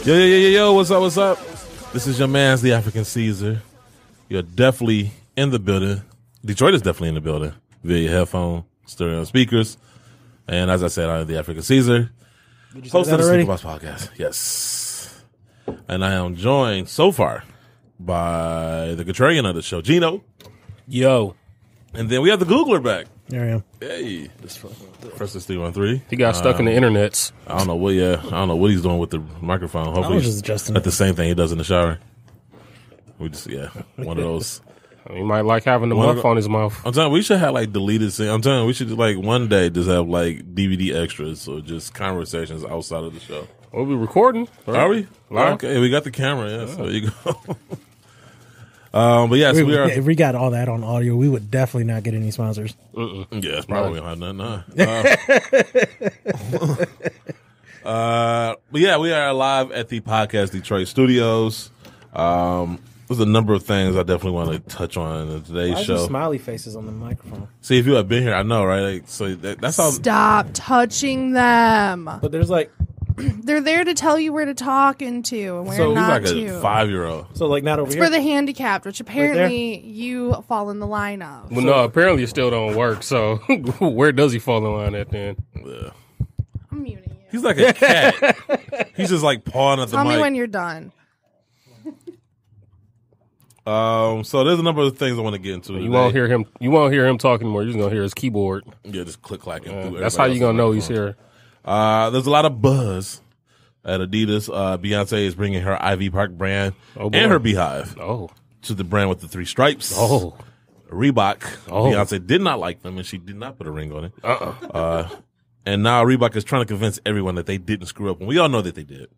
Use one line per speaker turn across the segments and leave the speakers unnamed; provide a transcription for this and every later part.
Yo, what's up? This is your man's the African Caesar. You're definitely in the building. Detroit is definitely in the building via your headphone, stereo speakers. And as I said, I'm the African Caesar, host of the Sneaker Boss Podcast. Yes. And I am joined so far by the contrarian of the show, Geeno.
Yo.
And then we have the Googler back.
There I am.
Hey. First is 313.
He got stuck in the internets.
I don't know what he's doing with the microphone. Hopefully
just adjusting
that's the same thing he does in the shower. We just one of those.
He might like having the muff on his mouth.
I'm telling you, we should have like deleted scenes. I'm telling you, we should like one day just have like DVD extras or just conversations outside of the show.
We'll be recording. Right?
Are we?
Live?
Okay, we got the camera. Yeah, so there you go. But yes, we are.
If we got all that on audio, we would definitely not get any sponsors.
Yeah, it's probably not nothing. But yeah, we are live at the Podcast Detroit studios. There's a number of things I definitely want to touch on in today's show.
Why smiley faces on the microphone?
See, if you had been here, I know, right? Like, so that's how.
Stop touching them.
But there's like,
they're there to tell you where to talk into and where
So
not
he's like
to.
a 5-year-old.
so like not over
It's
here.
for the handicapped, which apparently you fall in the line of.
Well, no, apparently it still don't work. So where does he fall in line at then?
Yeah.
I'm muting you.
He's like a cat. He's just like pawing at the
Tell
mic.
me when you're done.
So there's a number of things I want to get into.
You won't hear him. You won't hear him talking anymore. You're just gonna hear his keyboard.
Yeah, just click clacking.
That's how you gonna know he's here.
There's a lot of buzz at Adidas. Beyonce is bringing her Ivy Park brand and her Beehive to the brand with the 3 stripes. Reebok. Beyonce did not like them, and she did not put a ring on it. And now Reebok is trying to convince everyone that they didn't screw up, and we all know that they did.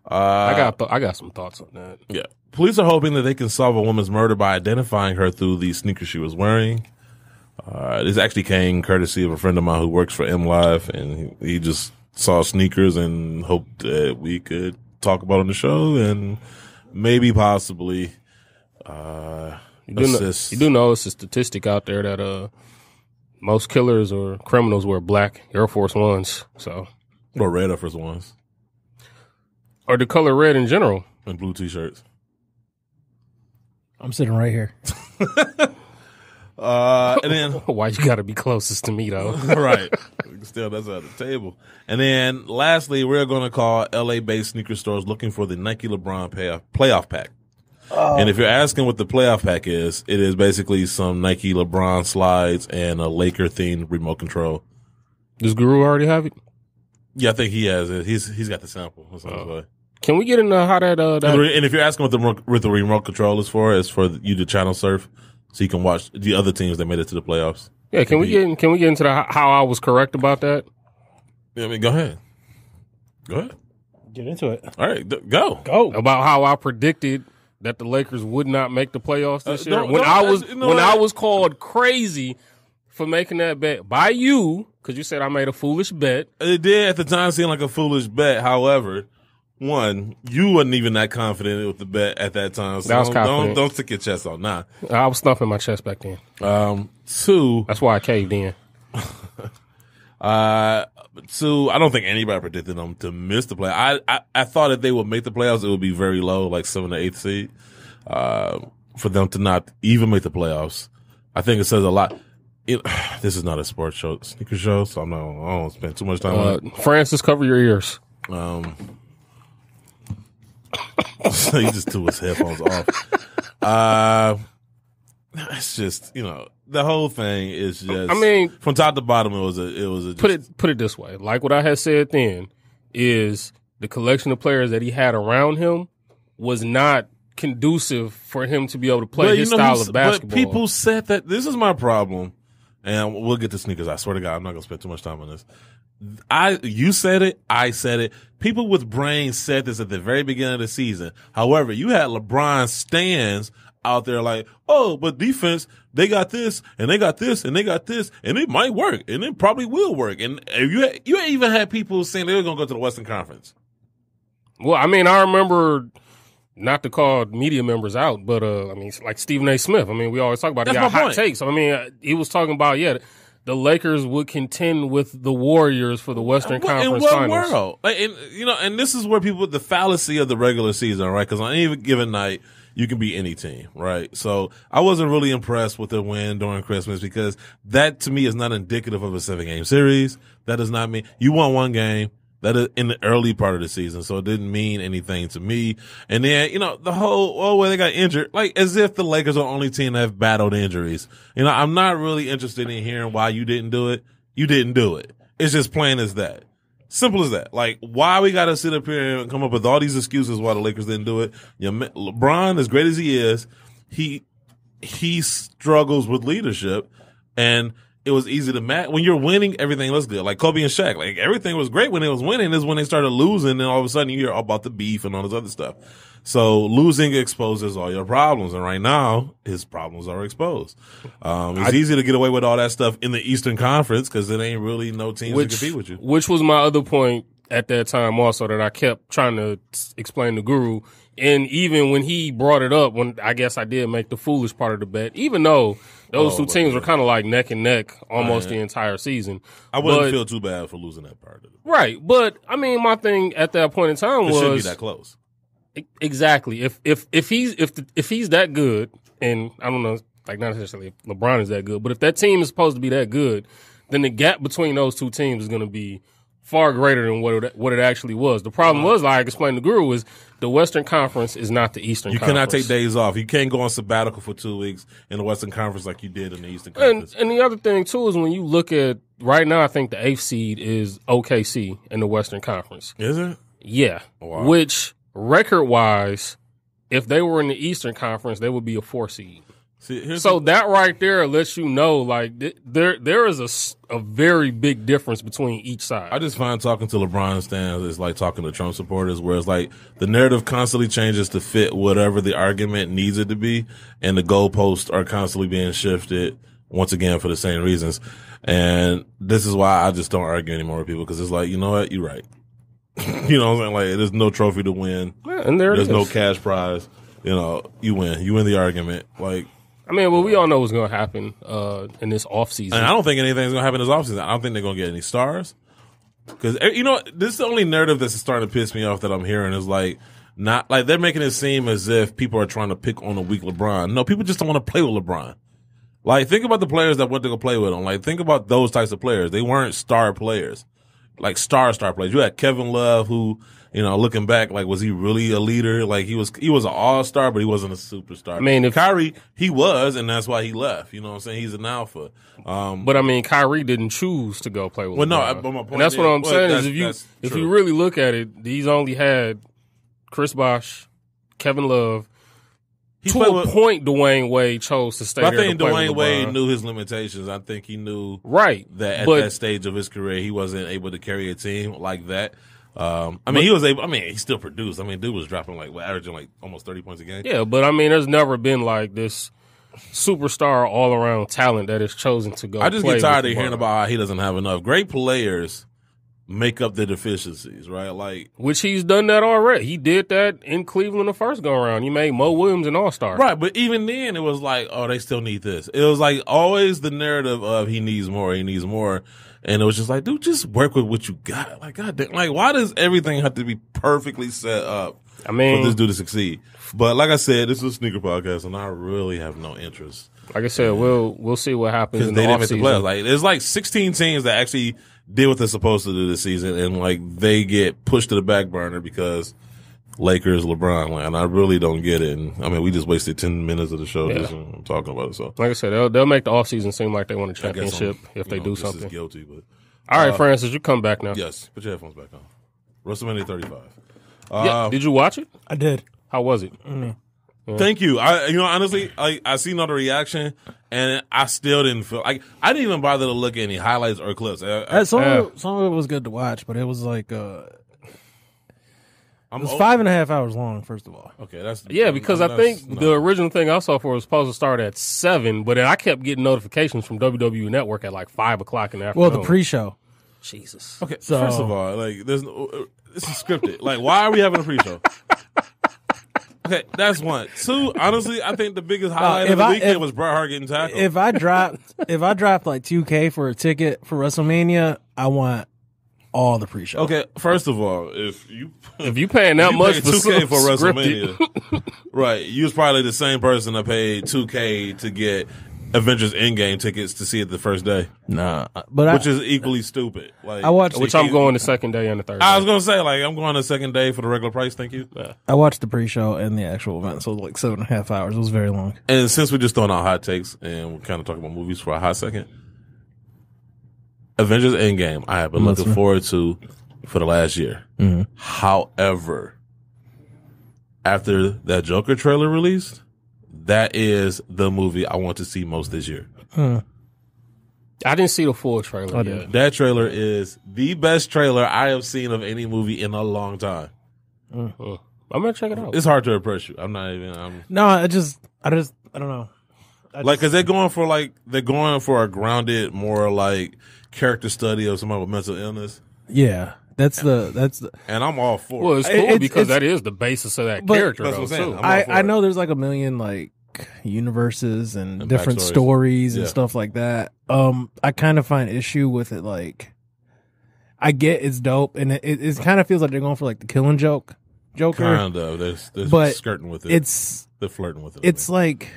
I got some thoughts on that.
Yeah. Police are hoping that they can solve a woman's murder by identifying her through the sneakers she was wearing. This actually came courtesy of a friend of mine who works for MLive, and he just saw sneakers and hoped that we could talk about it on the show and maybe possibly assist.
You do know it's a statistic out there that most killers or criminals wear black Air Force Ones. So,
or red Air Force Ones.
Or the color red in general.
And blue T-shirts.
I'm sitting right here.
And then
why you gotta be closest to me though?
Right. Still, that's at the table. And then lastly, we're going to call LA-based sneaker stores looking for the Nike LeBron playoff pack. And if you're asking what the playoff pack is, it is basically some Nike LeBron slides and a Laker-themed remote control.
Does Guru already have it?
Yeah, I think he has it. He's got the sample. That's on his way.
Can we get into how that
And if you're asking what the remote control is for, it's for you to channel surf so you can watch the other teams that made it to the playoffs.
Yeah, can we get into how I was correct about that?
Yeah, I mean, go ahead.
Get into it.
All right, go.
About how I predicted that the Lakers would not make the playoffs this year. When
I
I was called crazy for making that bet by you, because you said I made a foolish bet.
It did at the time seem like a foolish bet. However, one, you wasn't even that confident with the bet at that time. So
I was confident.
Don't stick your chest out. Nah.
I was thumping my chest back then.
2.
That's why I caved in.
2, I don't think anybody predicted them to miss the play. I thought if they would make the playoffs, it would be very low, like 7th or 8th seed. For them to not even make the playoffs, I think it says a lot. This is not a sports show, sneaker show, so I don't spend too much time on it.
Francis, cover your ears.
So he just threw his headphones off. It's just, the whole thing is just.
I mean,
from top to bottom, it was a.
Put it this way, like what I had said then, is the collection of players that he had around him was not conducive for him to be able to play his style of basketball.
But people said that. This is my problem, and we'll get to sneakers. I swear to God, I'm not gonna spend too much time on this. You said it. I said it. People with brains said this at the very beginning of the season. However, you had LeBron stans out there like, oh, but defense, they got this, and they got this, and they got this, and it might work, and it probably will work. And you even had people saying they were going to go to the Western Conference.
Well, I mean, I remember, not to call media members out, but, like Stephen A. Smith. I mean, we always talk about he got hot takes. I mean, he was talking about, the Lakers would contend with the Warriors for the Western Conference
Finals.
Finals.
In what world? Like, and this is where the fallacy of the regular season, right? Because on any given night, you can beat any team, right? So I wasn't really impressed with the win during Christmas because that to me is not indicative of a 7-game series. That does not mean you won one game. That is in the early part of the season, so it didn't mean anything to me. And then, the whole, they got injured, like as if the Lakers are the only team that have battled injuries. I'm not really interested in hearing why you didn't do it. You didn't do it. It's just plain as that. Simple as that. Like, why we gotta sit up here and come up with all these excuses why the Lakers didn't do it? LeBron, as great as he is, he struggles with leadership, and it was easy to match. When you're winning, everything looks good. Like Kobe and Shaq, like everything was great when they was winning. Is when they started losing, and all of a sudden you hear about the beef and all this other stuff. So losing exposes all your problems, and right now his problems are exposed. It's easy to get away with all that stuff in the Eastern Conference because it ain't really no teams that compete with you.
Which was my other point at that time also that I kept trying to explain to Guru. And even when he brought it up, when I guess I did make the foolish part of the bet, even though those two teams were kind of like neck and neck almost the entire season.
I wouldn't feel too bad for losing that part of it.
Right. But I mean, my thing at that point in time was.
It shouldn't be that close.
Exactly. If he's that good, and I don't know, like not necessarily if LeBron is that good, but if that team is supposed to be that good, then the gap between those two teams is going to be far greater than what it actually was. The problem was, like I explained to Guru, is the Western Conference is not the Eastern Conference.
You cannot take days off. You can't go on sabbatical for 2 weeks in the Western Conference like you did in the Eastern Conference.
And the other thing, too, is when you look at, right now, I think the 8th seed is OKC in the Western Conference.
Is it?
Yeah. Wow. Which, record-wise, if they were in the Eastern Conference, they would be a 4 seed. So that right there lets you know, like, there is a very big difference between each side.
I just find talking to LeBron stands is like talking to Trump supporters, where it's like the narrative constantly changes to fit whatever the argument needs it to be, and the goalposts are constantly being shifted once again for the same reasons. And this is why I just don't argue anymore with people, because it's like, you know what, you're right. You know what I'm saying? Like, there's no trophy to win.
Yeah, and there's
no cash prize. You win. You win the argument. Like,
I mean, well, we all know what's going to happen in this offseason.
And I don't think anything's going to happen this offseason. I don't think they're going to get any stars. Because, this is the only narrative that's starting to piss me off that I'm hearing is like, not like they're making it seem as if people are trying to pick on a weak LeBron. No, people just don't want to play with LeBron. Like, think about the players that went to go play with him. Like, think about those types of players. They weren't star players. Like, star players. You had Kevin Love, who, looking back, like, was he really a leader? Like, he was an all-star, but he wasn't a superstar. I mean, if Kyrie, he was, and that's why he left. You know what I'm saying? He's an alpha.
But I mean, Kyrie didn't choose to go play with LeBron.
No, but my point
and that's what I'm saying is if you really look at it, he's only had Chris Bosh, Kevin Love. To a point, Dwayne Wade chose to stay there.
I think
to play
Dwayne
with
Wade knew his limitations. I think he knew that at that stage of his career, he wasn't able to carry a team like that. He was able. I mean, he still produced. I mean, dude was dropping averaging almost 30 points a game.
Yeah, but I mean, there's never been like this superstar all around talent that is chosen to go.
I just get tired of hearing about how he doesn't have enough. Great players make up the deficiencies, right? Like,
which he's done that already. He did that in Cleveland the first go around. He made Mo Williams an all-star.
Right, but even then it was like, oh, they still need this. It was like always the narrative of he needs more. And it was just like, dude, just work with what you got. Like, goddamn, like, why does everything have to be perfectly set up for this dude to succeed? But like I said, this is a sneaker podcast, and I really have no interest.
Like I said, we'll see what happens in the offseason.
Like, there's like 16 teams that actually did what they're supposed to do this season, and like they get pushed to the back burner because Lakers, LeBron, and I really don't get it. And I mean, we just wasted 10 minutes of the show just talking about it. So,
like I said, they'll make the offseason seem like they won a championship if they do something.
Guilty, but
all right, Francis, you come back now.
Yes, put your headphones back on. WrestleMania 35.
Did you watch it?
I did.
How was it?
Mm-hmm.
Yeah.
Thank you. Honestly, I seen all the reaction, and I still didn't feel like I didn't even bother to look at any highlights or clips.
Some of it was good to watch, but it was like it was 5.5 hours long. First of all,
okay, that's
because I think the original thing I saw for was supposed to start at 7, but then I kept getting notifications from WWE Network at like 5 o'clock in the afternoon.
Well, the pre-show.
Jesus.
Okay, so first of all, like this is scripted. Like, why are we having a pre-show? Okay, that's one. Two, honestly, I think the biggest highlight of the weekend was Bret Hart getting tackled.
If I dropped like $2K for a ticket for WrestleMania, I want all the pre-show.
Okay, first of all, if you
paying that much for
$2K for
scripted.
WrestleMania, right? You was probably the same person that paid $2K to get Avengers Endgame tickets to see it the first day.
Nah,
which is equally stupid. Like,
I watched,
which I'm going the second day and the third day.
I was gonna say, like, I'm going the second day for the regular price. Thank you.
Yeah.
I watched the pre-show and the actual event, so it was like 7.5 hours. It was very long.
And since we're just throwing out hot takes and we're kind of talking about movies for a hot second, Avengers Endgame, I have been looking forward to for the last year.
Mm-hmm.
However, after that Joker trailer released, that is the movie I want to see most this year.
I didn't see the full trailer yet.
That trailer is the best trailer I have seen of any movie in a long time.
I'm gonna check it out.
It's hard to impress you. I'm not even.
No, I don't know.
Because they're going for a grounded, more like character study of somebody with mental illness.
Yeah, that's the.
And I'm all for it.
Well, it's cool because that is the basis of that character.
That's what I'm saying.
Too.
I know there's like a million like universes and different stories and stuff like that. I kind of find issue with it. Like, I get it's dope, and it kind of feels like they're going for like the Killing Joker.
Kind of. They're skirting with it. They're flirting with it.
It's like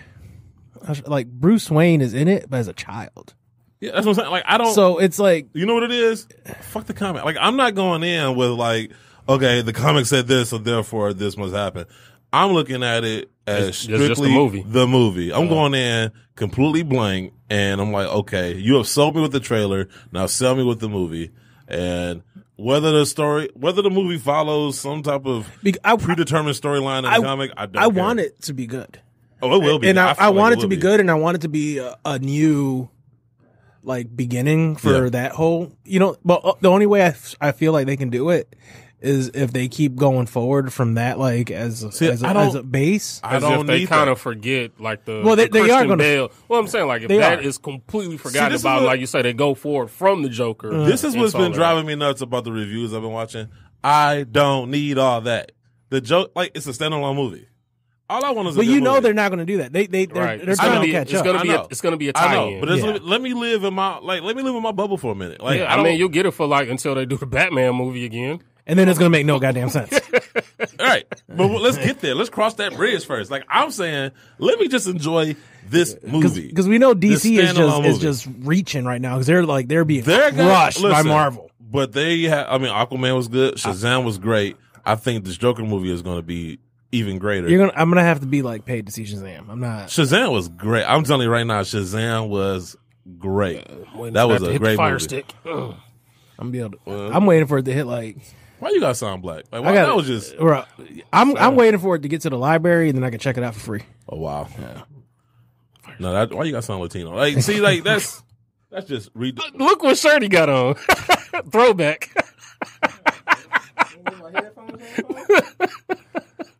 Bruce Wayne is in it, but as a child.
Yeah, that's what I'm saying. Like, I don't.
So it's like,
you know what it is? Fuck the comic. Like, I'm not going in with like, okay, the comic said this, so therefore this must happen. I'm looking at it as strictly
just the movie.
I'm going in completely blank, and I'm like, okay, you have sold me with the trailer. Now sell me with the movie, and whether the movie follows some type of predetermined storyline in the comic, I don't care.
want it to be good.
Oh, it will be.
And I want it to be good, and I want it to be a new, like, beginning for that whole, but the only way I feel like they can do it is if they keep going forward from that, like, as a base.
I don't
they
need
kind
that.
of forget, like, they
are going
to. Well, I'm saying, like, if that is completely forgotten about, like you say, they go forward from the Joker.
This is what's been driving me nuts about the reviews I've been watching. I don't need all that. The joke, like, it's a standalone movie. All I want is a good movie.
They're not going to do that. They're trying to catch up.
It's going to be a tie-in.
But let me live in my bubble for a minute. Like,
I mean, you'll get it for like until they do the Batman movie again.
And then it's going to make no goddamn sense.
All right. But let's get there. Let's cross that bridge first. Like, I'm saying, let me just enjoy this movie.
Because we know DC is just reaching right now because they're being crushed by Marvel.
But Aquaman was good. Shazam was great. I think this Joker movie is going to be even greater.
I'm gonna have to be like paid to see Shazam. I'm not.
Shazam was great. I'm telling you right now, Shazam was great. That was a great movie.
Stick.
I'm waiting for it to hit like.
Why you gotta sound black? Like, that was just.
I'm waiting for it to get to the library and then I can check it out for free.
Oh wow. Yeah. No, why you gotta sound Latino? Like, see, like that's just
Look what shirt he got on. Throwback.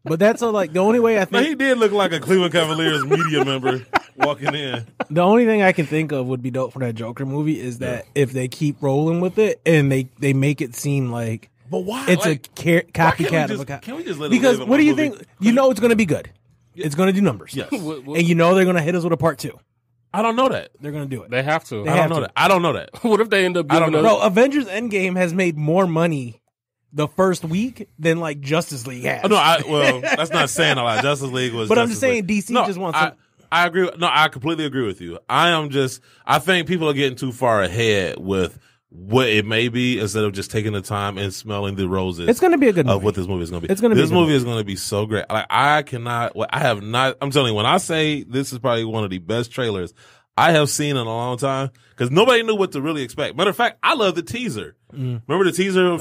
But that's the only way I think.
Now, he did look like a Cleveland Cavaliers media member walking in.
The only thing I can think of would be dope for that Joker movie is that if they keep rolling with it and they make it seem like it's a copycat of a copy.
Can we just let it
Because
live
what do you
movie?
think? You know it's going to be good. Yeah. It's going to do numbers.
Yes.
And you know they're going to hit us with a part 2.
I don't know that.
They're going to do it.
They have to.
I don't know that.
What if they end up giving us...
Bro, Avengers Endgame has made more money the first week than like Justice League has.
Oh, no, that's not saying a lot. Justice League was.
But I'm just saying DC just wants.
I agree. No, I completely agree with you. I think people are getting too far ahead with what it may be instead of just taking the time and smelling the roses.
It's going to be a good movie.
Of what this movie is going to be.
It's going to be.
This movie is going to be so great. Like, I have not. I'm telling you, when I say this is probably one of the best trailers I have seen in a long time, because nobody knew what to really expect. Matter of fact, I love the teaser. Remember the teaser a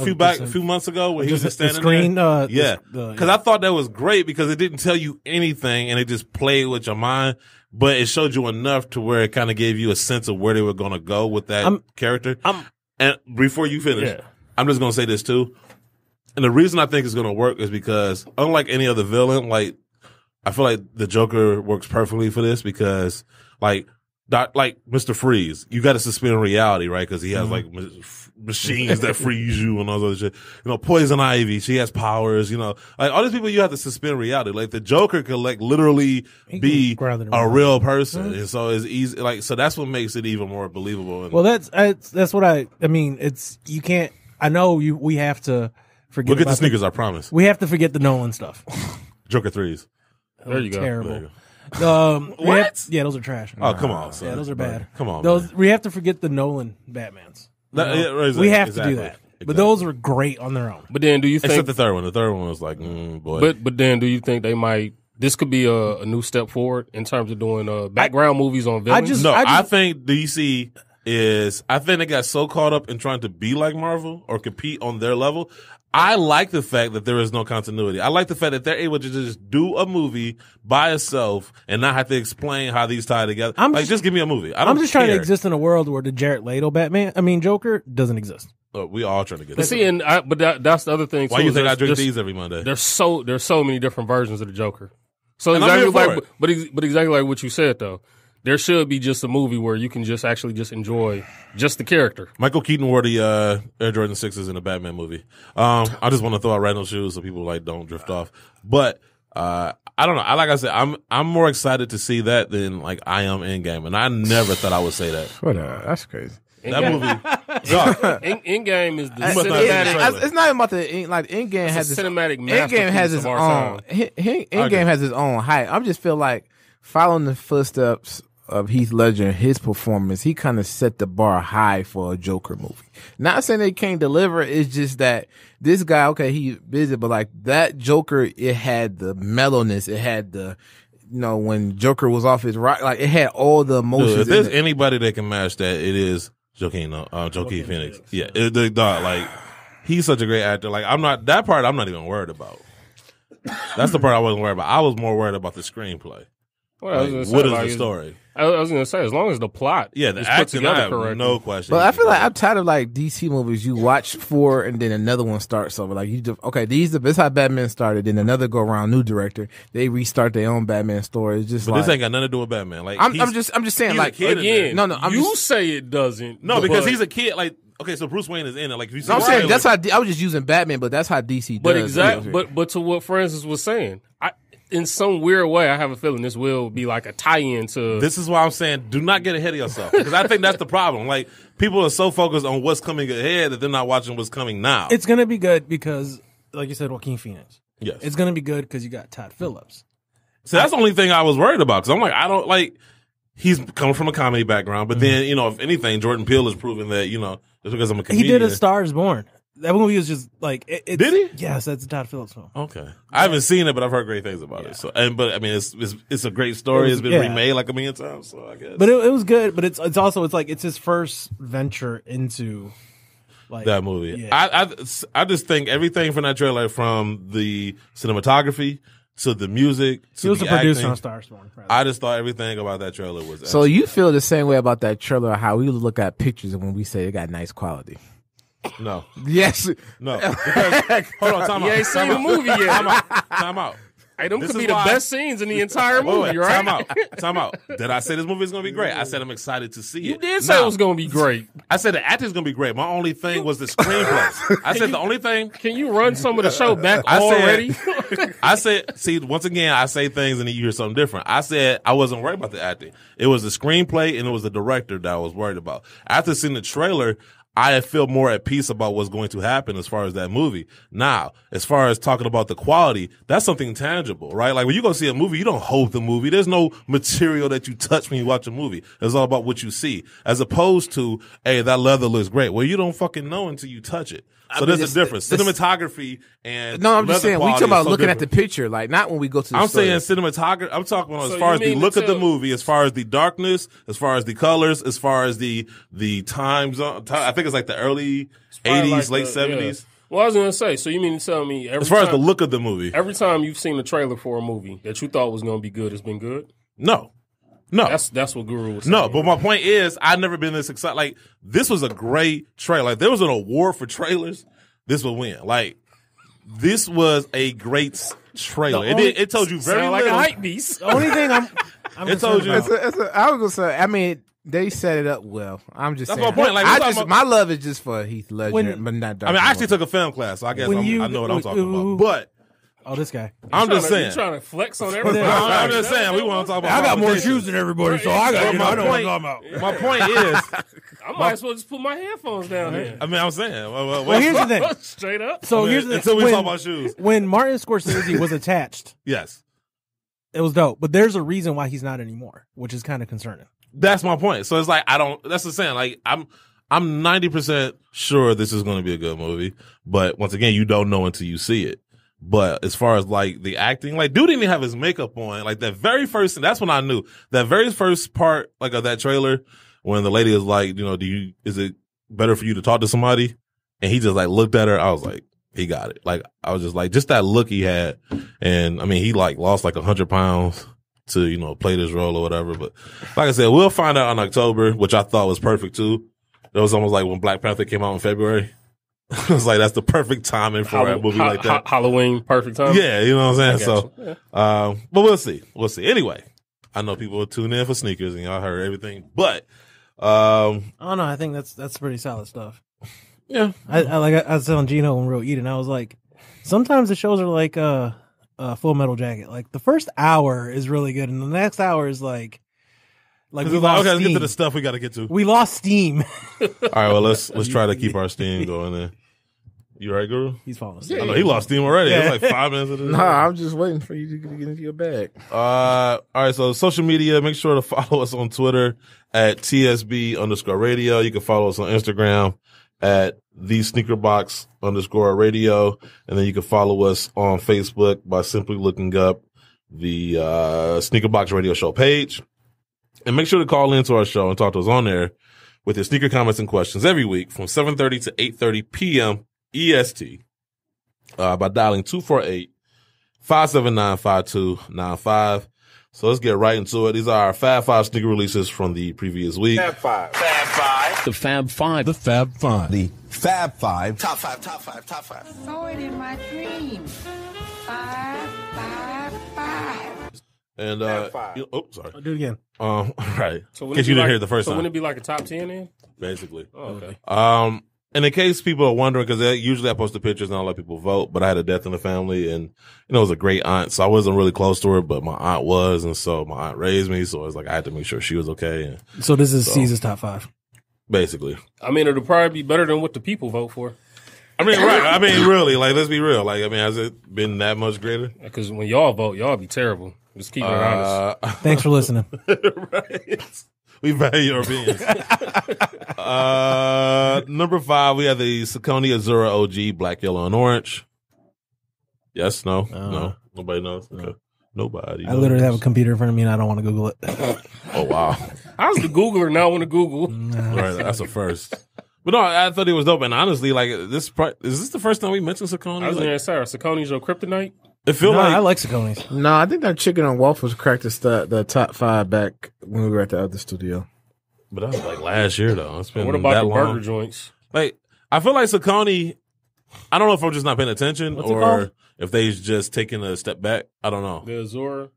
few months ago when he was just standing there? Yeah. Because I thought that was great because it didn't tell you anything and it just played with your mind, but it showed you enough to where it kind of gave you a sense of where they were going to go with that character. And before you finish, I'm just going to say this too. And the reason I think it's going to work is because unlike any other villain, like, I feel like the Joker works perfectly for this because, like, like Mr. Freeze, you got to suspend reality, right? Because he has like machines that freeze you and all that shit. You know, Poison Ivy, she has powers. You know, like all these people, you have to suspend reality. Like the Joker could like literally be a real person, and so it's easy. Like so, that's what makes it even more believable.
Well, that's what I mean. It's you can't. I know we have to forget.
Look at the sneakers. I promise.
We have to forget the Nolan stuff.
Joker 3s.
There you go.
Terrible.
What?
Yeah, those are trash.
Oh, come on, son.
Yeah, those are bad.
Come on,
those
man.
we have to forget the Nolan Batmans.
We
have to do that. But those were great on their own.
But then, do you think?
Except the third one. The third one was like, boy.
But then, do you think they might? This could be a new step forward in terms of doing background movies on villains.
I think DC is. I think they got so caught up in trying to be like Marvel or compete on their level. I like the fact that there is no continuity. I like the fact that they're able to just do a movie by itself and not have to explain how these tie together. Just give me a movie. I'm just
trying to exist in a world where the Jared Leto Joker doesn't exist.
We all trying to get.
But that's the other thing.
Why
too,
you think I drink these every Monday?
There's so many different versions of the Joker. So exactly like, but exactly like what you said though. There should be just a movie where you can just actually just enjoy just the character.
Michael Keaton wore the Air Jordan 6s in a Batman movie. I just want to throw out random shoes so people like don't drift off. But I don't know. Like I said, I'm more excited to see that than like I am Endgame, and I never thought I would say that.
That's crazy.
That movie.
Endgame is the cinematic.
It's not even about the Endgame has
its cinematic.
Endgame has its own. Endgame has its own hype. I just feel like following the footsteps of Heath Ledger and his performance, he kind of set the bar high for a Joker movie. Not saying they can't deliver, it's just that this guy, okay, he busy, but like that Joker, it had the mellowness, it had the, when Joker was off his rock, like it had all the emotions.
If there's anybody that can match that, it is Joaquin Phoenix. Yeah, he's such a great actor. Like I'm not even worried about. That's the part I wasn't worried about. I was more worried about the screenplay.
Well,
what is the story?
I was going to say, as long as the plot
the
is
acting,
put together correctly.
No question.
But I feel like I'm tired of like DC movies. You watch 4 and then another one starts over. Like this is how Batman started. Then another go around, new director. They restart their own Batman story. It's just
this ain't got nothing to do with Batman. Like
I'm just saying. Like
again,
you
say it doesn't.
No, because he's a kid. Like. Okay, so Bruce Wayne is in it. Like,
I'm saying that's how I was just using Batman, but that's how DC does.
But to what Francis was saying, in some weird way, I have a feeling this will be like a tie-in to.
This is why I'm saying, do not get ahead of yourself, because I think that's the problem. Like, people are so focused on what's coming ahead that they're not watching what's coming now.
It's gonna be good because, like you said, Joaquin Phoenix.
Yes,
it's gonna be good because you got Todd Phillips.
So that's the only thing I was worried about, because I'm like, I don't like. He's coming from a comedy background, but then if anything, Jordan Peele has proven that just because I'm a comedian.
He did A Star Is Born. That movie was just like did
he?
Yes, that's a Todd Phillips film.
Okay, I haven't seen it, but I've heard great things about it. So, but I mean, it's a great story. It's been remade like a million times. So I guess,
but it was good. But it's also like it's his first venture into like
that movie.
Yeah.
I just think everything from that trailer, from the cinematography to the music,
he was the producer on Star Is Born.
I just thought everything about that trailer was.
So
excellent.
You feel the same way about that trailer? How we look at pictures and when we say it got nice quality?
No.
Yes.
No. Because, hold on, time out.
You ain't seen the movie yet.
Time out.
Hey, them could be the best scenes in the entire movie, right?
Time out. Did I say this movie is going to be great? I said I'm excited to see it.
You did say it was going to be great.
I said the acting is going to be great. My only thing was the screenplay. I said the only thing.
Can you run some of the show back already?
I said, see, once again, I say things and then you hear something different. I said I wasn't worried about the acting. It was the screenplay and it was the director that I was worried about. After seeing the trailer, I feel more at peace about what's going to happen as far as that movie. Now, as far as talking about the quality, that's something tangible, right? Like when you go see a movie, you don't hold the movie. There's no material that you touch when you watch a movie. It's all about what you see. As opposed to, hey, that leather looks great. Well, you don't fucking know until you touch it. So there's a difference. Cinematography and
no, I'm just saying we talking about looking
different.
at the picture, like not when we go to the
I'm
store.
saying cinematography. I'm talking about as far as the look of the movie, as far as the darkness, as far as the colors, as far as the time zone. I think it's like the early 80s, like late 70s. Yeah.
Well, I was going to say, so you mean to tell me
as far as the look of the movie,
every time you've seen a trailer for a movie that you thought was going to be good, it's been good?
No.
That's what Guru was saying.
No, but my point is, I've never been this excited. Like, this was a great trailer. Like, there was an award for trailers. This would win. Like, this was a great trailer. It told you very little.
Like a hype beast.
The only thing
It told you.
I was gonna say. I mean, they set it up well. I'm just
That's
saying.
my point. Like,
my love is just for Heath Ledger, but not. Dark
I actually took a film class, so I guess I know what I'm talking about. But
this guy.
I'm just saying.
You're trying to flex on everybody.
I'm just saying. We want to talk about.
I got more shoes than everybody, so I got. I know what I'm talking about.
My point is,
I might as well just put my headphones down here.
I mean, I'm saying.
Well, here's the thing.
Straight up.
So here's the
until we talk about shoes.
When Martin Scorsese was attached,
yes,
it was dope. But there's a reason why he's not anymore, which is kind of concerning.
That's my point. So it's like that's the saying. Like I'm 90% sure this is going to be a good movie, but once again, you don't know until you see it. But as far as like the acting, like dude didn't even have his makeup on. Like that very first, that's when I knew that very first part, like of that trailer, when the lady is like, is it better for you to talk to somebody? And he just like looked at her. I was like, he got it. Like I was just like, just that look he had, and I mean, he like lost like 100 pounds to, play this role or whatever. But like I said, we'll find out in October, which I thought was perfect too. It was almost like when Black Panther came out in February. It was like, that's the perfect timing for a movie like that.
Halloween, perfect time.
Yeah, you know what I'm saying? So,
yeah.
But we'll see. We'll see. Anyway, I know people will tune in for sneakers and y'all heard everything, but,
I don't know. I think that's pretty solid stuff.
Yeah.
I was telling Geeno when we were eating, I was like, sometimes the shows are like, Full Metal Jacket. Like the first hour is really good, and the next hour is like we lost
okay, let's
steam.
get to the stuff we got to get to.
We lost steam.
All right, well let's try to keep our steam going then. You all right, Guru?
He's falling asleep.
I know he lost steam already. It's like 5 minutes of this.
Nah, I'm just waiting for you to get into your bag.
All right, so social media, make sure to follow us on Twitter at TSB_radio. You can follow us on Instagram at @thesneakerbox_radio. And then you can follow us on Facebook by simply looking up the Sneakerbox Radio Show page. And make sure to call into our show and talk to us on there with your sneaker comments and questions every week from 7:30 to 8:30 p.m. EST by dialing 248-579-5295. So let's get right into it. These are our Fab 5 sneaker releases from the previous week.
Fab 5. Fab 5.
The Fab 5.
The Fab 5.
The Fab 5.
Top 5, top 5, top 5.
Saw it in my dream. 5, 5, 5.
And,
five.
sorry.
I'll do it again.
Right.
So
in case you didn't hear it the first time.
So wouldn't it be like a top 10 then?
Basically.
Oh, okay.
And in case people are wondering, because usually I post the pictures and I let people vote, but I had a death in the family and, it was a great aunt. So I wasn't really close to her, but my aunt was. And so my aunt raised me. So it was like, I had to make sure she was okay. And
So this is Caesar's top 5.
basically.
I mean, it'll probably be better than what the people vote for.
I mean, right. I mean, really, like, let's be real. Like, I mean, has it been that much greater?
Because when y'all vote, y'all be terrible. Just keep it honest.
Thanks for listening.
Right. We value your opinions. Number 5, we have the Saucony Azura OG, black, yellow, and orange. Yes, no, no. Nobody knows. Okay. Nobody.
I literally have a computer in front of me and I don't want to Google it.
Oh, wow.
How's the Googler not want to Google?
Right, that's a first. But no, I thought it was dope. And honestly, like, is this the first time we mentioned Saucony?
I was going to say, Saucony's your kryptonite?
It feel like
I like Saucony's.
No, I think that chicken and waffles cracked the top 5 back when we were at the other studio.
But that was like last year, though. It's been
What about
that
the
long.
burger joints?
Like, I feel like Saucony, I don't know if I'm just not paying attention
What's it
or
called?
if they just taking a step back. I don't know.
The Azura.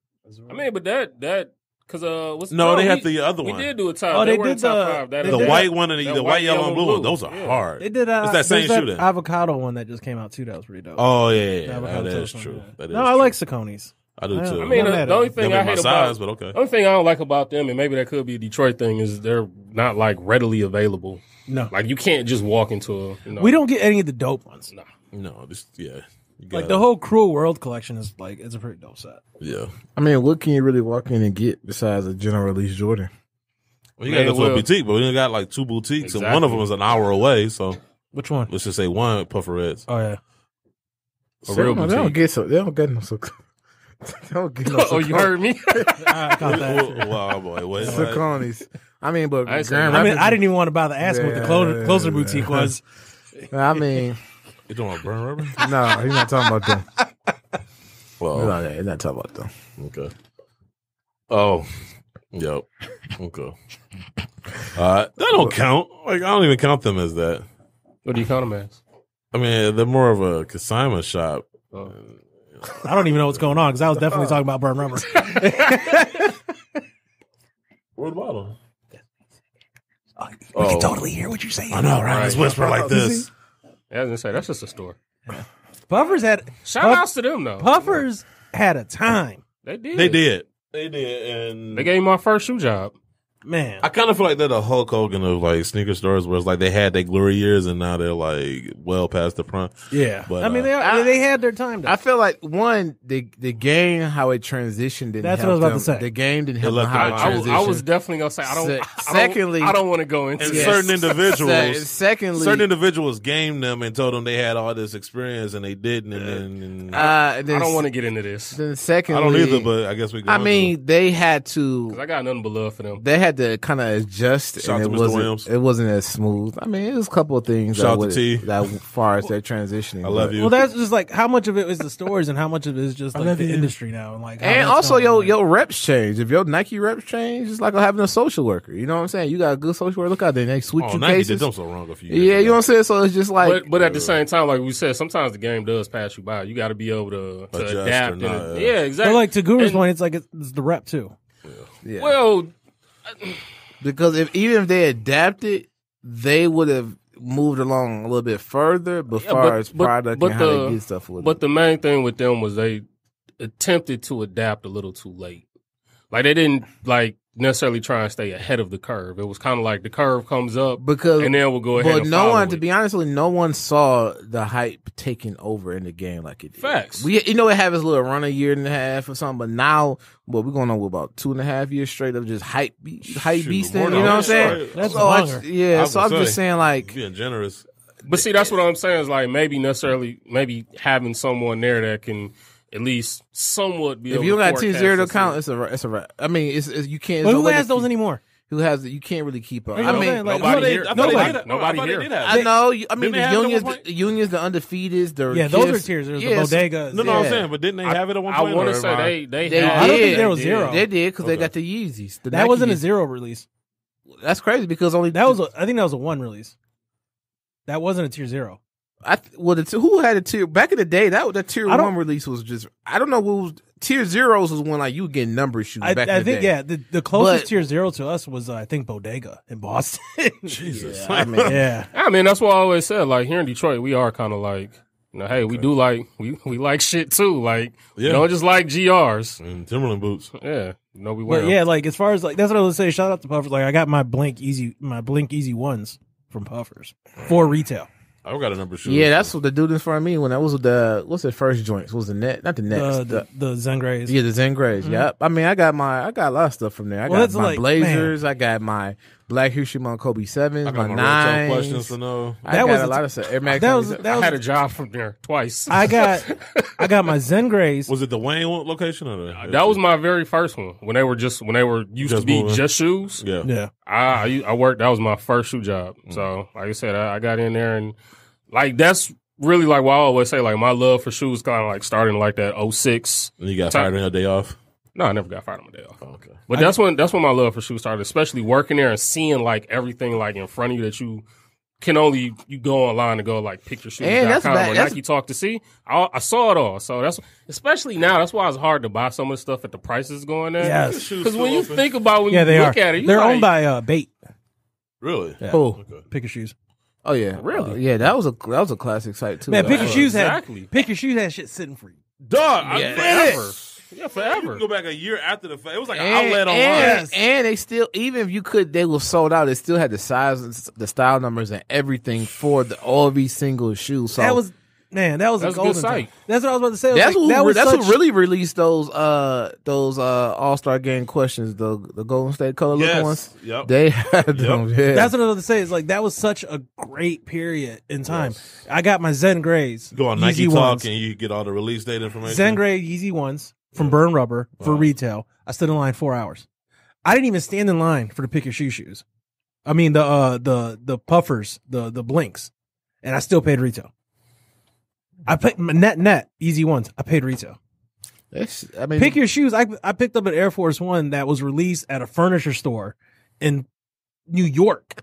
I mean, but that because what's
No, they had the other one.
We did do a top.
Oh, they
were
did
in top
the-
5. That
they
The
did.
white one and
That
the white, yellow, and blue one. Those are
Yeah.
hard.
They did
It's that same
there's
shoe then.
avocado one that just came out too. That was pretty dope.
Oh, yeah.
Avocado
That is
toast one,
true.
yeah.
That is
No, I
true.
like Saucony's.
I do too.
I mean,
I'm
the only thing
They'll
I
be my
hate
size,
about
but okay.
the only thing I don't like about them, and maybe that could be a Detroit thing, is they're not like readily available.
No.
Like you can't just walk into a.
We don't get any of the dope ones.
No, just, yeah. You
Like
gotta-
the whole Cruel World collection is like, it's a pretty dope set.
Yeah.
I mean, what can you really walk in and get besides a general release Jordan?
Well, you got to go to a
well-
boutique, but we only got like 2 boutiques, and one of
Exactly.
them is an hour away. So
Which one?
let's just say one Puffer Reds.
Oh, yeah.
A real
They don't
boutique.
get so. They don't get no so. They don't get no.
Oh, you heard me?
I caught that.
Wow, boy. Wait, what?
Saucony's. I mean, but
I ain't
Grand
saying-
I mean,
Rapids-
I didn't even want to bother asking what the closer boutique was.
I mean,
You talking about burn rubber?
no, he's not talking about them.
Well,
No, he's not talking about them.
okay. Oh, yep. Okay. That don't count. Like, I don't even count them as that.
What do you count them as?
I mean, they're more of a consignment shop.
I don't even know what's going on because I was definitely talking about burn rubber.
Where's the bottom?
We can totally hear what you're saying.
I know, right? Let's whisper like this.
I was gonna say that's just a store.
Puffers had
Shout outs to them though.
Puffers had a time.
They did.
They did. And
They gave me my first shoe job.
Man,
I kind of feel like they're the Hulk Hogan of like sneaker stores, where it's like they had their glory years and now they're like well past the prime.
yeah.
But,
I mean, they had their time. Though.
I feel like the game, how it transitioned didn't
That's
help
what I was about
them.
to say.
The game didn't help
left
them how
them
it
out.
transitioned.
I was definitely gonna say
Secondly-
I don't want to go into
And
it.
certain individuals,
Secondly,
certain individuals gamed them and told them they had all this experience and they didn't. And then
I don't want to get into this
Then secondly,
I don't either, but I guess we.
I mean, they had to.
because I got nothing but love for them.
They had to kind of adjust,
Shout
and
to
it
Mr. Williams.
wasn't. It wasn't as smooth. I mean, it was a couple of things
Shout
that
to T.
that far as they're transitioning.
I love
but-
you.
Well, that's just like how much of it is the stores and how much of it is just like the industry now, and like. how
And
that's
also,
going.
your reps change. If your Nike reps change, it's like having a social worker. You know what I'm saying? You got a good social worker. Look out there, they switch
Oh,
you
Nike
cases.
did them so wrong a few years
Yeah,
ago.
you know what I'm saying. So it's just like,
But at the same time, like we said, sometimes the game does pass you by. You got to be able to
Adjust or
adapt.
not,
And,
yeah.
yeah, exactly.
But like to Guru's
And-
point, it's like it's the rep too.
yeah.
Well,
Because even if they adapted, they would have moved along a little bit further, but
Yeah,
far as product and how they get stuff with
but
it.
the main thing with them was they attempted to adapt a little too late. Like they didn't like necessarily try and stay ahead of the curve. It was kind of like the curve comes up
Because
and then we'll go ahead.
but
and
no
follow
one,
it.
to be honest with you, no one saw the hype taking over in the game like it did.
Facts.
It have its little run a year and a half or something, but now, we're going on with about 2.5 years straight of just hype beasting.
more
You
than
know what I'm saying?
that.
That's
so
longer.
so I'm just saying like,
being generous.
But see, that's what I'm saying is like maybe having someone there that can at least somewhat be
if
able
you
to
don't got
forecast
10-0 to
and
count, it's a wrap. I mean, it's you can't.
But
there's no
who
way
has
to
those
keep-
anymore?
Who has you can't really keep up.
You know what
I
I'm
mean,
saying? Like,
nobody
they-
here.
I thought
Nobody,
they did.
nobody
I thought
here.
they did have
I
it.
know. I mean,
Didn't they
the
have it at
unions,
one point?
the unions, the undefeateds, the
Yeah, those are
gifts.
tiers. There's
Yes.
the bodegas.
No, I'm
Yeah.
saying, but didn't they have it at one
I
point?
want
or
to
am
say
I-
they
They
had
I don't
it.
think there was
They
zero.
did.
They did because they
Okay.
got the Yeezys. The
That
Nike
wasn't a
Yeezys.
0 release.
That's crazy because only
That was I think that was a 1 release. That wasn't a tier 0.
who had a tier back in the day? That tier
I don't-
1 release was just I don't know what was tier 0s was when like you get number shoes
I
back in the
think
day.
yeah, the closest
But-
tier 0 to us was I think Bodega in Boston.
Jesus.
I mean,
yeah.
I mean, that's what I always said. Like here in Detroit, we are kind of like, hey, we do like we like shit too. Like
Yeah.
we don't just like GRs.
And Timberland boots.
Yeah, we wear
But
'em.
yeah, like as far as like that's what I was saying. Shout out to Puffers. Like I got my Blink Easy ones from Puffers for retail.
I got a number of shoes.
yeah, that's what the dude in front of me when that was the what's the first joints? What was the net? Not the nets.
The Zen Grays.
Yeah, the Zen Grays. Yep. I mean, I got a lot of stuff from there. I
Well,
got
that's
my
like,
Blazers. I got my Black Hushimon Kobe 7s,
I got
my
my real
9s.
tough questions to know.
I
That
got
was
a
a
lot of stuff. Air Max
that was
97.
that
I
was
had a job from there twice.
I got my Zen Grays.
Was it the Wayne location or the?
That was my very first one when they were used
Just
to be
moving.
just shoes.
Yeah.
Yeah.
I worked. That was my first shoe job. So like I said, I got in there and like that's really like what I always say. Like my love for shoes kind of like starting like that 06.
And you got fired on your day off.
No, I never got fired on my day off.
Oh, okay.
But that's when my love for shoes started, especially working there and seeing like everything like in front of you that you can only you go online and go like pick your shoes
And that's
.com
bad.
or
That's-
Nike Talk to see. I saw it all. So that's especially now. That's why it's hard to buy some of the stuff at the prices going there.
Yes.
Shoes
Because when
still
you
open?
think about when
Yeah,
you
they
look
are.
at it, you're
They're
like,
owned by Bait.
Really?
Yeah.
Cool.
Pick your shoes.
Oh yeah,
Really?
yeah, that was a classic site too.
Man, Pick Your Shoes
exactly.
had Pick Your Shoes had shit sitting for you.
Dog, I
Yeah,
read
forever.
it.
Yeah,
You
forever.
can go back a year after the fact. It was like an
And,
outlet online.
and they still, even if you could, they were sold out. They still had the size, the style numbers, and everything for all these single shoes. So
That was a
That's a good
golden
site.
time. That's what I was about to say. I was
that's
like,
what
that was
that's
such,
what really released those All-Star game questions, the Golden State color looking
Yes.
ones.
Yep.
They had them. Yeah.
That's what I was about to say. Is like that was such a great period in time. I got my Zen Grays.
Go on
Yeezy
Nike Talk
ones.
and you get all the release date information.
Zen Gray Yeezy ones from Burn Rubber for retail. I stood in line 4 hours. I didn't even stand in line for the Pick Your shoes. I mean the puffers, the blinks, and I still paid retail. I paid net easy ones. I paid retail.
I mean,
Pick Your Shoes. I picked up an Air Force One that was released at a furniture store in New York.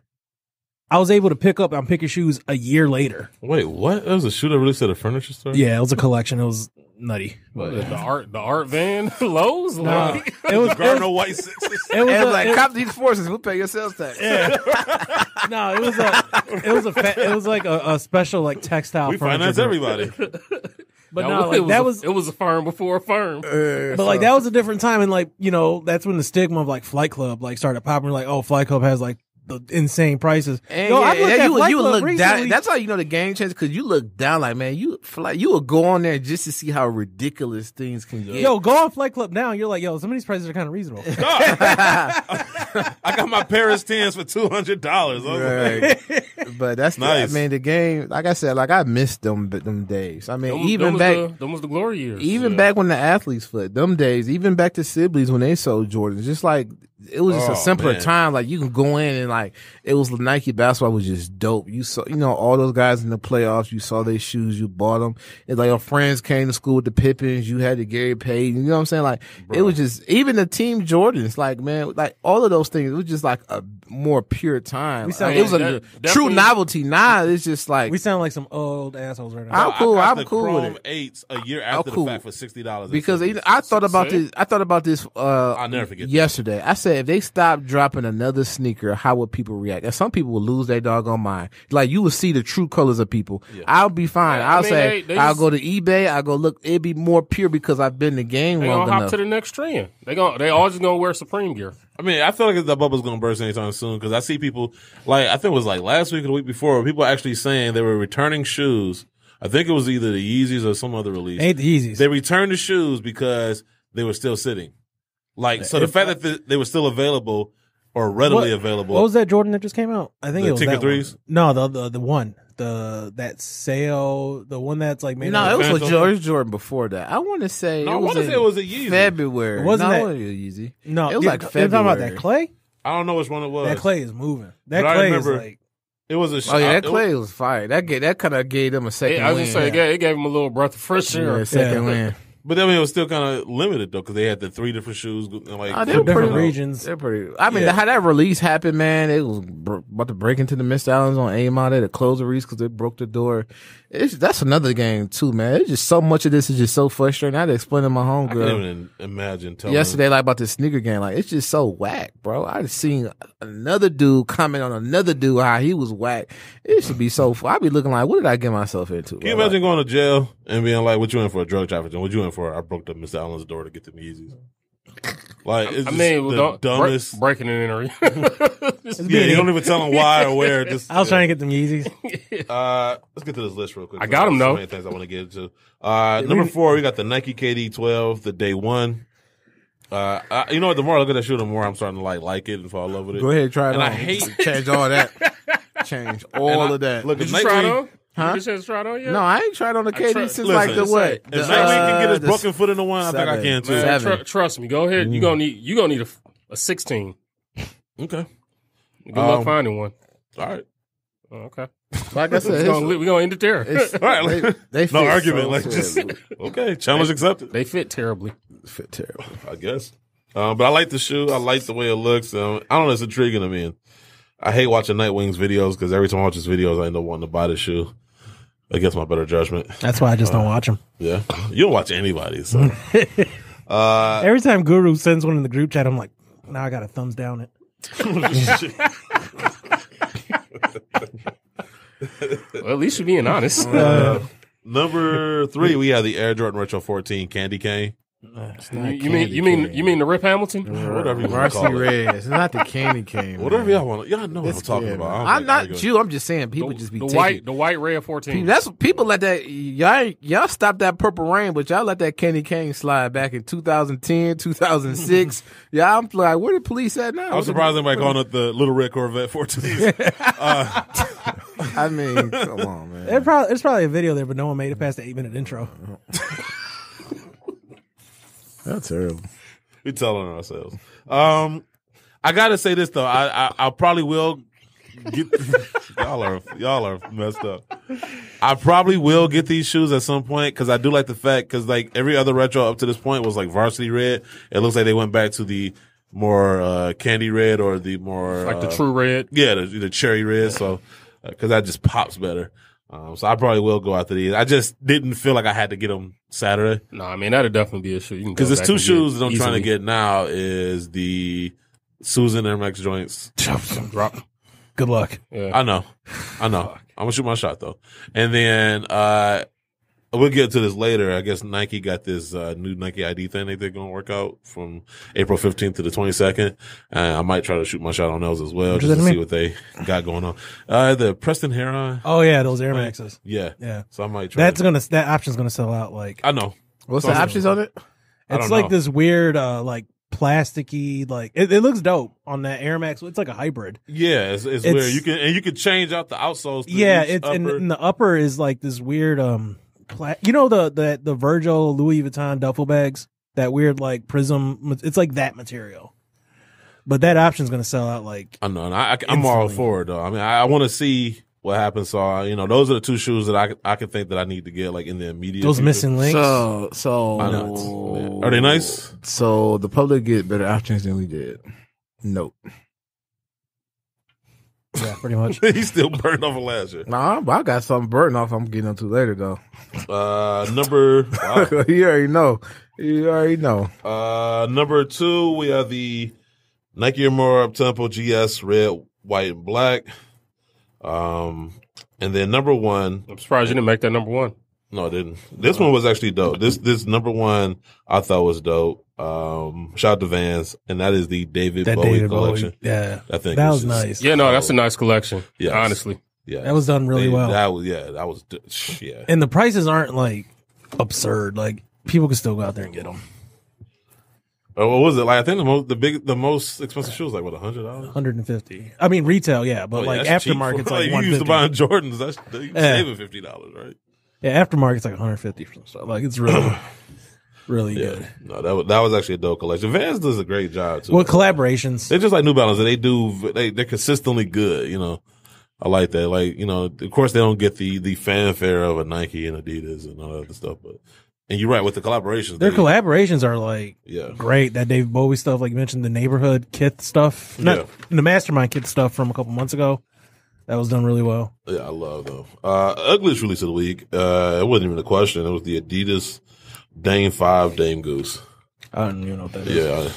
I was able to pick your shoes a year later.
Wait, what? That was a shoe that released at a furniture store?
Yeah, it was a collection. It was nutty.
The art van Lowe's.
No,
It was Gardner White Sixes.
It was
like cop these forces, we'll pay your sales tax.
no, it was like a special like textile.
We
furniture
finance
group.
everybody.
But no, like
it was a firm before a firm.
But like that was a different time, and like that's when the stigma of like Flight Club like started popping. Like, oh, Flight Club has like the insane prices.
And
Yo, I looked at Flight
you
Club
look
recently.
down. That's how you know the game changed because you look down like, man, you would go on there just to see how ridiculous things can get.
Yo, go on Flight Club now. And you're like, yo, some of these prices are kind of reasonable.
I got my Paris 10s for $200.
Right. But that's
nice.
I mean, the game. Like I said, like I missed them days. I mean, even back,
them was the glory years.
even back when the athletes fled, them days. Even back to Sibley's when they sold Jordans. Just like it was just a simpler time. Like you can go in and like it was Nike basketball was just dope. You saw, all those guys in the playoffs. You saw their shoes. You bought them. It's like your friends came to school with the Pippins. You had the Gary Payton. You know what I'm saying? Like it was just even the Team Jordans. Like man, like all of those things. It was just like a more pure time. It was a true novelty. Now it's just like
we sound like some old assholes right now.
I'm cool.
I got
I'm
the
cool with
Chrome
it.
8s a year after the fact for $60
Because I thought about this. I thought about this.
I'll never forget
yesterday. I said if they stopped dropping another sneaker, how would people react? And some people would lose their doggone mind. Like you would see the true colors of people. Yeah. I'll be fine.
Yeah,
I'll say I'll go to eBay. I'll go look. It'd be more pure because I've been in the game long enough.
They gonna hop to the next trend. They all just gonna wear Supreme gear.
I mean, I feel like the bubble's gonna burst anytime soon because I see people like I think it was like last week or the week before where people actually saying they were returning shoes. I think it was either the Yeezys or some other release.
Ain't the Yeezys.
They returned the shoes because they were still sitting. Like so, the fact that they were still available or readily available.
What was that Jordan that just came out? I think it was
Tinker
that
Threes.
One. No, the one. That sale, the one that's like made.
No, it was
Phantom.
a George Jordan before that. I want to say.
No, I want to say it was a Yeezy.
February.
It wasn't
no,
that
it was Yeezy.
No,
it was like February.
You're talking about that clay?
I don't know which one it was.
That clay is moving. That
But I
clay
remember
is like.
It was a.
Oh yeah, that clay was fire. That kind of gave them a second.
I was just saying, it gave them a little breath of fresh air.
Yeah, second win.
But I mean, it was still kind of limited though because they had the 3 different shoes. Like
They're
different regions.
They're pretty. I mean, how that release happened, man. It was about to break into the Mist Islands on AMI. They had to close the release because they broke the door. That's another game too, man. It's just so much of this is just so frustrating. I had to explain to my homegirl.
I can't even imagine telling
yesterday, like about the sneaker game. Like it's just so whack, bro. I just seen another dude comment on another dude how he was whack. It should be so. I'd be looking like, what did I get myself into?
Can you imagine going to jail and being like, "What you in for? Drug trafficking? What you in for? I broke up Mr. Allen's door to get them Yeezys." Like, it's just the dumbest
breaking and entering.
Yeah, you don't even tell them why or where. Just
I was trying to get them Yeezys.
Let's get to this list real quick.
I got them though.
So many things I want to get into. Number 4, we got the Nike KD 12, the Day 1. You know what? The more I look at that shoe, the more I'm starting to like it and fall in love with it.
Go ahead, try it.
And
on.
I hate
change all that. Change all of that.
Look,
Did
if
you try it
Nightwing,
on?
Huh?
You just try it on yet?
No, I ain't tried on the KD since like the what?
If Nightwing can get his broken foot in the one, I think I can too.
Man, trust me. Go ahead. You gonna need a 16.
Okay.
Good luck finding one.
All right.
Oh, okay.
Like I said,
we're gonna end it there.
All right.
they
No
fit
argument.
so
Like just okay. Challenge accepted.
They fit terribly.
fit terrible.
I guess. But I like the shoe. I like the way it looks. I don't know. It's intriguing to me. And I hate watching Nightwing's videos because every time I watch his videos, I end up wanting to buy the shoe. Against my better judgment.
That's why I just don't watch them.
Yeah. You don't watch anybody. So.
Every time Guru sends one in the group chat, I'm like, now I got a thumbs down it.
Well, at least you're being honest.
Number 3, we have the Air Jordan Retro 14 Candy Cane.
You mean the Rip Hamilton?
Whatever you want to call
Marcy
it.
Reds. It's not the candy cane.
Whatever y'all want. Y'all know what I'm talking about.
I'm not you. I'm just saying people just be
the
taking.
white red 14.
That's people let that y'all stopped that Purple Rain, but y'all let that candy cane slide back in 2010, 2006. Yeah, I'm like, where the police at now?
I'm surprised anybody calling it the Little Red Corvette 14.
I mean, come on, man.
It's probably a video there, but no one made it past the 8-minute intro.
That's terrible.
We're telling ourselves. I gotta say this though. I probably will get y'all are messed up. I probably will get these shoes at some point because I do like the fact because like every other retro up to this point was like varsity red. It looks like they went back to the more candy red or the more
Like the true red.
Yeah, the cherry red. So because that just pops better. So I probably will go after these. I just didn't feel like I had to get them Saturday.
No, I mean that'd definitely be a shoe.
Because there's two shoes that I'm trying to get now is the Susan Air Max joints.
Drop.
Good luck.
Yeah.
I know. I'm gonna shoot my shot though. And then we'll get to this later. I guess Nike got this new Nike ID thing that they're gonna work out from April 15th to the 22nd. I might try to shoot my shot on those as well, just to see what they got going on. The Preston Heron.
Oh yeah, those Air Maxes.
Yeah.
Yeah.
So I might try.
That option's gonna sell out like.
I know.
What's the options on it?
It's like this weird like plasticky, like it looks dope on that Air Max. It's like a hybrid.
Yeah, it's weird. You can change out the outsoles.
And the upper is like this weird the Virgil Louis Vuitton duffel bags, that weird like prism. It's like that material. But that option's gonna sell out like.
I know, and I'm all for it though. I mean, I want to see what happens. So those are the two shoes that I can think that I need to get like in the immediate.
Those future. Missing links.
So
are they nice?
So the public get better options than we did. Nope.
Yeah, pretty much.
He's still burned off of last year.
Nah, but I got something burning off. I'm getting into later though.
Number. Wow.
You already know.
Number 2, we have the Nike More Uptempo GS red, white, and black. And then number 1.
I'm surprised you didn't make that number 1.
No, I didn't. This one was actually dope. This number 1 I thought was dope. Shout out to Vans, and that is the David Bowie collection.
Yeah,
I think
that was nice.
Yeah, no, that's a nice collection.
Yes.
Honestly,
yeah, that was done really well.
That was.
And the prices aren't like absurd. Like people can still go out there and get them.
What was it like? I think the most expensive shoe was like what, $100?
$150. I mean retail, yeah, but like aftermarket's like
you used to buy Jordans. That's saving $50, right?
Yeah, aftermarket's like $150 for some stuff. Like it's really. Really good.
No, that was actually a dope collection. Vans does a great job too.
Well, collaborations.
They're just like New Balance. They're consistently good. You know, I like that. Like, you know, of course they don't get the fanfare of a Nike and Adidas and all that other stuff, and you're right with the collaborations.
Their collaborations are like great. That David Bowie stuff, like you mentioned, the neighborhood kit stuff, the Mastermind kit stuff from a couple months ago. That was done really well.
Yeah, I love them. Ugliest release of the week. It wasn't even a question. It was the Adidas Dame 5 Dame Goose.
I don't even know what that is.
Yeah.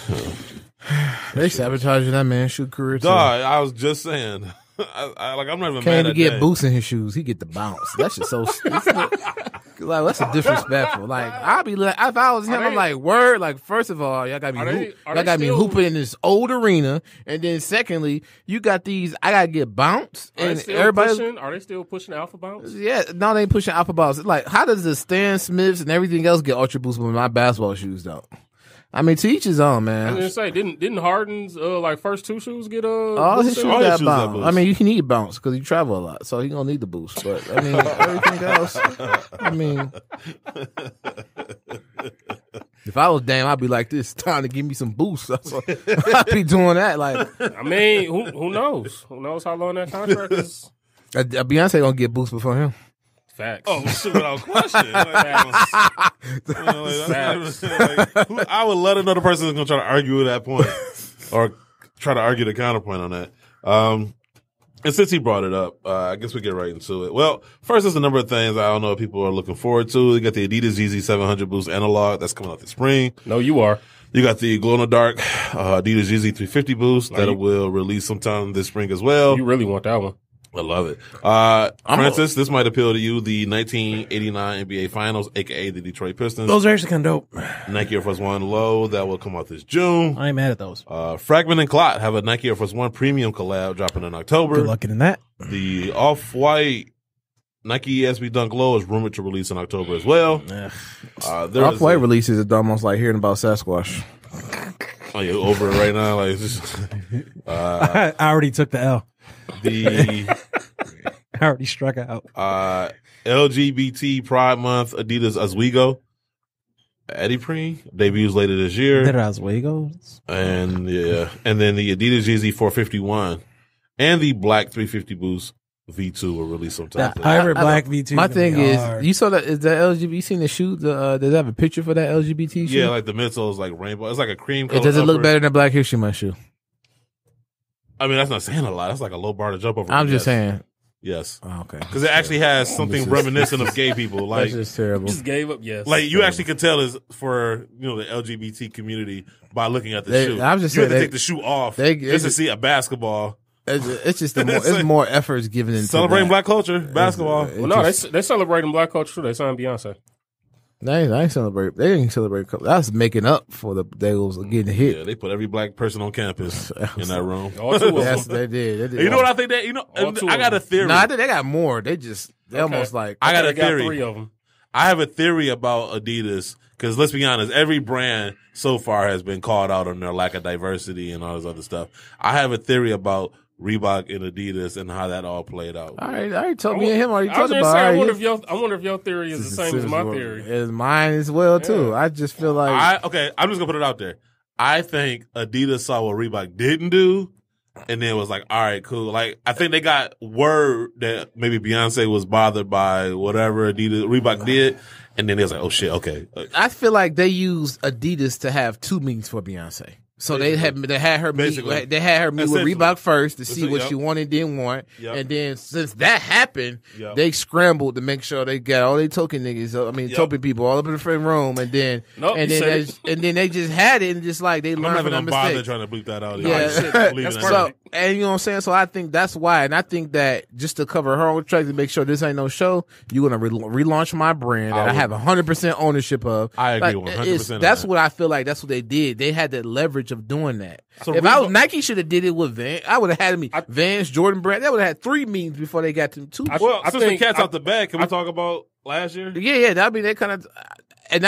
They sabotaging that man's shoe career too.
I was just saying. I'm not even
Can't
mad
even
at
get
Dame.
boots in his shoes. He get the bounce. That's just so like that's a disrespectful. Like I'd be like, if I was him, I'm like, word. Like first of all, y'all got me hooping in this old arena, and then secondly, you got these. I gotta get bounced, and everybody.
Are they still pushing Alpha Bounce?
Yeah, no, they ain't pushing Alpha Bounce. Like, how does the Stan Smiths and everything else get Ultra Boost, but my basketball shoes don't? I mean, to each his own, man.
I was gonna say, didn't Harden's like first 2 shoes get
all his shoes got bounce?
Boost.
I mean, you need bounce because you travel a lot, so he gonna need the boost. But I mean, everything else. I mean, if I was Dame, I'd be like, "This time to give me some boost." I'd be doing that. Like,
I mean, who knows? Who knows how long that contract is?
Beyonce gonna get boost before him.
Facts.
Oh, shit, without question. I would let another person who's going to try to argue that point or try to argue the counterpoint on that. And since he brought it up, I guess we get right into it. Well, first, there's a number of things I don't know if people are looking forward to. You got the Adidas Yeezy 700 Boost Analog that's coming out this spring.
No, you are.
You got the glow in the dark Adidas Yeezy 350 Boost that will release sometime this spring as well.
You really want that one.
I love it. Francis, this might appeal to you. The 1989 NBA Finals, aka the Detroit Pistons.
Those are actually kind of dope.
Nike Air Force One low that will come out this June.
I ain't mad at those.
Fragment and Clot have a Nike Air Force One premium collab dropping in October.
Good luck getting that.
The Off-White Nike SB Dunk Low is rumored to release in October as well.
Off-White releases is almost like hearing about Sasquatch.
Oh, you over it right now? Like, it's just,
I already took the L.
I
already struck out.
LGBT Pride Month Adidas Oswego Eddie Preen debuts later this year.
They're Oswegos.
And then the Adidas Yeezy 451 and the Black 350 Boost V2 will release some type of
Hybrid black V2.
My thing is,
hard.
you saw that? Is that LGBT? You seen the shoe? Does it have a picture for that LGBT shoe?
Yeah, like the midsole is like rainbow. It's like a cream color.
Does it look
upper.
better than Black History Month shoe?
I mean, that's not saying a lot. That's like a low bar to jump over.
I'm just saying.
Yes.
Oh, okay.
Because it actually has something reminiscent of gay people. Like,
That's just terrible.
Just gave up. Yes.
like you actually can tell is for the LGBT community by looking at the shoe.
I'm just
you have
saying
to take the shoe off
they-
just to see a basketball.
It's just it's more efforts given into
Celebrating
that.
black culture, basketball.
Well, no, they celebrating black culture too. They signed Beyonce.
They ain't celebrate. They didn't celebrate. That's making up for the they was getting hit.
Yeah, they put every black person on campus in that room.
All two of
Yes,
them.
they did.
You know what I think that
All two
I
of
got a
them.
theory.
No, I think they got more. They almost like
I got
They
a theory.
3 of them.
I have a theory about Adidas because let's be honest, every brand so far has been called out on their lack of diversity and all this other stuff. I have a theory about Reebok and Adidas and how that all played out.
all right. I already told me and him already
I was
talked
gonna
about.
say,
All
I
right,
wonder if your theory is the same as my theory.
It's mine as well too. I just feel like
I'm just gonna put it out there. I think Adidas saw what Reebok didn't do, and then was like, "All right, cool." Like, I think they got word that maybe Beyonce was bothered by whatever Reebok did, and then they was like, "Oh shit, okay."
I feel like they used Adidas to have two meetings for Beyonce. So they had her meet.
Basically.
They had her meet with
Essentially.
Reebok first to see what
Yep.
she wanted, didn't want,
Yep.
and then since that happened,
Yep.
they scrambled to make sure they got all they token niggas.
Yep.
Token people all up in the front room, and then
Nope,
and
you
then
said
they, and then they just had it and just like they
I'm
learned
not
from
even
their
gonna bother
mistakes.
trying to bleep that out.
Yeah.
Leave
That's
it
perfect.
So, and you know what I'm saying? So I think that's why. And I think that just to cover her own track to make sure this ain't no show, you're going to relaunch my brand that I have 100% ownership of.
I agree
Like,
100% on
That's
that.
what I feel like. That's what they did. They had that leverage of doing that.
So
If I was
Reebok-
Nike should have did it with Vans. I would have had me Vans, Jordan Brand. They would have had 3 meetings before they got to 2.
Well,
I
since the
think-
cat's out the bag, can we talk about last year?
Yeah. I mean, they kind of, and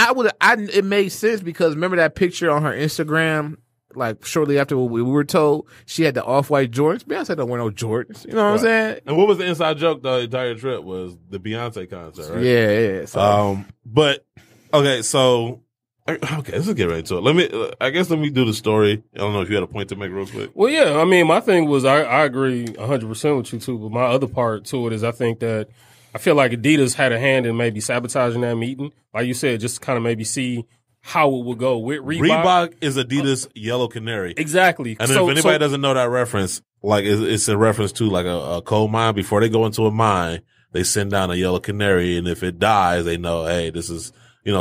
it made sense because remember that picture on her Instagram, like shortly after we were told she had the off-white Jordans. Beyonce don't wear no Jordans. You know what I'm saying?
And what was the inside joke the entire trip was the Beyonce concert, right?
Yeah. So,
But okay, so let's just get right to it. Let me do the story. I don't know if you had a point to make real quick.
Well, yeah. I mean, my thing was I agree 100% with you too. But my other part to it is I feel like Adidas had a hand in maybe sabotaging that meeting. Like you said, just to kind of maybe see how it would go with Reebok.
Reebok is Adidas Yellow Canary.
Exactly.
And if anybody doesn't know that reference, like it's a reference to like a coal mine. Before they go into a mine, they send down a yellow canary, and if it dies, they know, hey, this is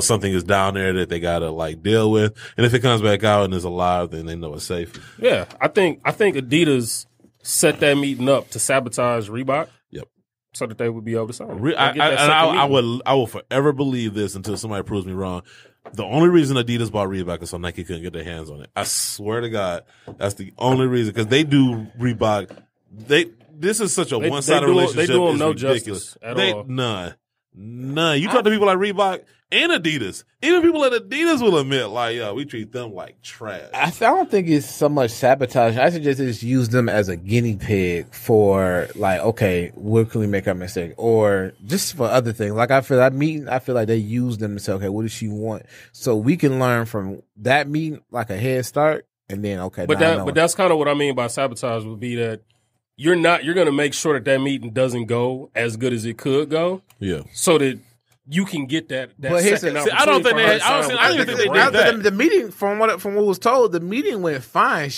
something is down there that they gotta like deal with. And if it comes back out and is alive, then they know it's safe.
Yeah, I think Adidas set that meeting up to sabotage Reebok.
Yep.
So that they would be able to sign.
I will forever believe this until somebody proves me wrong. The only reason Adidas bought Reebok is so Nike couldn't get their hands on it. I swear to God, that's the only reason. Because they do Reebok. This is such a one-sided relationship.
They do them
it's
no
ridiculous.
justice at all.
None. You talk to people like Reebok and Adidas. Even people at Adidas will admit, like, yo, we treat them like trash.
I don't think it's so much sabotage. I suggest just use them as a guinea pig for like, okay, where can we make our mistake, or just for other things. Like I feel like they use them to say, okay, what does she want, so we can learn from that meeting, like a head start, and then okay.
But that's kind of what I mean by sabotage would be that you're going to make sure that meeting doesn't go as good as it could go.
Yeah.
So that you can get that
But here's
second
the-
opportunity.
I don't think
for
they
her
had-
to
I don't
sign
see-
with
I don't
the
even think they
brand.
did that.
The meeting, from what was told, the meeting went fine.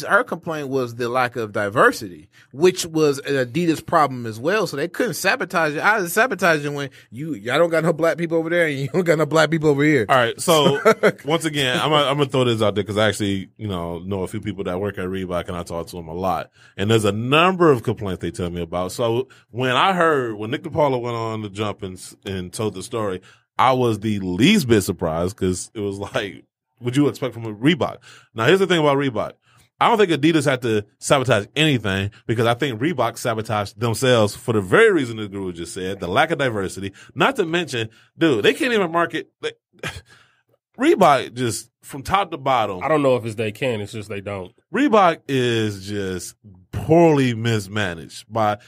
Her complaint was the lack of diversity, which was an Adidas problem as well. So they couldn't sabotage it. I was sabotaging when y'all don't got no black people over there and you don't got no black people over here.
All right. So once again, I'm gonna throw this out there because I actually, know a few people that work at Reebok and I talk to them a lot. And there's a number of complaints they tell me about. So when Nick DiPaolo went on the jump and told the story, I was the least bit surprised because it was like, what you expect from a Reebok? Now here's the thing about Reebok. I don't think Adidas had to sabotage anything because I think Reebok sabotaged themselves for the very reason the guru just said, the lack of diversity. Not to mention, dude, they can't even market. Reebok just from top to bottom.
I don't know if it's they can. It's just they don't.
Reebok is just poorly mismanaged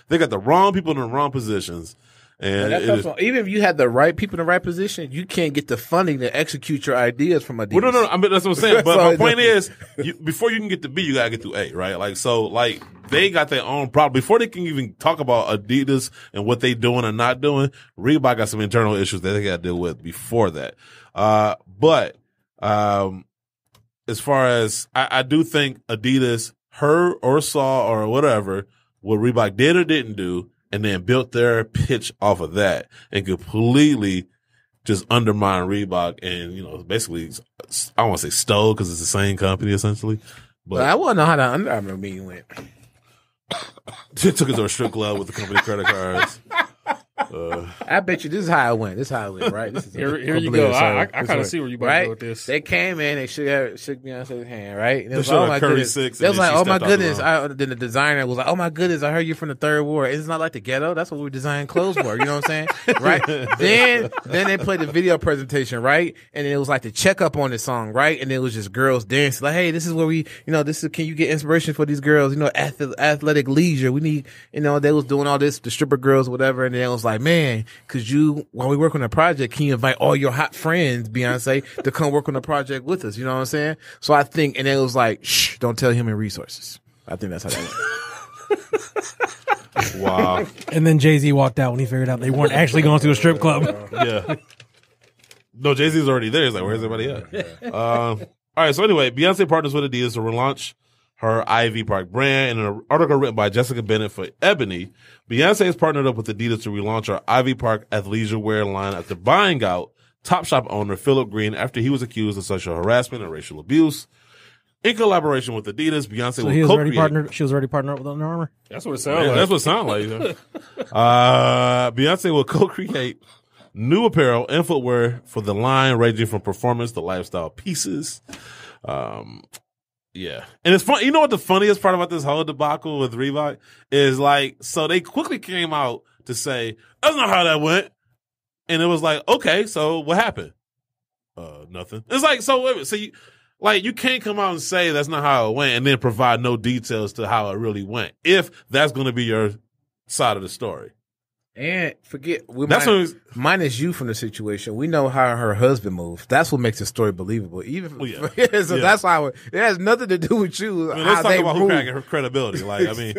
they got the wrong people in the wrong positions. And
even if you had the right people in the right position, you can't get the funding to execute your ideas from Adidas.
well, no. I mean, that's what I'm saying. But my point is, before you can get to B, you gotta get to A, right? Like, so, like, they got their own problem. Before they can even talk about Adidas and what they doing and not doing, Reebok got some internal issues that they got to deal with before that. But as far as I do think Adidas heard or saw or whatever what Reebok did or didn't do, and then built their pitch off of that and completely just undermine Reebok and, you know, basically, I don't want to say stole because it's the same company essentially. But
I want to know how the Under Armour meeting went.
They took it to a strip club with the company credit cards.
I bet you this is how it went. Right? This is
Here you go. I kind of see where you about to go with this.
They came in, they shook Beyonce's hand, right? And it was
showed
like, oh my
Curry
goodness.
6,
They was
and then
like,
she
oh my
stepped off
goodness.
the
Then the designer was like, oh my goodness, I heard you're from the Third Ward. It's not like the ghetto. That's what we design clothes for. You know what I'm saying? Right? Then they played the video presentation, right? And then it was like the checkup on the song, right? And it was just girls dancing. Like, hey, this is where we, you know, can you get inspiration for these girls? You know, athletic leisure. We need, you know, they was doing all this, the stripper girls, whatever. And then it was like, man, while we work on a project, can you invite all your hot friends, Beyonce, to come work on the project with us? You know what I'm saying? So I think, and it was like, shh, don't tell Human Resources. I think that's how that went.
Wow.
And then Jay-Z walked out when he figured out they weren't actually going to a strip club.
Yeah. No, Jay-Z's already there. He's like, where's everybody at? All right. So anyway, Beyonce partners with Adidas to relaunch her Ivy Park brand. In an article written by Jessica Bennett for Ebony, Beyonce has partnered up with Adidas to relaunch her Ivy Park athleisure wear line after buying out Topshop owner Philip Green after he was accused of sexual harassment and racial abuse. In collaboration with Adidas, Beyonce
So
will
she was already partnered up with Under Armour?
That's what it sounds
Yeah,
like.
that's what it sounds like. Beyonce will co-create new apparel and footwear for the line, ranging from performance to lifestyle pieces. Yeah. And it's fun. You know what the funniest part about this whole debacle with Reebok is, like, so they quickly came out to say, that's not how that went. And it was like, okay, so what happened? Nothing. It's like, so you can't come out and say that's not how it went and then provide no details to how it really went, if that's going to be your side of the story.
And forget, minus you from the situation, we know how her husband moves. That's what makes the story believable. That's how it has nothing to do with you.
I mean, let's talk about who cracking her credibility. Like, I mean,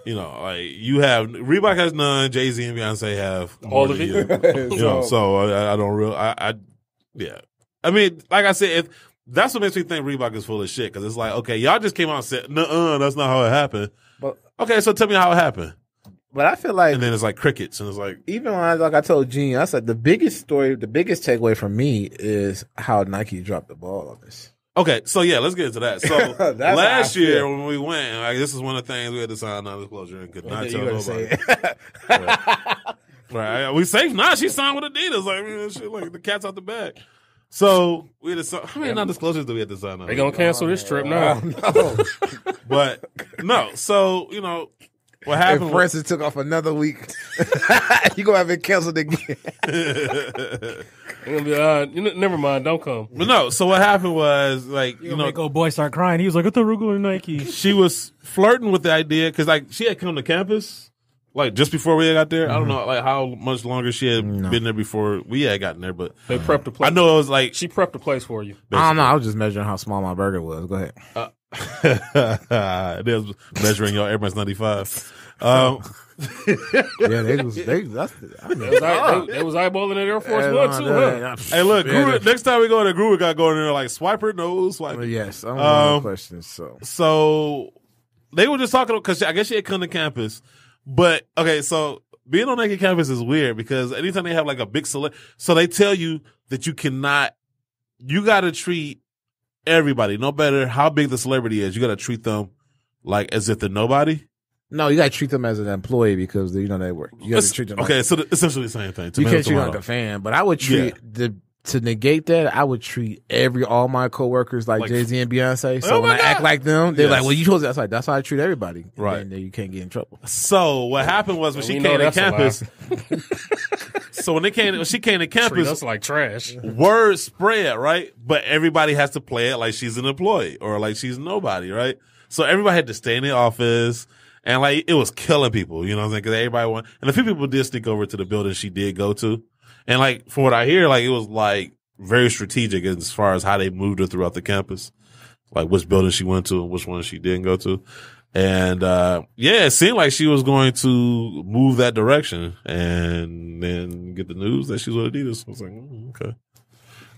you know, like, you have Reebok has none, Jay-Z and Beyonce have
all of it.
You know, so I don't yeah. I mean, like I said, that's what makes me think Reebok is full of shit, because it's like, okay, y'all just came out and said, nuh-uh, that's not how it happened. But, okay, so tell me how it happened.
But I feel like,
and then it's like crickets, and it's like,
even when I told Geeno, I said the biggest takeaway for me is how Nike dropped the ball on this.
Okay, so yeah, let's get into that. So last year when we went, like, this is one of the things we had to sign non-disclosure and could not tell nobody. Right, we safe now. She signed with Adidas. Like, man, shit, like, the cat's out the bag. So we had to sign. How many non-disclosures do we have to sign?
They gonna cancel this trip now.
No.
But no. So, you know, what happened?
If Francis took off another week, you gonna have it canceled again.
Never mind, don't come.
But no, so what happened was, like, you know,
make old boy start crying. He was like, I thought we were going to Nike.
She was flirting with the idea, because, like, she had come to campus, like, just before we had got there. I don't know, like, how much longer she had been there before we had gotten there, but
they prepped the place.
I know it was like,
she prepped the place for you.
Basically.
I don't know. I was just measuring how small my burger was. Go ahead.
They was measuring your Air Max 95.
Yeah, they was
eyeballing at Air Force One too, huh?
Hey, look, Guru, next time we go to Guru, we got to go in there like swiper, no swiper.
Yes, I'm no questions.
So they were just talking, because I guess she had come to campus, but okay, so being on Nike campus is weird, because anytime they have like a big so they tell you that you got to treat everybody, no matter how big the celebrity is, you got to treat them like as if they're nobody.
No, you got to treat them as an employee, because they work. You got to treat them.
Okay, so essentially the same thing.
You can't treat them like a fan, but I would treat to negate that. I would treat all my coworkers like Jay-Z and Beyonce. So when I act like them, they're like, "Well, you chose." That's that's how I treat everybody.
Right,
and then you can't get in trouble.
So what happened was when she came to campus. So when she came to campus,
treat us like trash.
Word spread, right? But everybody has to play it like she's an employee or like she's nobody, right? So everybody had to stay in the office. And like, it was killing people, you know what I'm saying? Cause everybody went, and a few people did sneak over to the building she did go to. And like, from what I hear, like, it was like very strategic as far as how they moved her throughout the campus. Like which building she went to and which one she didn't go to. And, it seemed like she was going to move that direction and then get the news that she's with Adidas. I was like, okay.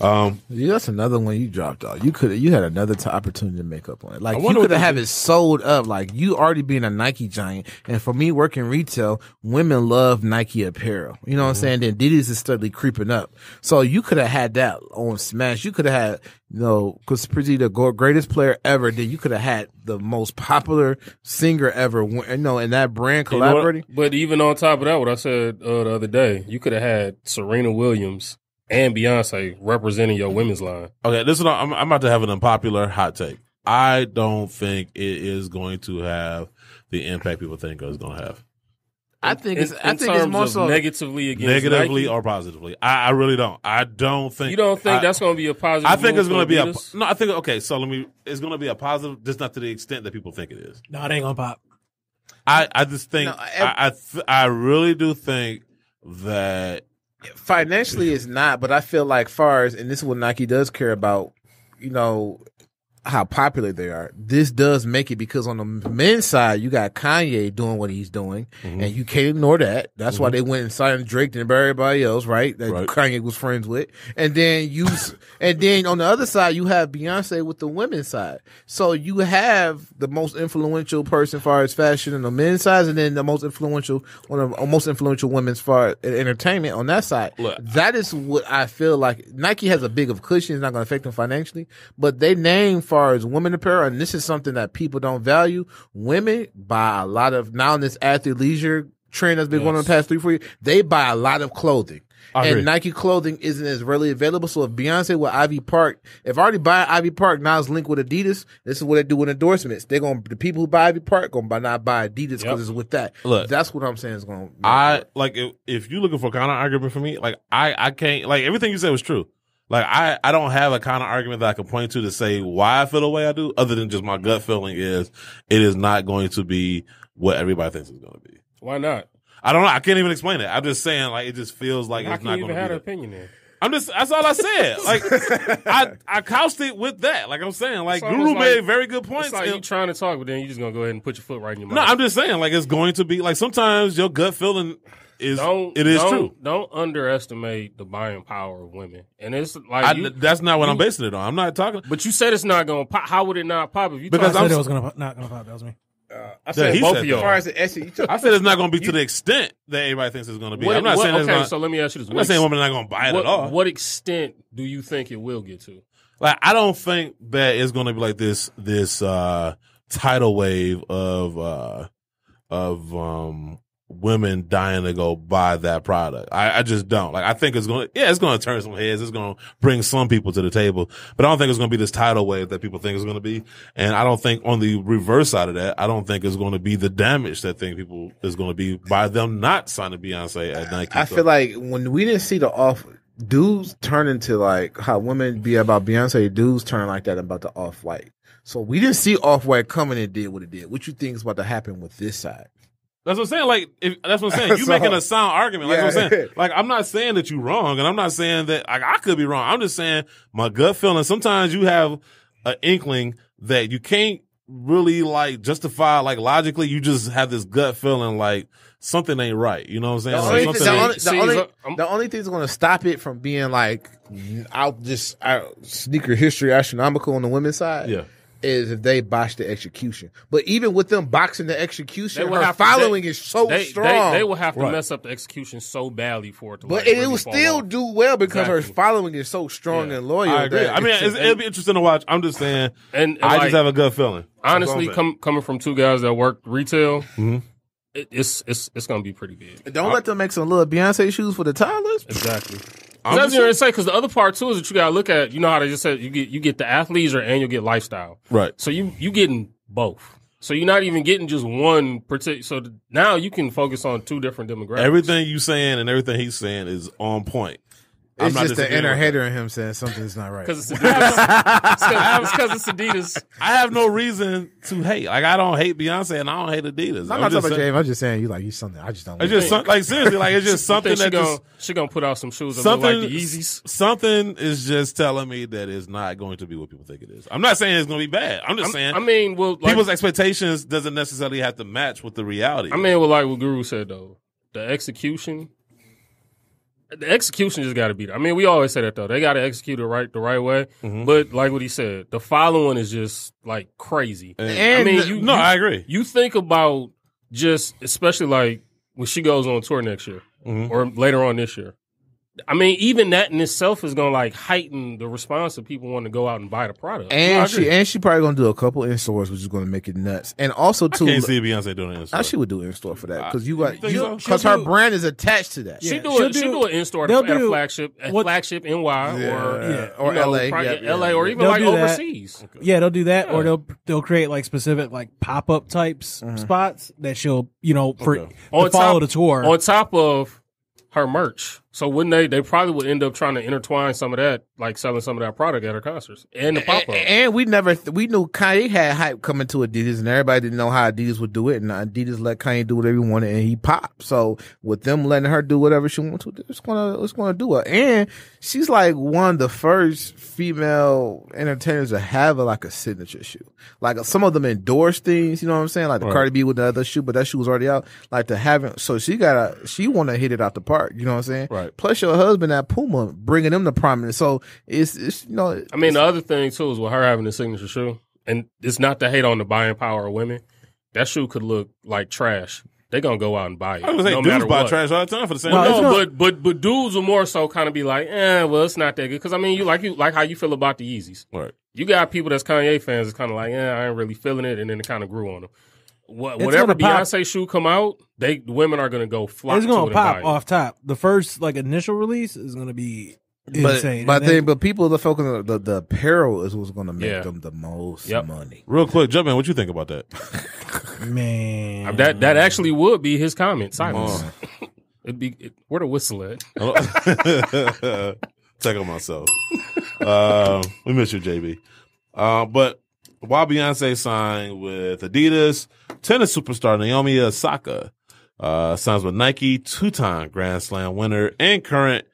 Yeah, that's another one you dropped off. You had another opportunity to make up on it. Like you could have it sold up. Like you already being a Nike giant, and for me working retail, women love Nike apparel. You know what I'm saying? Then Adidas is steadily creeping up. So you could have had that on Smash. You could have had, because Pretty the greatest player ever. Then you could have had the most popular singer ever. And that brand collaborating.
But even on top of that, what I said the other day, you could have had Serena Williams and Beyonce representing your women's line.
Okay, this is I'm about to have an unpopular hot take. I don't think it is going to have the impact people think it's going to have.
I think it's more so
negatively against
negatively
Nike?
Or positively. I really don't. I don't think.
You don't think that's going to be a positive?
I think it's
going to
be no. I think it's going to be a positive, just not to the extent that people think it is.
No, it ain't gonna pop.
I just think I really do think that.
Financially, it's not, but I feel like and this is what Nike does care about, how popular they are. This does make it because on the men's side, you got Kanye doing what he's doing, and you can't ignore that. That's why they went and signed Drake and everybody else, right? That Kanye was friends with. And then on the other side, you have Beyonce with the women's side. So you have the most influential person as far as fashion on the men's side, and then the most influential, one of the most influential women as far as entertainment on that side.
Look,
that is what I feel like. Nike has a big of cushion. It's not going to affect them financially, but they name far as women apparel, and this is something that people don't value. Women buy a lot of, now in this athleisure trend that's been going on the past 3-4 years, they buy a lot of clothing. And Nike clothing isn't as readily available. So if Beyonce with Ivy Park, if I already buy Ivy Park, now it's linked with Adidas. This is what they do with endorsements. The people who buy Ivy Park not buy Adidas because it's with that.
Look,
that's what I'm saying is going
to. If you're looking for a counter argument for me, like I can't, like everything you said was true. Like, I don't have a kind of argument that I can point to say why I feel the way I do, other than just my gut feeling is it is not going to be what everybody thinks it's going to be.
Why not?
I don't know. I can't even explain it. I'm just saying, like, it just feels like it's not going to be.
I had an opinion there.
That's all I said. Like, I couched it with that. Like I'm saying, like, Guru made very good points.
It's like you trying to talk, but then you just going to go ahead and put your foot right in your mouth.
No, I'm just saying, like, it's going to be, like, sometimes your gut feeling is true.
Don't underestimate the buying power of women. And it's like
that's not what I'm basing it on. I'm not talking.
But you said it's not going to pop. How would it not pop if you?
Because I said it was not going to pop. That was me.
I said both of y'all.
I said it's not going to be to the extent that everybody thinks it's going to be. I'm not saying it's going to.
So let me ask you this:
I'm not saying women are not going to buy it at all.
What extent do you think it will get to?
Like, I don't think that it's going to be like this tidal wave of women dying to go buy that product. I just don't. Like, I think it's going to turn some heads. It's going to bring some people to the table, but I don't think it's going to be this tidal wave that people think it's going to be. And I don't think on the reverse side of that, I don't think it's going to be the damage that people is going to be by them not signing Beyonce at Nike.
I feel like when we didn't see the dudes turn into like how women be about Beyonce, dudes turn like that about the Off-White. So we didn't see Off-White coming and did what it did. What you think is about to happen with this side?
That's what I'm saying. Like, that's what I'm saying. You making a sound argument. Like, what I'm saying. Like, I'm not saying that you're wrong, and I'm not saying that I could be wrong. I'm just saying my gut feeling. Sometimes you have an inkling that you can't really like justify like logically. You just have this gut feeling like something ain't right. You know what I'm saying?
The only thing that's going to stop it from being like out sneaker history astronomical on the women's side. Yeah. Is if they botch the execution. But even with them boxing the execution, her following is so strong.
They will have to mess up the execution so badly for it to
But it will still do well because her following is so strong and loyal.
I agree. I mean, it'll be interesting to watch. I'm just saying, and I just have a gut feeling.
Honestly, coming from two guys that work retail, it's going to be pretty big.
Don't let them make some little Beyonce shoes for the toddlers.
Exactly. That's what I'm saying, because the other part too is that you gotta look at, you know how they just said you get the athleisure and you'll get lifestyle.
Right.
So you getting both. So you're not even getting just one particular. So now you can focus on two different demographics.
Everything you saying and everything he's saying is on point.
It's
not
just the
disagreeing
inner
with
hater
that.
in him saying something's not right.
Because it's Adidas. It's because it's Adidas.
I have no reason to hate. Like, I don't hate Beyonce and I don't hate Adidas.
I'm not talking about James. I'm just saying you something. I just don't.
It's just like seriously, like it's just something that
she gonna put out some shoes that
something
look like the Yeezys.
Something is just telling me that it's not going to be what people think it is. I'm not saying it's going to be bad. I'm just saying.
I mean, well, like,
people's expectations doesn't necessarily have to match with the reality.
I mean, well, like what Guru said though, the execution just got to be there. I mean, we always say that though. They got to execute it the right way. Mm-hmm. But like what he said, the following is just like crazy.
And I mean, I agree.
You think about just, especially like when she goes on tour next year or later on this year. I mean, even that in itself is going to like heighten the response of people wanting to go out and buy the product.
And she probably going to do a couple in stores, which is going to make it nuts. And also too,
I can't see Beyonce doing it in store.
She would do in store for that because
because
her brand is attached to that.
She do an in store at a flagship NY or
LA,
LA or even like overseas.
Okay. Yeah, they'll do that, or they'll create like specific like pop up types spots that she'll to follow the tour
on top of her merch. So wouldn't they probably would end up trying to intertwine some of that, like selling some of that product at her concerts and the pop up.
And we knew Kanye had hype coming to Adidas, and everybody didn't know how Adidas would do it, and Adidas let Kanye do whatever he wanted, and he popped. So with them letting her do whatever she wants to do, it's gonna do it. And she's like one of the first female entertainers to have like a signature shoe. Like some of them endorse things, you know what I'm saying? Like the Cardi B with the other shoe, but that shoe was already out. Like to have it, so she want to hit it out the park. You know what I'm saying?
Right.
Plus your husband at Puma, bringing them to prominence. So it's
I mean, the other thing too is with her having a signature shoe, and it's not to hate on the buying power of women. That shoe could look like trash. They're gonna go out and buy it.
I was saying, dudes buy trash all the time for the same.
But dudes will more so kind of be like, well, it's not that good. Because I mean, you like how you feel about the Yeezys.
Right.
You got people that's Kanye fans that's kind of like, I ain't really feeling it, and then it kind of grew on them. Whatever Beyonce shoe come out, the women are gonna go flock. It's gonna
pop off top. The first like initial release is gonna be insane.
But people are focusing on the apparel is what's gonna make them the most money.
Real quick, jump in. What you think about that?
Man,
that actually would be his comment. Silence. It'd be where the whistle at?
Check on myself. We miss you, JB. But while Beyonce signed with Adidas, tennis superstar Naomi Osaka signs with Nike, two-time Grand Slam winner and current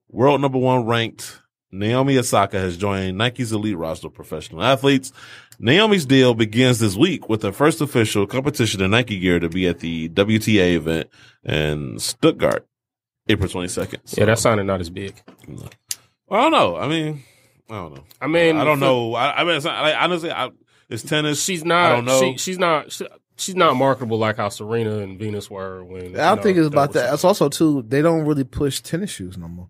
world number 1 ranked Naomi Osaka has joined Nike's elite roster of professional athletes. Naomi's deal begins this week with her first official competition in Nike gear to be at the WTA event in Stuttgart, April 22nd. So,
yeah, that sounded not as big.
I don't know. I don't know. I don't know. Honestly, it's tennis.
She's not.
I don't know.
She's not marketable like how Serena and Venus were. When
I don't think it's about that. It's also too. They don't really push tennis shoes no more.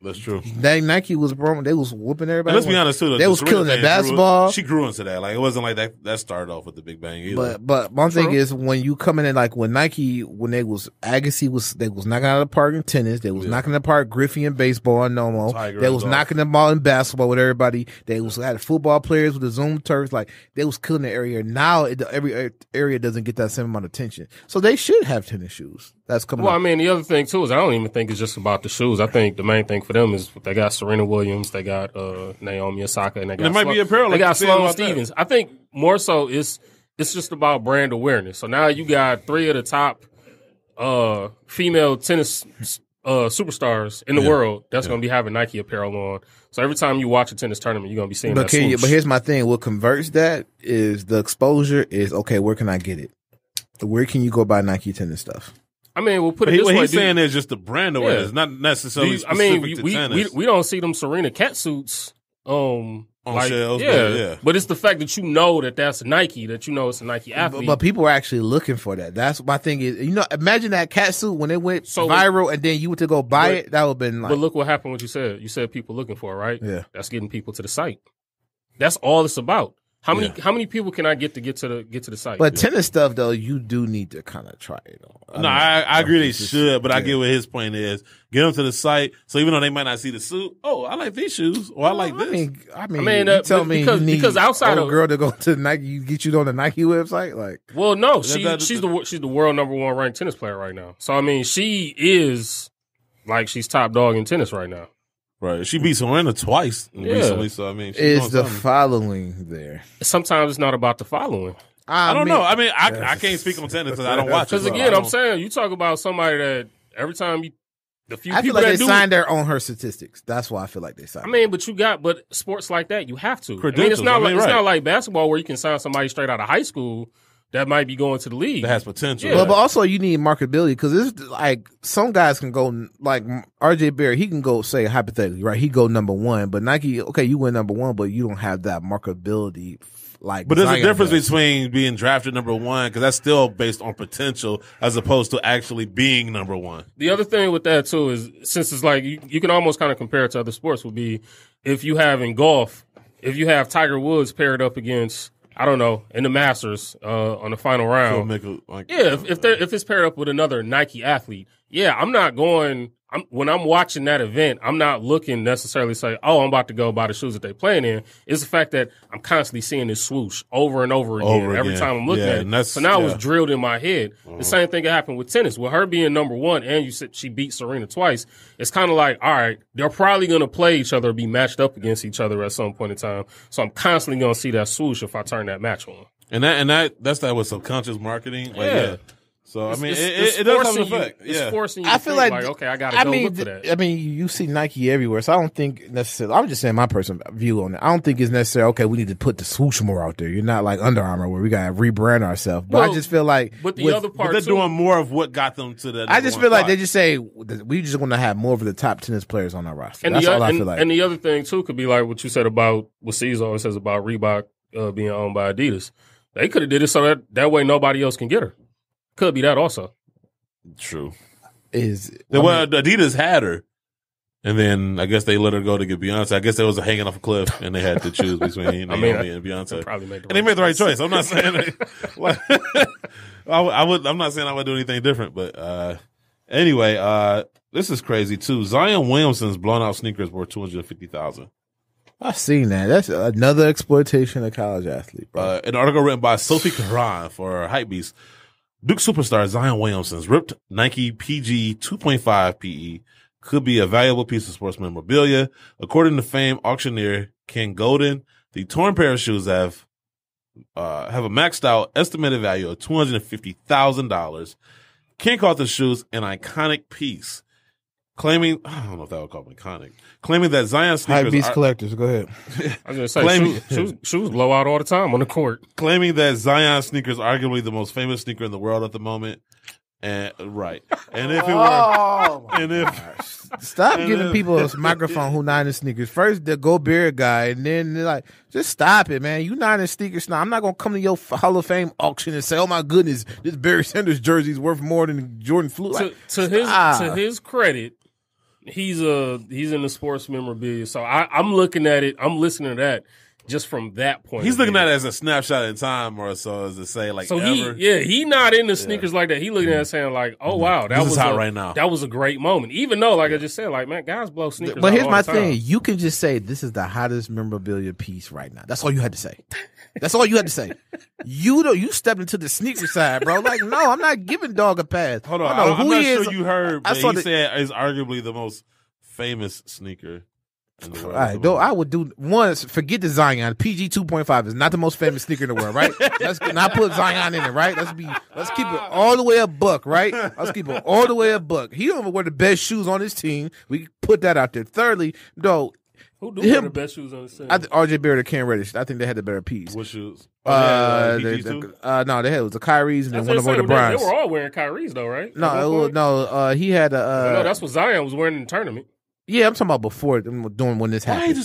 That's true.
Nike was they was whooping everybody.
And let's be honest too.
They was killing the basketball.
She grew into that. Like it wasn't like that started off with the big bang either.
But one thing is when you come in like when Nike they was knocking out of the park in tennis. They was knocking out of the park Griffey in baseball and Nomo. They was knocking the ball in basketball with everybody. They was had football players with the Zoom turfs. Like they was killing the area. Now every area doesn't get that same amount of attention. So they should have tennis shoes. That's coming.
Well,
up.
I mean, the other thing too is I don't even think it's just about the shoes. I think the main thing for them is they got Serena Williams, they got Naomi Osaka, and they got
might be apparel.
They got Sloane Stephens. I think more so it's just about brand awareness. So now you got 3 of the top female tennis superstars in the world that's going to be having Nike apparel on. So every time you watch a tennis tournament, you're going to be seeing that swoosh.
But here's my thing: what converts that is the exposure. Is okay. Where can I get it? Where can you go buy Nike tennis stuff?
I mean, we'll put it this way.
What he's saying is just the brand awareness, not necessarily specific to tennis.
We don't see them Serena cat suits
on shelves.
But it's the fact that you know that's Nike, that you know it's a Nike athlete.
But people are actually looking for that. That's my thing is, imagine that cat suit when it went viral and then you went to go buy it. That would have been like.
But look what happened. What you said. You said people looking for it, right?
Yeah.
That's getting people to the site. That's all it's about. How many people can I get to the site?
But tennis stuff though, you do need to kind of try it on.
No, I agree they should, but I get what his point is. Get them to the site, so even though they might not see the suit, I like these shoes, or I like this.
I mean, you tell me because outside of girl to go to Nike, get you on the Nike website, like.
Well, no, she's the world number 1 ranked tennis player right now. So I mean, she is like she's top dog in tennis right now.
Right. She beat Serena twice recently, so I mean, she's
Is
doing
the
something.
following there?
Sometimes it's not about the following.
I don't know. I mean, I can't speak on tennis because I don't watch it.
Because
so
again,
I
I'm
don't-
saying you talk about somebody that every time the few
I feel
people
like
that
they
do.
signed her on her statistics. That's why I feel like they signed.
I mean, but sports like that, you have to. I mean,
Credentials,
it's not like it's
right.
not like basketball where you can sign somebody straight out of high school that might be going to the league.
that has potential.
Yeah.
Well, but also you need marketability because it's like some guys can go like RJ Barrett. He can go say hypothetically, right? He go number one, but Nike, okay, you win number one, but you don't have that marketability. Like,
But there's a
Zion
difference
does.
between being drafted number one because that's still based on potential as opposed to actually being number one.
The other thing with that too is since it's like you can almost kind of compare it to other sports would be if you have in golf, if you have Tiger Woods paired up against, I don't know, in the Masters on the final round. Yeah, if it's paired up with another Nike athlete, yeah, I'm not going. When I'm watching that event, I'm not looking necessarily say, "Oh, I'm about to go buy the shoes that they're playing in." It's the fact that I'm constantly seeing this swoosh over and over again every time I'm looking at it. So now it's drilled in my head. The same thing that happened with tennis. With her being number one, and you said she beat Serena twice, it's kind of like, all right, they're probably going to play each other or be matched up against each other at some point in time. So I'm constantly going to see that swoosh if I turn that match on.
And that's that with subconscious marketing. Like,
Yeah.
So I mean,
It's
it does have
forcing
an effect.
you. It's forcing you.
I
to
feel
think
like
okay, I got to go look for that.
I mean, you see Nike everywhere, so I don't think necessarily. I'm just saying my personal view on it. I don't think it's necessarily okay. We need to put the swoosh more out there. You're not like Under Armour where we got to rebrand ourselves. But I just feel like,
but the other part,
they're doing more of what got them to the.
I just feel like they just say we just want to have more of the top tennis players on our roster.
And
That's all I feel like.
And the other thing too could be like what you said about what C's always says about Reebok being owned by Adidas. They could have did it so that way nobody else can get her. Could be that also.
True.
Adidas
had her, and then I guess they let her go to get Beyonce. I guess there was a hanging off a cliff, and they had to choose between Naomi and Beyonce. They made the right choice. I'm not saying I'm not saying I would do anything different, but anyway, this is crazy too. Zion Williamson's blown out sneakers worth $250,000.
I've seen that. That's another exploitation of college athlete, bro.
An article written by Sophie Karan for Hypebeast. Duke superstar Zion Williamson's ripped Nike PG 2.5 PE could be a valuable piece of sports memorabilia. According to famed auctioneer Ken Golden, the torn pair of shoes have a maxed out estimated value of $250,000. Ken called the shoes an iconic piece, claiming, I don't know if that would call them iconic, claiming that Zion sneakers
Hypebeast collectors, go ahead.
I was going to say, shoes blow out all the time on the court.
Claiming that Zion sneakers are arguably the most famous sneaker in the world at the moment. And right. And if it were,
stop giving people a microphone who not in sneakers. First, the Gobert guy, and then they're like, just stop it, man. You not in sneakers now. I'm not gonna come to your Hall of Fame auction and say, oh my goodness, this Barry Sanders jersey is worth more than Jordan Flu. Like,
to his credit, he's in the sports memorabilia. So I'm looking at it. I'm listening to that. Just from that point,
he's looking at it as a snapshot in time, or so as to say, like,
so
ever.
he not in the sneakers like that. He looking at it saying like, oh wow, that
This
was
is hot right now.
That was a great moment. Even though, like I just said, like man, guys blow sneakers.
but
out
here's
all
my
the time.
thing: you can just say this is the hottest memorabilia piece right now. That's all you had to say. That's all you had to say. You stepped into the sneaker side, bro. Like, no, I'm not giving dog a pass.
Hold on, I'm not sure you heard, but he said is arguably the most famous sneaker in the world.
All right, though I would do once. Forget the Zion. PG 2.5 is not the most famous sneaker in the world, right? Let's not put Zion in it, right? Let's keep it all the way a buck, right? Let's keep it all the way a buck. He don't even wear the best shoes on his team. We can put that out there. Thirdly, though,
who do wear the best shoes on the team?
I think RJ Barrett or Ken Reddish. I think they had the better piece.
What shoes?
No, they had it was the Kyrie's and then one of the Bryans.
They were all wearing Kyrie's though, right?
No, he had a.
No, that's what Zion was wearing in the tournament.
Yeah, I'm talking about before doing when this happened.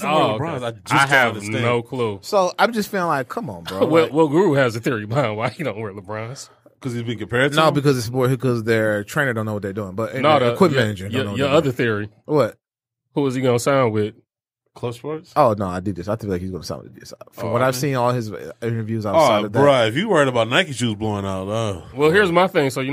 I have no clue.
So I'm just feeling like, come on, bro.
Well, Guru has a theory behind why he don't wear LeBrons.
Because he's being compared to
no,
him?
because it's more because their trainer don't know what they're doing. But
the
equipment manager don't know.
Your other theory.
What?
Who is he gonna sign with?
Clutch Sports?
Oh no, Adidas. I feel like he's gonna sign with Adidas. From what I've seen, all his interviews outside of that.
Bro, if you worried about Nike shoes blowing out,
well, here's my thing. So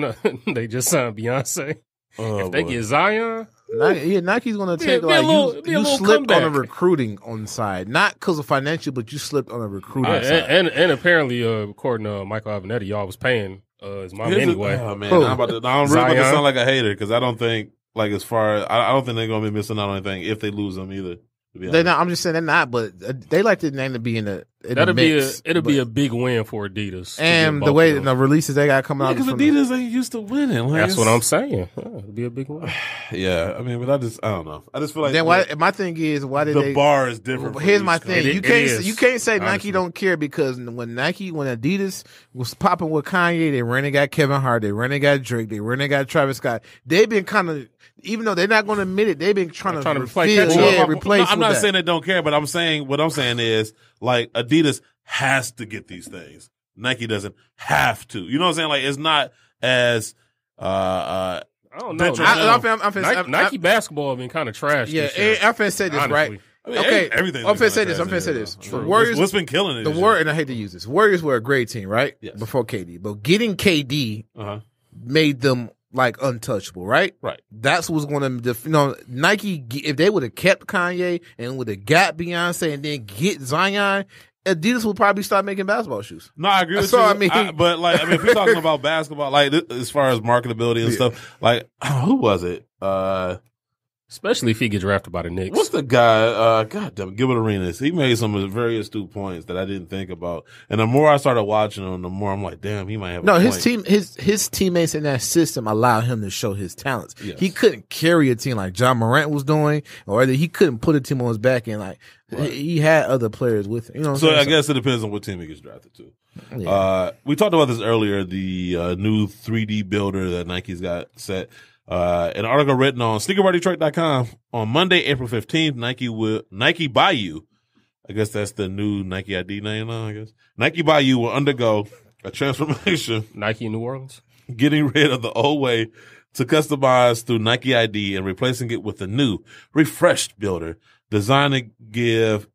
they just signed Beyonce. If they get Zion.
Nike's gonna take you slipped on a recruiting on the side, not because of financial, but you slipped on a recruiting side.
And apparently, according to Michael Avenatti, y'all was paying his mom anyway.
Oh man, I'm really about to sound like a hater because I don't think Like as far as I don't think they're gonna be missing out on anything if they lose them either.
They're not. I'm just saying they're not, but they like the name to be in the mix.
It'll be a big win for Adidas.
And the way the releases they got coming out,
because Adidas ain't used to winning. Like,
that's what I'm saying. It'll be a big win.
Yeah, I mean, but I don't know. I just feel like
then my thing is why did
the bar is different.
Here's my thing: you can't say
honestly.
Nike don't care because when Adidas was popping with Kanye, they ran and got Kevin Hart, they ran and got Drake, they ran and got Travis Scott. They've been kind of. Even though they're not going to admit it, they've been trying to replace.
I'm not saying they don't care, but what I'm saying is like Adidas has to get these things. Nike doesn't have to. You know what I'm saying? Like it's not as
I don't know. Nike basketball have been kind of trash.
Yeah, I'm finna say this, honestly. Right?
I mean,
okay,
everything.
I'm finna say this.
True.
Warriors.
What's been killing it?
And I hate to use this. Warriors were a great team, right?
Yes.
Before KD, but getting KD made them like untouchable, right?
Right.
That's what's going to, Nike, if they would have kept Kanye and would have got Beyonce and then get Zion, Adidas would probably start making basketball shoes.
No, I agree with you. But if you're talking about basketball, like as far as marketability and stuff, like who was it?
Especially if he gets drafted by the Knicks.
What's the guy? God damn it, Gilbert Arenas. He made some very astute points that I didn't think about. And the more I started watching him, the more I'm like, damn, he might have.
His teammates in that system allowed him to show his talents.
Yes.
He couldn't carry a team like John Morant was doing, or he couldn't put a team on his back and he had other players with him. You know what I'm saying?
I guess it depends on what team he gets drafted to.
Yeah.
We talked about this earlier. The new 3D builder that Nike's got set. An article written on sneakerbardetroit.com on Monday, April 15th, Nike Bayou. I guess that's the new Nike ID name now, I guess. Nike Bayou will undergo a transformation.
Nike in New Orleans. Getting
rid of the old way to customize through Nike ID and replacing it with a new, refreshed builder designed to give,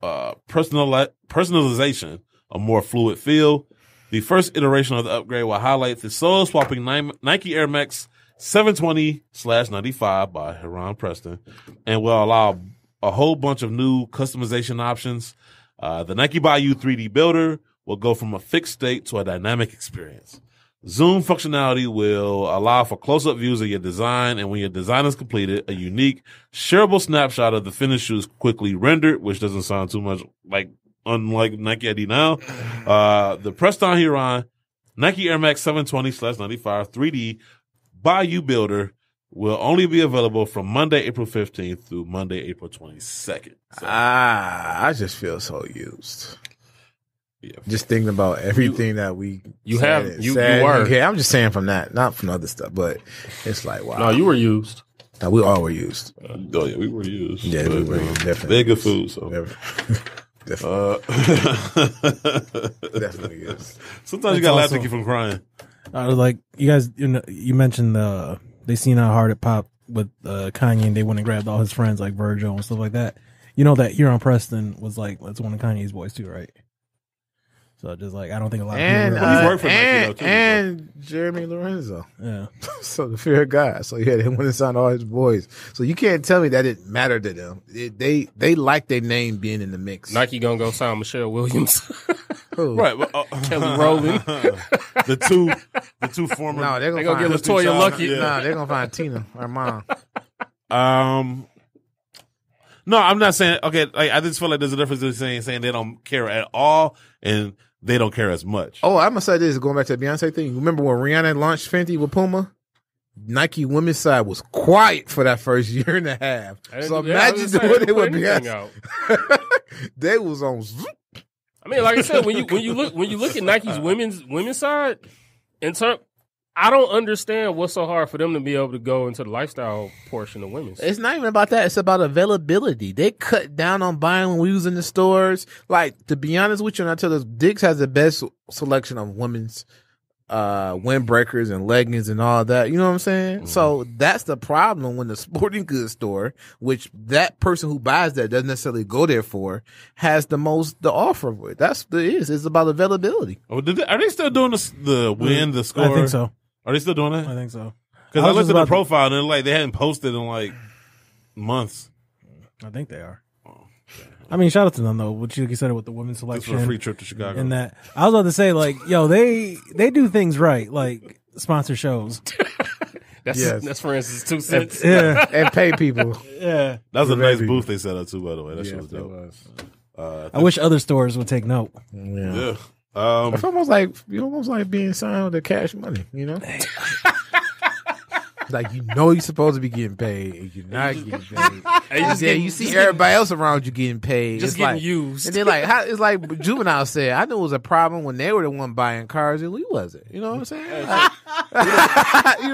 personalization, a more fluid feel. The first iteration of the upgrade will highlight the soul swapping Nike Air Max 720/95 by Heron Preston and will allow a whole bunch of new customization options. The Nike Bayou 3D builder will go from a fixed state to a dynamic experience. Zoom functionality will allow for close-up views of your design, and when your design is completed, a unique, shareable snapshot of the finished shoe is quickly rendered, which doesn't sound too much unlike Nike ID now. The Preston Heron Nike Air Max 720/95 3D Bayou Builder will only be available from Monday, April 15th through Monday, April 22nd. So,
I just feel so used.
Yeah.
Just thinking about everything that
you were.
Yeah, I'm just saying from that, not from other stuff, but it's like, wow.
No, you were used.
No, we all were used.
Oh yeah, we were used.
Yeah, we were definitely.
They're good food, so.
Definitely used.
Sometimes you gotta laugh to keep from crying.
Like you guys, you mentioned they seen how hard it popped with Kanye, and they went and grabbed all his friends like Virgil and stuff like that. You know that Huron Preston was that's one of Kanye's boys too, right? So just I don't think a lot of people
he worked for Nike though, too,
and Jeremy Lorenzo.
Yeah.
So the fear of God. So yeah, they went and signed all his boys. So you can't tell me that it mattered to them. They like their name being in the mix.
Nike gonna go sign Michelle Williams.
Right.
Kelly Rowland.
the two former.
No, they're
gonna
get
LaToya Lucky.
Yeah. No, they're gonna find Tina, her mom.
No, I'm not saying, okay, I just feel like there's a difference between saying they don't care at all and they don't care as much.
Oh, I'm gonna say this, going back to the Beyonce thing. Remember when Rihanna launched Fenty with Puma? Nike women's side was quiet for that first year and a half. So imagine doing it with Beyonce. They was on.
I mean, like I said, when you look at Nike's women's side, I don't understand what's so hard for them to be able to go into the lifestyle portion of women's.
It's not even about that. It's about availability. They cut down on buying when we was in the stores. Like, to be honest with you, and I tell us, Dick's has the best selection of women's windbreakers and leggings and all that. You know what I'm saying? Mm-hmm. So that's the problem when the sporting goods store, which that person who buys that doesn't necessarily go there for, has the offer for it. That's the It's about availability.
Oh, are they still doing the score?
I think so.
Are they still doing that?
I think so.
Because I looked at the profile and they hadn't posted in months.
I think they are. I mean, shout out to them though. What you said with the women's selection,
for a free trip to Chicago,
and that I was about to say, they do things right, like sponsor shows.
That's for instance 2 cents.
Yeah.
and pay people.
Yeah.
That was a
You're
nice
right.
booth they set up too, by the way. That shit was
It
dope.
was.
I wish other stores would take note.
Yeah.
It's almost like being signed with the cash money, you know? Like, you know you're supposed to be getting paid, and you're not getting paid. And then you see everybody else around you getting paid.
Just
it's
getting
like,
used.
And then it's like Juvenile said, I knew it was a problem when they were the one buying cars and we wasn't. You know what I'm saying? You know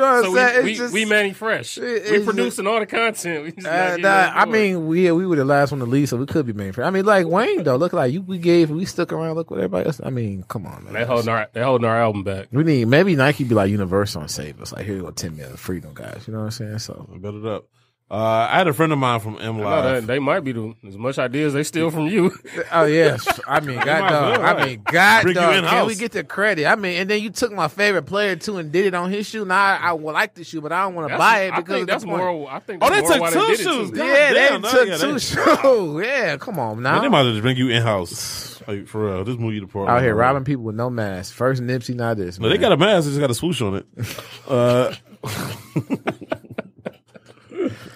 what I'm saying?
So we Manny Fresh. We producing all the content. We just
I mean, we were the last one to leave, so we could be main Fresh. I mean, like Wayne though, look like we stuck around. Look what everybody else. I mean, come on, man.
They holding our album back.
We need maybe Nike be like Universal and save us. Like, here you go, 10 million freedom, guys. You know what I'm saying? So
Bet it up. I had a friend of mine from M Live.
They might be as much ideas they steal from you.
oh yeah, I mean, God dog. I mean, God
Bring you
dog.
in-house.
Can we get the credit? I mean, and then you took my favorite player too and did it on his shoe. Now I would like the shoe, but I don't want to buy it because
that's
of the point.
more. I think
Oh,
that's
they
more
took
why
two
they did it,
shoes.
too.
God
Yeah,
damn,
they took
yeah,
two shoes. Yeah, come on now.
Man, they might as well just bring you in house. Like, for real, just move you to Portland.
Out here robbing people with no mask. First Nipsey, not this.
No, they got a mask. They just got a swoosh on it.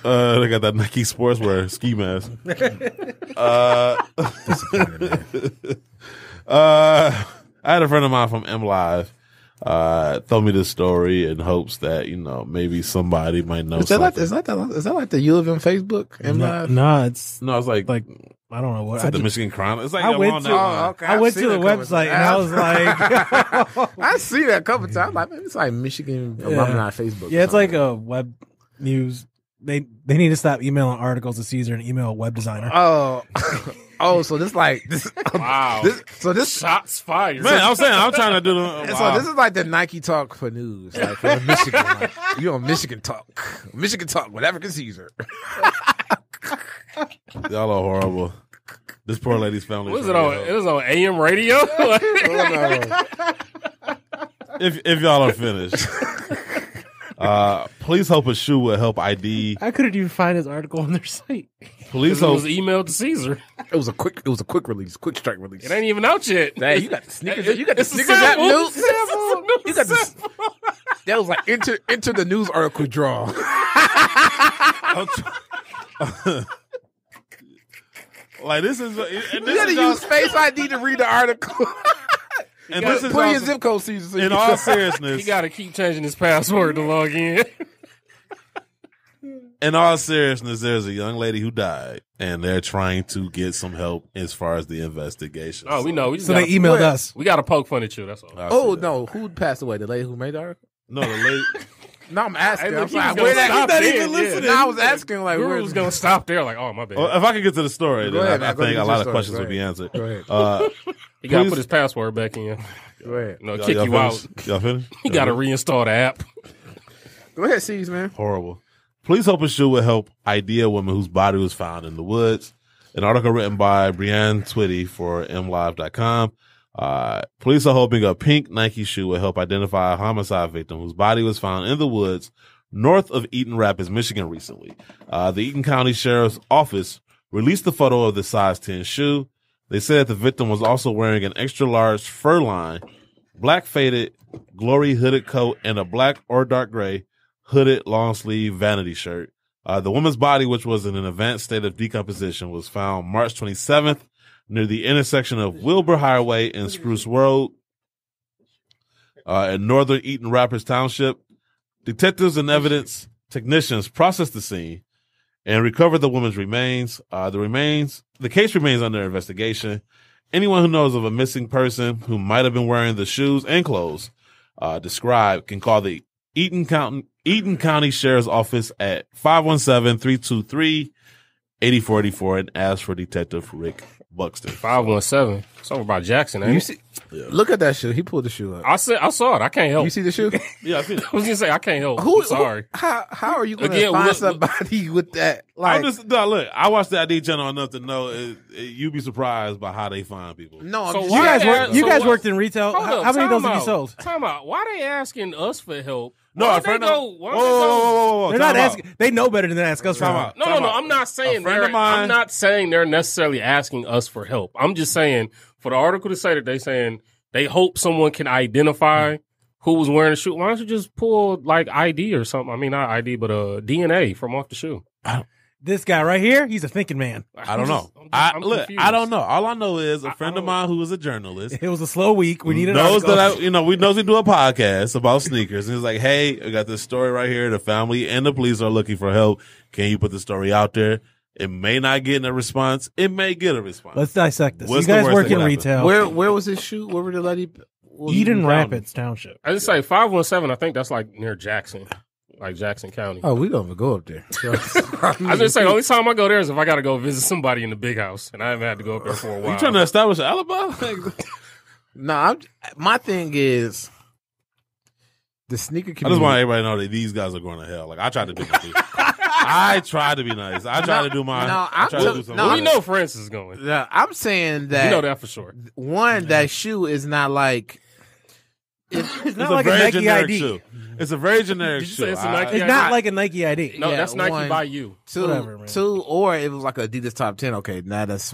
They got that Nike sportswear ski mask. I had a friend of mine from M Live told me this story in hopes that maybe somebody might know.
Is that
something.
like the U of M Facebook?
No, it's
No, it's like
I don't know what.
it's like the Michigan Chronicle. It's like
I went to-
okay.
I went to the website and I was like,
I see that a couple times. Like, man, it's like Michigan alumni Facebook.
yeah, it's like a web news. They need to stop emailing articles to Caesar and email a web designer.
So this like this.
Wow.
This
Shots fired.
Man, I'm saying I'm trying to do the.
So this is like the Nike talk for news, like for Michigan. Like, you on Michigan talk with African Caesar.
Y'all are horrible. This poor lady's family.
What was it on? It was on AM radio.
If y'all are finished. Police hope a shoe will help ID.
I couldn't even find his article on their site.
Police
It
hope
was emailed to Caesar.
It was a quick release, quick strike release.
It ain't even out yet.
Hey, you got the sneakers. You got the
It's a
sneakers app
sample.
news.
It's a
You got the.
sample.
That was like enter the news article draw.
like this is. And
You
this
got to
is y'all-
use Face ID to read the article.
and this is
Put your
also-
zip code, Caesar. So you
in
can-
all seriousness.
He got to keep changing his password to log in.
In all seriousness, there's a young lady who died, and they're trying to get some help as far as the investigation.
Oh, we know. We just
So they
gotta-
emailed
Where?
us.
We got to poke fun at you. That's all.
I
Oh
see that.
no, who passed away? The lady who made the article?
No, the lady.
No, I'm asking.
Hey,
I'm
look, he
like,
was gonna
where that?
stop
He's not
there,
even
yeah.
listening. No, I was asking like,
Guru
where
was gonna stop there. Like, oh my bad.
Well, if I could get to the story,
Go
then
ahead,
I
man. Go
think
ahead,
a lot
your
of
story.
questions
Go
would be
ahead.
answered.
Go ahead.
He got to
please-
put his password back in.
Go ahead.
No, kick you
finished?
out.
Y'all finished?
He got to reinstall the app.
Go ahead, C's, man.
Horrible. Police hope a shoe will help ID a woman whose body was found in the woods. An article written by Brianne Twitty for MLive.com. Police are hoping a pink Nike shoe will help identify a homicide victim whose body was found in the woods north of Eaton Rapids, Michigan recently. The Eaton County Sheriff's Office released a photo of the size 10 shoe. They said that the victim was also wearing an extra large fur line, black faded glory hooded coat, and a black or dark gray hooded long sleeve vanity shirt. The woman's body, which was in an advanced state of decomposition, was found March 27th near the intersection of Wilbur Highway and Spruce Road in northern Eaton Rapids Township. Detectives and evidence technicians processed the scene and recovered the woman's remains. The case remains under investigation. Anyone who knows of a missing person who might have been wearing the shoes and clothes described can call the Eaton County Sheriff's Office at 517-323-8484 and ask for Detective Rick Buxton.
517. Something about Jackson, ain't
You
it?
see? Look at that shoe. He pulled the shoe up.
I saw it. I can't help.
You see the shoe?
Yeah, I see it.
I was gonna say I can't help. I'm sorry.
How are you going to
Again,
find
look-
somebody with that?
I'm
Like,
just look. I watched the ID channel enough to know you'd be surprised by how they find people.
no, I'm
So
just-
why
You guys,
Yeah,
you
so
guys
what-
worked in retail.
Hold
How
up,
many of those
time
have you
out.
sold?
Time out. Why they asking us for help?
No,
Why
a
don't
friend
they
of
go? Why
whoa,
don't they go?
whoa.
They're not
time out.
asking. They know better than to ask us for
Time
help.
out.
No. I'm not saying
friend of mine-
I'm not saying they're necessarily asking us for help. I'm just saying for the article to say that they saying they hope someone can identify who was wearing the shoe. Why don't you just pull like ID or something? I mean, not ID, but DNA from off the shoe.
This guy right here, he's a thinking man.
I don't know.
I'm
Look,
confused.
I don't know. All I know is a friend of mine who was a journalist
It was a slow week. We needed
knows that we knows we do a podcast about sneakers. And he's like, hey, I got this story right here. The family and the police are looking for help. Can you put the story out there? It may not get a response. It may get a response.
Let's dissect this.
What's
you
the
guys
worst
work
that
in
could
retail.
Where was his shoe? Where were the lady?
Eden Rapids Township.
I just say 517. I think that's like near Jackson, like Jackson County.
Oh, we don't even go up there.
I just say the only time I go there is if I got to go visit somebody in the big house, and I haven't had to go up there for a while.
You trying to establish an alibi?
No, my thing is the sneaker
I
community.
just want everybody to know that these guys are going to hell. Like, I tried to be nice. I tried to be nice. I tried to do my.
No,
I tried to do something.
we know Francis is going.
Yeah, I'm saying that.
We know that for sure.
One, that shoe is not like.
It's not
It's
like
a
a
very
Nike
generic
ID.
shoe. It's a very generic
Did you
shoe.
say it's a Nike
It's not like a Nike ID.
No,
Yeah,
that's Nike
one-
by you.
Two,
Whatever, man.
or it was like a Adidas top 10. Okay, now that's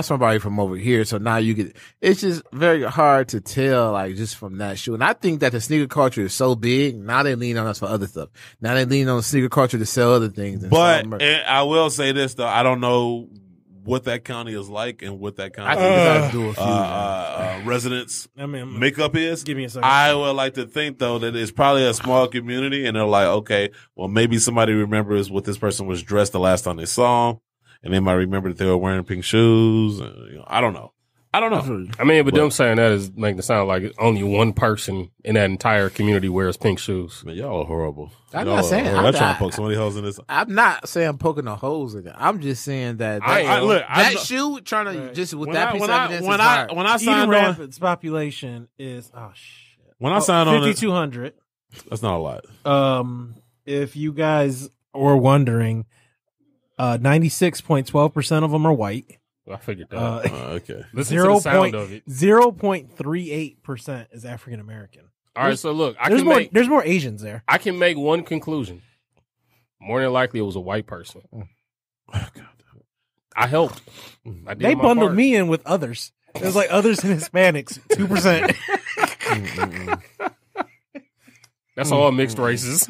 somebody from over here. So now you get, it's just very hard to tell, like, just from that shoe. And I think that the sneaker culture is so big. Now they lean on us for other stuff. Now they lean on the sneaker culture to sell other things. And sell merch.
And I will say this though, I don't know what that county is like and what that
I
county
think it's got to do a few.
residents
I mean,
makeup is.
give me a second.
I would like to think though that it's probably a small community and they're like, okay, well maybe somebody remembers what this person was dressed the last time they saw him, and they might remember that they were wearing pink shoes. And, I don't know. I mean,
but them saying that is making it sound like only one person in that entire community wears pink shoes.
Man, y'all are horrible.
I'm
Y'all
not
are
saying-
horrible.
I'm
I'm trying
not-
to poke so many holes in this.
I'm not saying I'm poking the holes in it. I'm just saying that
Look,
that shoe trying to just with that piece of evidence
when
is hard.
I
Eden
signed on,
Rapids population is shit.
when I signed on,
5,200.
that's not a lot.
If you guys were wondering, 96.12% of them are white.
I figured that.
Okay.
Listen to the sound of it.
0.38% is African American.
All right, so look,
There's more Asians there.
I can make one conclusion. More than likely, it was a white person. I helped. I did
They
my
bundled
part.
me in with others. It was like others and Hispanics, 2%.
That's all mixed races.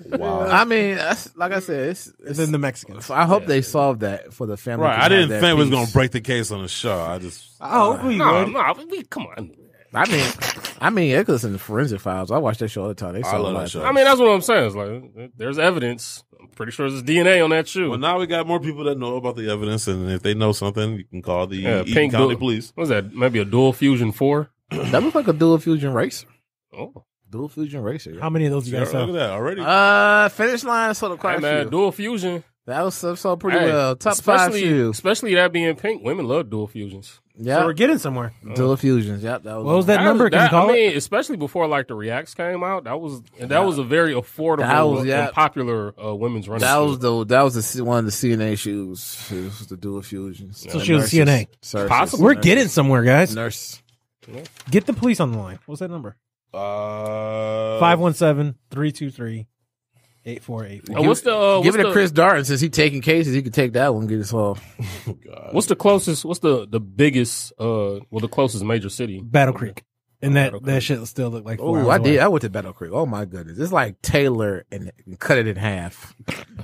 Wow.
I mean, like I said, it's
Then the Mexicans.
I hope they solve that for the family.
Right.
to
I
have
didn't
that
think we was
peace.
going to break the case on the show. I just.
Oh, we would.
Come on.
I mean, it goes in the forensic files. I watch that show all the time. They
I
solve
love
a lot
that
of
show.
stuff.
I mean, that's what I'm saying. It's like there's evidence. I'm pretty sure there's DNA on that shoe.
Well, now we got more people that know about the evidence, and if they know something, you can call the Eaton
Pink
County
dual-
Police.
What was that? Maybe a dual fusion 4?
That looks like a dual fusion racer.
Oh,
Dual fusion racer. Yeah.
How many of those you
Yeah,
guys
look at
saw?
that already.
Finish line sold a quite
hey
a
man,
few.
dual fusion.
That was so pretty
Hey,
well. Top 5 shoes.
especially that being pink. Women love dual fusions.
Yeah,
So we're getting somewhere.
dual fusions. Yep, that was.
What was that number? Can you call
I
it?
mean, especially before like the Reacts came out, that was a very affordable
That was, yeah.
and popular women's running.
That
shoe.
was one of the CNA shoes. It was the dual fusions.
So she was a CNA.
Possible.
We're getting somewhere, guys.
Nurse.
Get the police on the line. What's that number? 517-323-8484.
What's the
Give it to Chris Darden since he taking cases. He could take that one and get us all.
What's the closest? What's the biggest? The closest major city?
Battle Creek. And that
Battle Creek.
shit still look like 4
Oh,
hours
I
away.
did. I went to Battle Creek. Oh my goodness, it's like Taylor and cut it in half.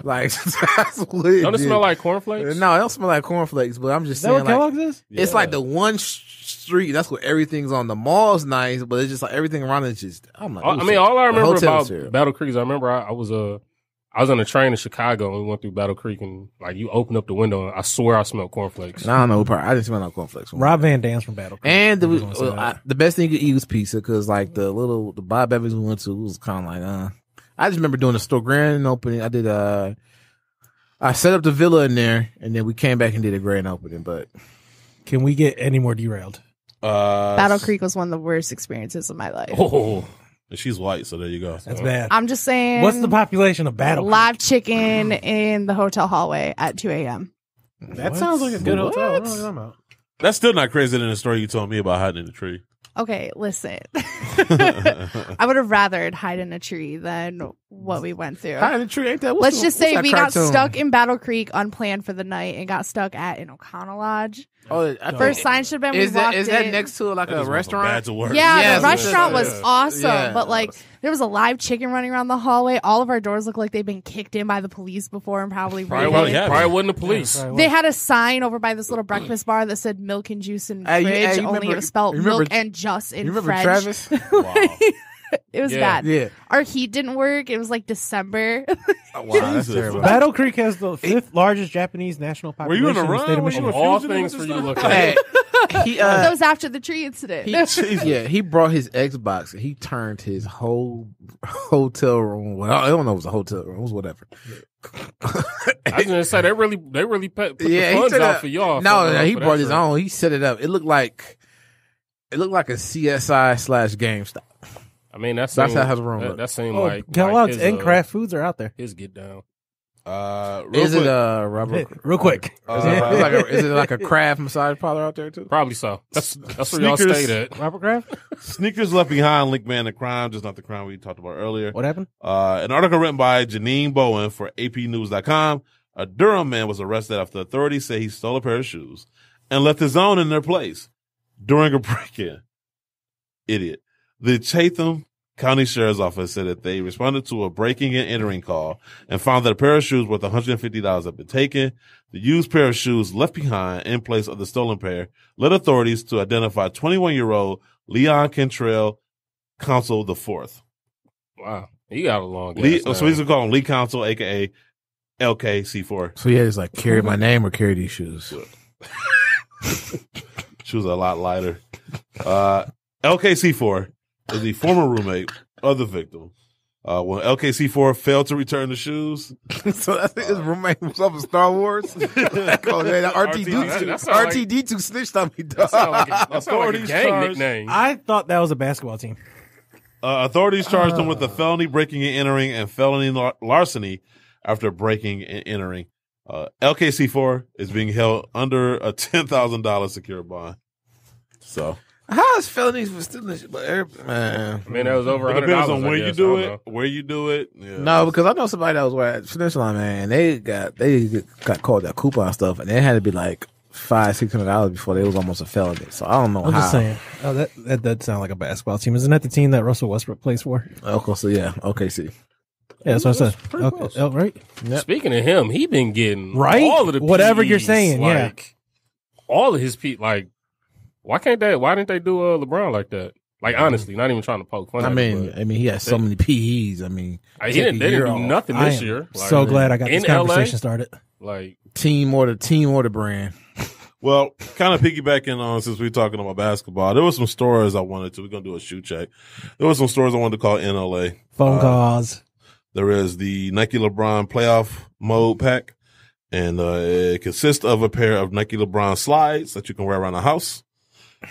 Like that's what it
Don't it
did.
smell like cornflakes?
No, it don't smell like cornflakes. But I'm just
Is that
saying,
what
like,
Kellogg's is?
it's like the one street. That's where everything's on. The mall's nice, but it's just like everything around it. Just I'm like,
I mean, all I
the
remember
hotel's
about
here.
Battle Creek is I remember I was on a train in Chicago and we went through Battle Creek and like you open up the window and I swear I smelled cornflakes.
And I don't know. I didn't smell no cornflakes.
Rob Van Dam's from Battle Creek.
And
I just wanna say that.
the best thing you could eat was pizza because like the Bob Evans we went to was kind of like I just remember doing the store grand opening. I did I set up the villa in there and then we came back and did a grand opening. But
Can we get any more derailed?
Battle Creek was one of the worst experiences of my life.
Oh,
And she's white, so there you go.
That's bad.
I'm just saying.
What's the population of Battle Creek?
live chicken in the hotel hallway at 2 a.m.
That sounds like a good
What?
hotel. I don't know what you're talking about.
That's still not crazier than the story you told me about hiding in the tree.
Okay, listen. I would have rather hide in a tree than what we went through.
Hide in a tree ain't that?
Let's just say
what's that
we got
cartoon?
stuck in Battle Creek unplanned for the night and got stuck at an O'Connell Lodge.
Oh, I
First sign should have been we walked
is that
in.
next to like a restaurant?
Bad to work.
Yeah,
Yes,
the restaurant
yes,
was
yes.
awesome,
Yeah.
but like there was a live chicken running around the hallway. All of our doors looked like they'd been kicked in by the police before and probably raided.
Probably wasn't the police.
They had a sign over by this little breakfast bar that said "milk and juice in
Hey,
fridge."
you
Only
remember-
it was spelled
you remember-
"milk and just" in
You remember
French.
Travis?
Wow.
It was
Yeah.
bad.
Yeah.
Our heat didn't work. It was like December.
Oh, wow, that's
Jesus.
terrible.
Battle Creek has the fifth largest Japanese national
Were you
population
in a
in the state of
run? Were you
Michigan.
a
All
fugitive
things
at
for
this
you to
time?
look at.
Hey, he
That was after the tree incident.
he brought his Xbox and he turned his whole hotel room. Well, I don't know if it was a hotel room. It was whatever.
I was gonna say they really put the
he
funds
took
out
a-
for y'all.
No, he
for that
brought his
trip.
own. He set it up. It looked like a CSI / GameStop.
I mean,
That's how his room
that,
looked.
that seemed
Oh,
like
Kellogg's
his,
and Kraft Foods are out there.
his get down.
Real
Is
quick,
it Robert?
Real quick.
Is it like a Kraft massage parlor out there too?
Probably so. That's where y'all
Sneakers.
stayed at.
Robert Kraft?
Sneakers left behind link man to crime, just not the crime we talked about earlier.
What happened?
An article written by Janine Bowen for APnews.com. A Durham man was arrested after authorities say he stole a pair of shoes and left his own in their place during a break-in. Idiot. The Chatham County Sheriff's Office said that they responded to a breaking and entering call and found that a pair of shoes worth $150 had been taken. The used pair of shoes left behind in place of the stolen pair led authorities to identify 21-year-old Leon Cantrell Council IV.
Wow, he got a long.
Lee,
ass
so
name.
he's gonna call him Lee Council, aka LKC4.
So yeah, it's like carry my name or carry these shoes.
Shoes are a lot lighter. LKC4 is the former roommate of the victim. When LKC4 failed to return the shoes,
So I think his roommate was up in Star Wars. Oh, that
R2D2.
That sound like-
RTD2 snitched on me, dog.
That sound like a
Authorities
gang
charged-
nickname.
I thought that was a basketball team.
authorities charged him with the felony breaking and entering and felony larceny after breaking and entering. LKC4 is being held under a $10,000 secure bond. So
How is felonies for stealing shit? Man.
I mean, that was over
it
$100.
depends on where
I
you
guess.
do
I don't
it, where you do it. Yeah.
No, because I know somebody that was at Finish Line, man. They got called that coupon stuff, and it had to be like $500-$600 before they was almost a felony. So I don't know
I'm
how.
just saying. Oh, that does sound like a basketball team. Isn't that the team that Russell Westbrook plays for?
Okay, so yeah, OKC.
Yeah, that's what I said.
pretty
Okay,
close.
oh, right?
Speaking of him, he been getting
Right?
all of the
Whatever
PEs,
you're saying, yeah.
like, all of his like. Why didn't they do LeBron like that? Like honestly, not even trying to poke fun.
I
at
mean,
him,
he has so many PEs. I mean,
but
take a
they didn't
year
do
off.
nothing
I
this
am
year. Like,
so glad I got this
in LA?
conversation started.
Like,
Team order brand.
Well, kind of piggybacking on since we're talking about basketball, there were some stores I wanted to. We're gonna do a shoe check. There were some stores I wanted to call in LA.
Phone calls.
There is the Nike LeBron playoff mode pack, and it consists of a pair of Nike LeBron slides that you can wear around the house,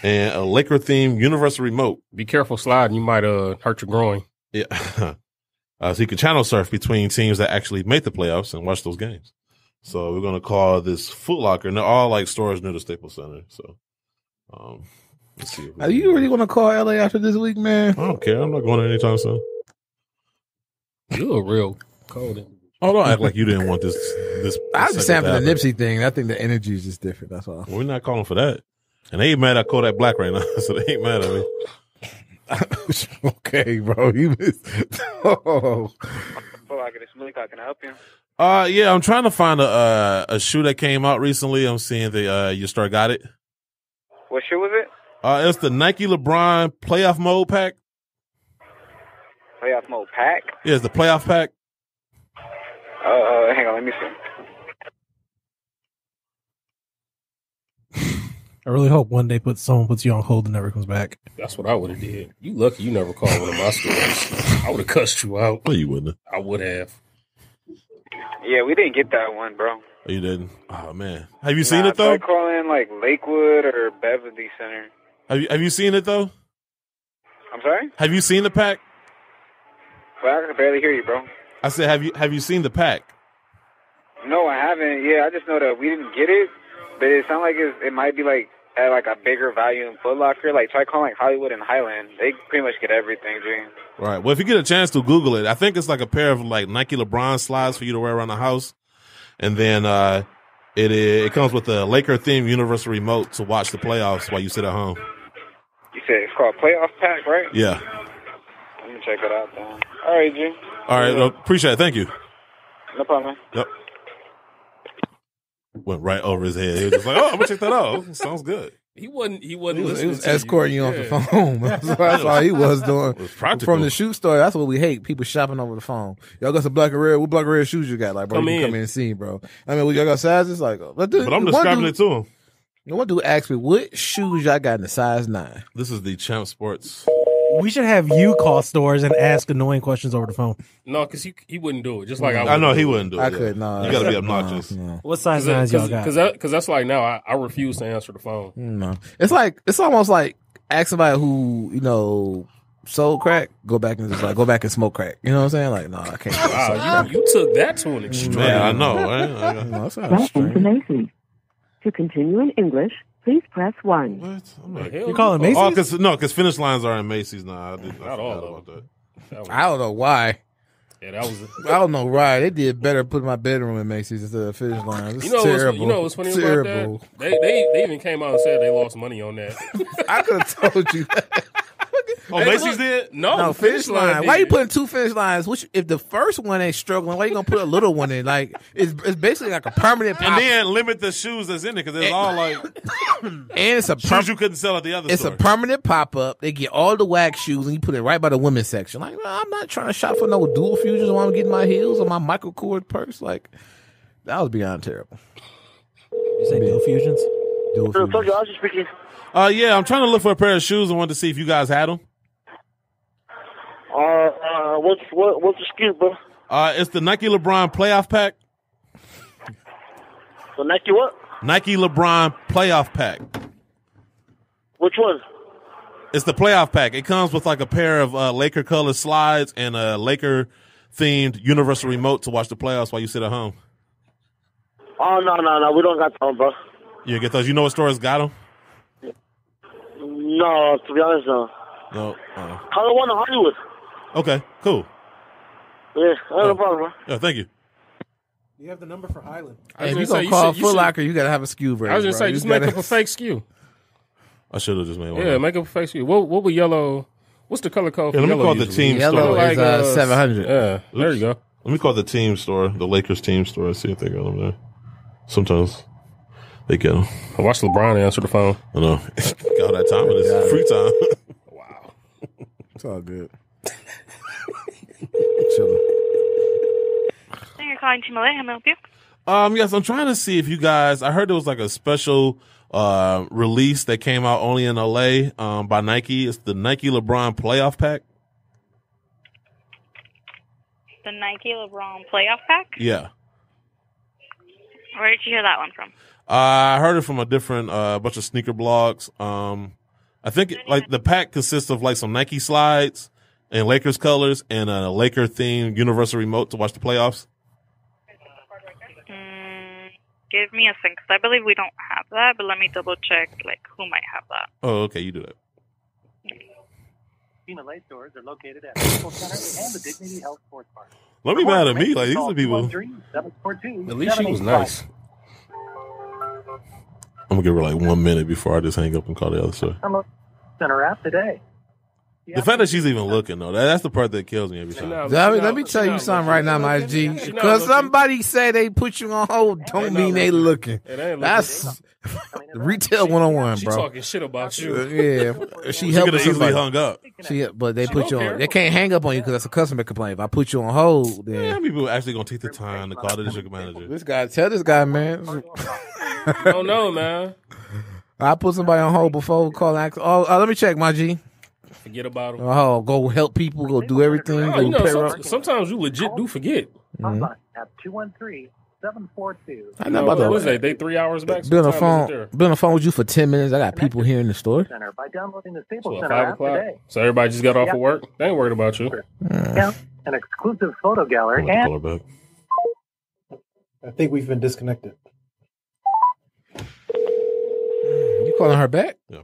and a Laker themed universal remote.
be careful sliding. You might hurt your groin.
Yeah, so you can channel surf between teams that actually make the playoffs and watch those games. So we're gonna call this Foot Locker, and they're all like stores near the Staples Center. So, let's see.
Are you really going to call LA after this week, man?
I don't care. I'm not going there anytime soon.
You a real cold.
Oh, don't act like you didn't want this.
I was just saying for the
segment to happen.
Nipsey thing. I think the energy is just different. That's all.
Well, we're not calling for that. And they ain't mad at Kodak Black right now, so they ain't mad at me.
Okay, bro. You missed. Oh.
Can I help you?
Yeah, I'm trying to find a shoe that came out recently. I'm seeing the you start got it.
What shoe was it?
It's the Nike LeBron playoff mode pack.
Playoff mode pack?
Yeah, it's the playoff pack.
Hang on, let me see.
I really hope one day someone puts you on hold and never comes back.
That's what I would have did. You lucky you never called one of my stores. I would have cussed you out.
No, you wouldn't.
I would have.
Yeah, we didn't get that one, bro.
Oh, you didn't. Oh man, have you seen it
So
though?
I call in like Lakewood or Beverly Center.
Have you seen it though?
I'm sorry?
Have you seen the pack?
Well, I can barely hear you, bro.
I said, have you seen the pack?
No, I haven't. Yeah, I just know that we didn't get it, but it sounds like it might be like at like a bigger value in Foot Locker. Like try calling Hollywood and Highland. They pretty much get everything, G.
Right. Well, if you get a chance to Google it, I think it's like a pair of like Nike LeBron slides for you to wear around the house, and then it comes with a Laker themed universal remote to watch the playoffs while you sit at home.
You said it's called Playoff Pack, right?
Yeah.
Let me check it out then. All right, G.
All right. Appreciate it. Thank you.
No problem.
Yep. Went right over his head. He was just like, "Oh, I'm gonna check that out. Sounds good."
He wasn't
He
listening
was
to
escorting you off the phone. That's all he was doing.
It was practical.
From the shoe store, that's what we hate. People shopping over the phone. Y'all got some black and red. What black and red shoes you got? Like, bro,
Come
you can
in.
come in and see, bro. I mean, y'all got sizes? Like,
But I'm describing it to him.
One dude asked me, what shoes y'all got in the size 9?
This is the Champ Sports.
We should have you call stores and ask annoying questions over the phone.
No, because he wouldn't do it. Just like
I know he wouldn't do it.
I
yeah.
could, no.
You got to be obnoxious.
No.
What size nines y'all got?
Because that's like now I refuse to answer the phone.
No. It's almost like ask somebody who, sold crack, go back and smoke crack. You know what I'm saying? Like, no, I can't.
Wow, you took that to an extreme.
Man, I know, right?
No, it's not
Welcome to
strange.
Macy's. To continue in English, please press 1.
What? I'm like,
You calling Macy's?
Oh, because finish lines are in Macy's now. I
Not all
forgot
of
about that.
I don't know why.
Yeah, that was.
I don't know why. They did better putting my bedroom in Macy's instead of finish line. It's terrible.
What's funny
terrible.
about that? They even came out and said they lost money on that.
I could have told you that.
Oh, Macy's did?
No,
finish line. Why
did.
you putting 2 finish lines? Which, if the first one ain't struggling, why you gonna put a little one in? Like, it's basically like a permanent pop.
And then limit the shoes that's in it because it's all like
and it's a
shoes you couldn't sell at the other
it's
store.
a permanent pop up. They get all the wax shoes and you put it right by the women's section. Like, well, I'm not trying to shop for no dual fusions while I'm getting my heels or my Michael Kors purse. Like, that was beyond terrible.
You say dual fusions?
Dual fusions.
speaking.
Yeah, I'm trying to look for a pair of shoes and wanted to see if you guys had them.
What's the scoop, bro?
It's the Nike LeBron Playoff Pack.
The Nike what?
Nike LeBron Playoff Pack.
Which one?
It's the Playoff Pack. It comes with like a pair of Laker color slides and a Laker themed universal remote to watch the playoffs while you sit at home.
Oh, no. We don't got them, bro.
You get those? You know what stores got them?
No, to be honest, no.
No.
Call the one in Hollywood.
Okay, cool.
Yeah, no problem, bro.
Yeah, thank you.
You have the number for Highland.
Hey, if you gonna call Foot Locker, you gotta have a SKU version.
I was just
bro.
say, just make up a fake SKU.
I should have just made one.
Yeah, make up a fake SKU. What would yellow? What's the color code?
Yeah,
for
let me
yellow
call the
usually?
team
Yellow
store.
is 700.
Yeah, there you go.
Let me call the team store, the Lakers team store, and see if they got them there. Sometimes they get them.
Watch LeBron answer the phone.
I know. Got all that time in his free time.
Wow.
It's all good. Chilling.
Thank you for calling Team LA. How may I help you?
Yes, I'm trying to see if you guys, I heard there was like a special release that came out only in LA by Nike. It's the Nike LeBron Playoff Pack.
The Nike LeBron Playoff Pack?
Yeah.
Where did you hear that one from?
I heard it from a different bunch of sneaker blogs. I think like the pack consists of like some Nike slides and Lakers colors and a Laker themed universal remote to watch the playoffs.
Give me a second, because I believe we don't have that, but let me double check, like, who might have that.
Oh, okay, you do that.
Team LA stores are located at Medical Center and the Dignity Health Sports Park.
Don't be mad at me. Like, these are people.
At least she was nice.
I'm gonna give her like 1 minute before I just hang up and call the other store.
Center app today.
The fact that she's even looking, though, that's the part that kills me every time.
Let me tell you something right now, my G. Because somebody say they put you on hold, don't mean they looking. That's retail 101,
She
bro.
talking shit about you.
Yeah,
She could have easily hung up.
But they put you
don't
on.
care.
They can't hang up on you because that's a customer complaint. If I put you on hold,
Yeah,
then
people actually gonna take the time to call the district manager.
tell this guy, man.
I don't know, man.
I put somebody on hold before calling. Let me check, my G.
Forget about him.
Oh, go help people, go do everything.
Oh,
Go
you know,
payroll.
sometimes you legit do forget.
Hotline at 213-742.
I know about
What was
that.
they 3 hours back?
Been on the
What time is it
phone.
there?
Been on the phone with you for 10 minutes. I got people here in the store.
Center by downloading the
So
Staples
at
Center
5
app
o'clock.
today.
So everybody just got off of work. They ain't worried about you.
Yeah, an exclusive photo gallery
I'm gonna call
and
her back.
I think we've been disconnected.
You calling her back?
Yeah.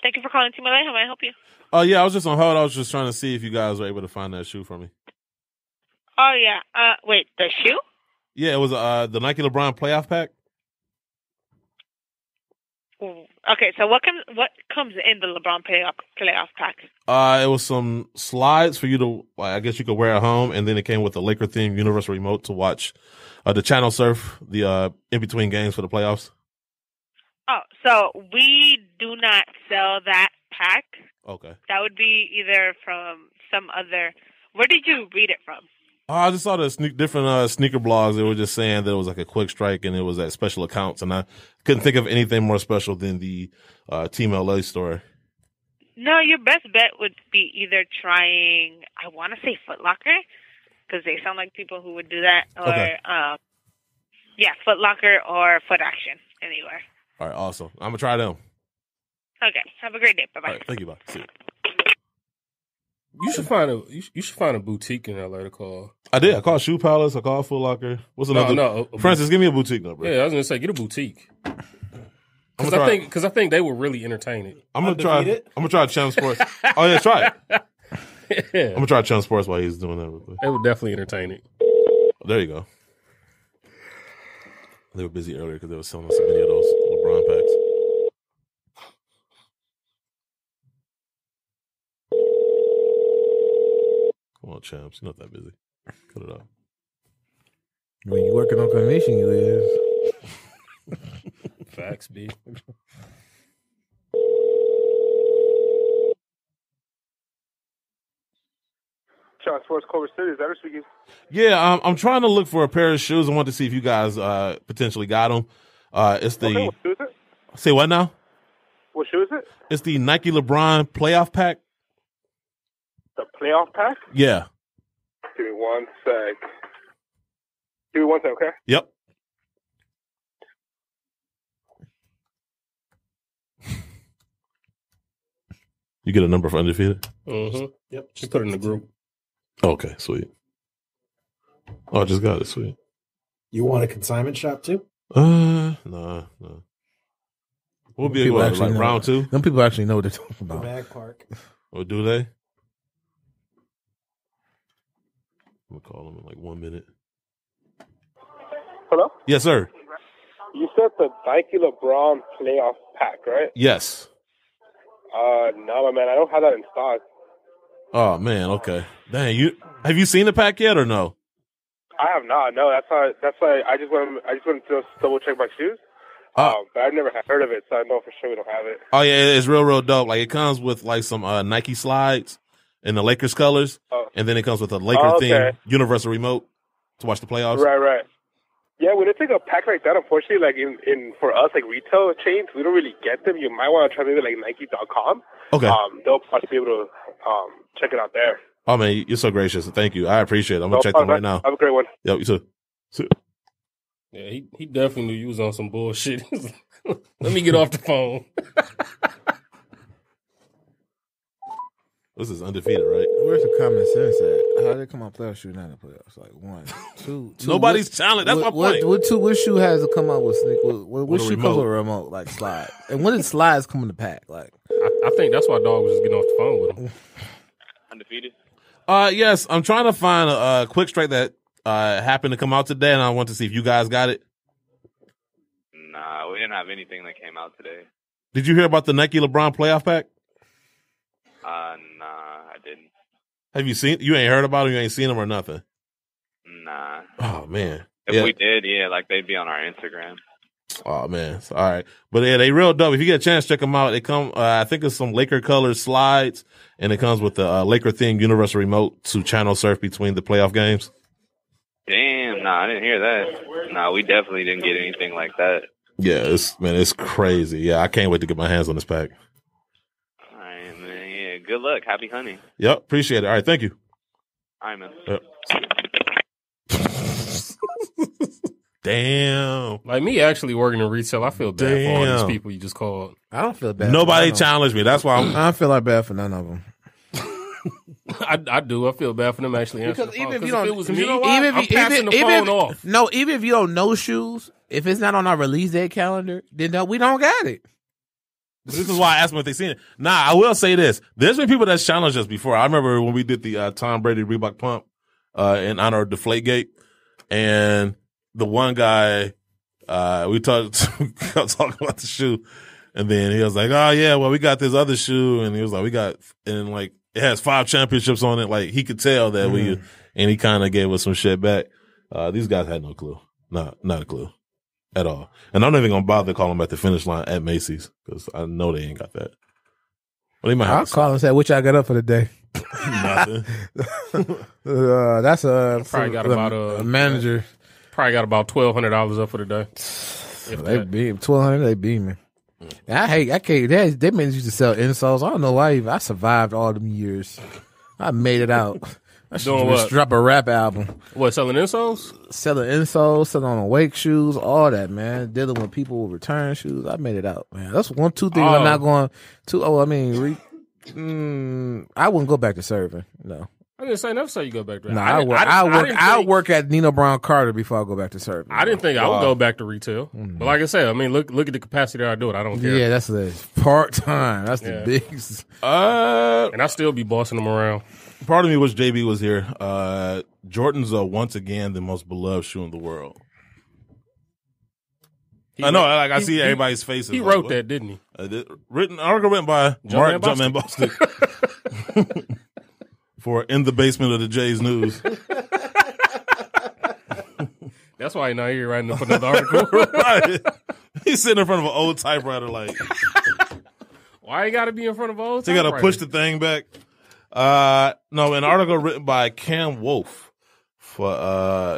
Thank you for calling Team LA. How may I help you?
Oh, yeah, I was just on hold. I was just trying to see if you guys were able to find that shoe for me.
Oh, yeah. Wait, the shoe?
Yeah, it was the Nike LeBron playoff pack.
Okay, so what comes in the LeBron playoff pack?
It was some slides for you to, I guess you could wear at home, and then it came with a Laker themed universal remote to watch the channel surf the in between games for the playoffs.
Oh, so we do not sell that pack.
Okay.
That would be either from some other. Where did you read it from?
I just saw the different sneaker blogs. They were just saying that it was like a quick strike and it was at special accounts, and I couldn't think of anything more special than the Team LA store.
No, your best bet would be either trying, I want to say Foot Locker, because they sound like people who would do that, or
Okay.
Foot Locker or Foot Action, anywhere.
All right, awesome. I'm gonna try them.
Okay, have a great day. Bye bye.
All right, thank you. Bye. See you.
You should find a boutique in LA to call.
I did. I called Shoe Palace. I called Foot Locker. What's another?
No,
Francis, give me a boutique number.
Yeah, I was gonna say get a boutique. Because I think they will really entertain it.
I'm gonna try Chum Sports. Oh yeah, try it.
Yeah.
I'm gonna try Chum Sports while he's doing that real quick.
They would definitely entertain it.
There you go. They were busy earlier because they were selling us so many of those LeBron packs. Come on, champs. You're not that busy. Cut it out.
When you're working on commission, you is.
Facts, B.
Sean Sports Culver City, is that speaking?
Yeah, I'm trying to look for a pair of shoes. I want to see if you guys potentially got them. It's the.
Okay, what shoe is it?
Say what now?
What shoe is it?
It's the Nike LeBron playoff pack.
The playoff pack?
Yeah.
Give me one sec, okay?
Yep. You get a number for undefeated?
Mm-hmm. Yep. Just put it in the group.
Okay, sweet. Oh, I just got it. Sweet.
You want a consignment shop too?
No. What would be a good, like round two?
Some people actually know what they're talking
The
about.
Bag Park.
Or do they? I'm going to call them in like 1 minute.
Hello?
Yes, sir.
You said the Nike LeBron playoff pack, right?
Yes.
No, my man, I don't have that in stock.
Oh, man, okay. Dang, have you seen the pack yet or no?
I have not. No, that's why I just wanted to double check my shoes. But I've never heard of it, so I know for sure we don't have it.
Oh, yeah, it's real dope. Like, it comes with like some Nike slides in the Lakers colors, and then it comes with a Laker-themed universal remote to watch the playoffs.
Right. Yeah, when it's like a pack like that, unfortunately, like in for us, like retail chains, we don't really get them. You might want to try maybe like Nike.com.
Okay.
They'll probably be able to check it out there.
Oh, man, you're so gracious. Thank you. I appreciate it. I'm going to check them right now.
Have a great one.
Yep, you too.
Yeah, he definitely knew you was on some bullshit. Let me get off the phone.
This is undefeated, right?
Where's the common sense at? How did they come out playoff shoe, not in the playoffs? Like 1, 2.
Nobody's challenged. That's my point.
What shoe has to come out with sneaker? What shoe
remote.
comes with a remote, like slide? And when did slides come in the pack? Like,
I think that's why Dog was just getting off the phone with him.
Undefeated?
Yes, I'm trying to find a quick strike that happened to come out today, and I want to see if you guys got it.
Nah, we didn't have anything that came out today.
Did you hear about the Nike LeBron playoff pack?
Nah, I didn't.
Have you seen? You ain't heard about them. You ain't seen them or nothing.
Nah.
Oh man.
If we did, like they'd be on our Instagram.
Oh man. All right, but yeah, they real dope. If you get a chance, check them out. They come. I think it's some Laker colored slides, and it comes with the Laker themed universal remote to channel surf between the playoff games.
Damn, nah, I didn't hear that. Nah, we definitely didn't get anything like that.
Yeah, it's crazy. Yeah, I can't wait to get my hands on this pack.
All right, man. Yeah, good luck. Happy hunting.
Yep, appreciate it. All right, thank you.
All right, man.
Yep. Damn.
Like me actually working in retail, I feel bad for all these people you just called.
I don't feel bad.
Nobody challenged me. That's why
I don't feel like bad for none of them.
I do. I feel bad for them actually answering
Because
the phone.
even if you
'Cause
don't,
it was
you
me,
know what?
I'm passing the phone off.
No, even if you don't know shoes, if it's not on our release date calendar, then we don't got it.
This is why I asked them if they seen it. Nah, I will say this. There's been people that's challenged us before. I remember when we did the Tom Brady Reebok pump in honor of Deflategate, and the one guy we talked about the shoe, and then he was like, "Oh yeah, well we got this other shoe," and he was like, and like it has 5 championships on it. Like he could tell that and he kind of gave us some shit back. These guys had no clue, not a clue at all. And I'm not even gonna bother to call them at the finish line at Macy's because I know they ain't got that. Well, they might have
I'll call them and say, "What y'all got up for the day?"
Nothing.
That's
probably got about
a manager.
Probably got about $1,200 up for the day.
They beam $1,200. They beaming. I can't. They men used to sell insoles. I don't know why I survived all them years. I made it out. I should just drop a rap album.
What, selling insoles?
Selling insoles, selling on awake shoes, all that, man. Dealing with people with return shoes. I made it out, man. That's 2 things I'm not going to. I wouldn't go back to serving. No.
I didn't say never say you go back to that.
No, I work at Nino Brown Carter before I go back to serving.
I didn't think I would go back to retail. But like I said, I mean, look at the capacity I do it. I don't care.
Yeah, that's the part-time. That's the biggest.
And I still be bossing them around.
Part of me wish JB was here. Jordans are once again the most beloved shoe in the world. I know, like I see everybody's faces.
He wrote that, didn't he?
Article written by Mark Jumpman Bostic for In the Basement of the Jays News.
That's why he's not here writing up another article.
Right. He's sitting in front of an old typewriter like.
Why you got to be in front of an old
typewriter? You got to push the thing back. No, an article written by Cam Wolf for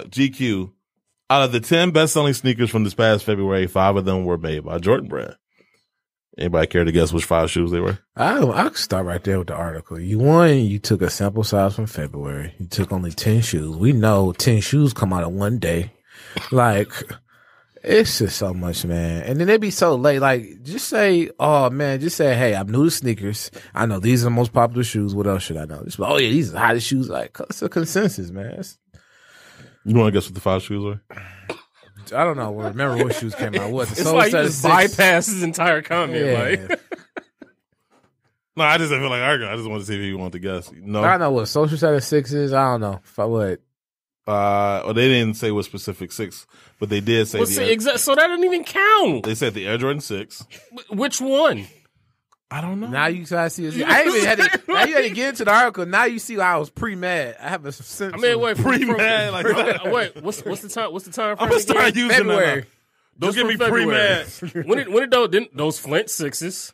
GQ. Out of the 10 best-selling sneakers from this past February, 5 of them were made by Jordan Brand. Anybody care to guess which 5 shoes they were?
I'll start right there with the article. You took a sample size from February. You took only 10 shoes. We know 10 shoes come out in one day. Like, it's just so much, man. And then they be so late. Like, just say, hey, I'm new to sneakers. I know these are the most popular shoes. What else should I know? Just like, oh yeah, these are the hottest shoes. Like, it's a consensus, man.
You want to guess what the 5 shoes were?
I don't know. Remember what shoes came out. What?
It's like you just bypass his entire comment.
Yeah.
Like.
No, I just feel like arguing. I just want to see if you want to guess. No,
I don't know what social set of 6s. I don't know. What?
Well, they didn't say what specific 6, but they did say
so that didn't even count.
They said the Air Jordan 6.
Which one?
I don't know.
Now you try to see. Now you had to get into the article. Now you see I was pre-mad. I have a sense.
I mean, wait,
pre-mad.
Wait, what's the time? What's the time frame?
I'm gonna start using
February.
Don't get me pre-mad.
When did those Flint 6s?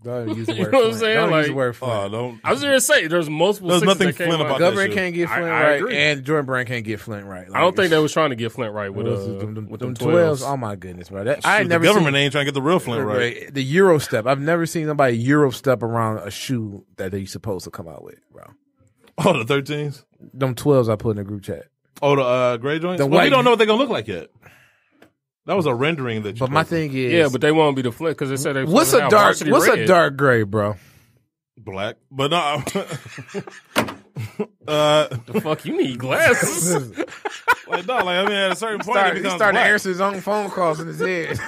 Don't use the
You
word
know what I'm
Flint.
saying?
Don't
like,
use the word Flint.
I was going to say there's multiple.
There's
6s
nothing
that came
Flint
out.
about
Government
that
can't get Flint
I
right,
agree.
and Jordan Brand can't get Flint right. Like,
I don't think they was trying to get Flint right with
them
them
12s. Oh my goodness, bro! I ain't
the
never
government
seen,
ain't trying to get the real Flint right.
The Euro step. I've never seen somebody Euro step around a shoe that they supposed to come out with, bro.
Oh, the 13s.
Them 12s I put in the group chat.
Oh, the gray joints. We don't know what they're gonna look like yet. That was a rendering that.
But my thing is,
but they won't be the Flint because they said they.
What's a dark gray, bro?
Black, but no.
The fuck you need glasses?
Like no, like I mean, at a certain point,
he started to answer his own phone calls in his head.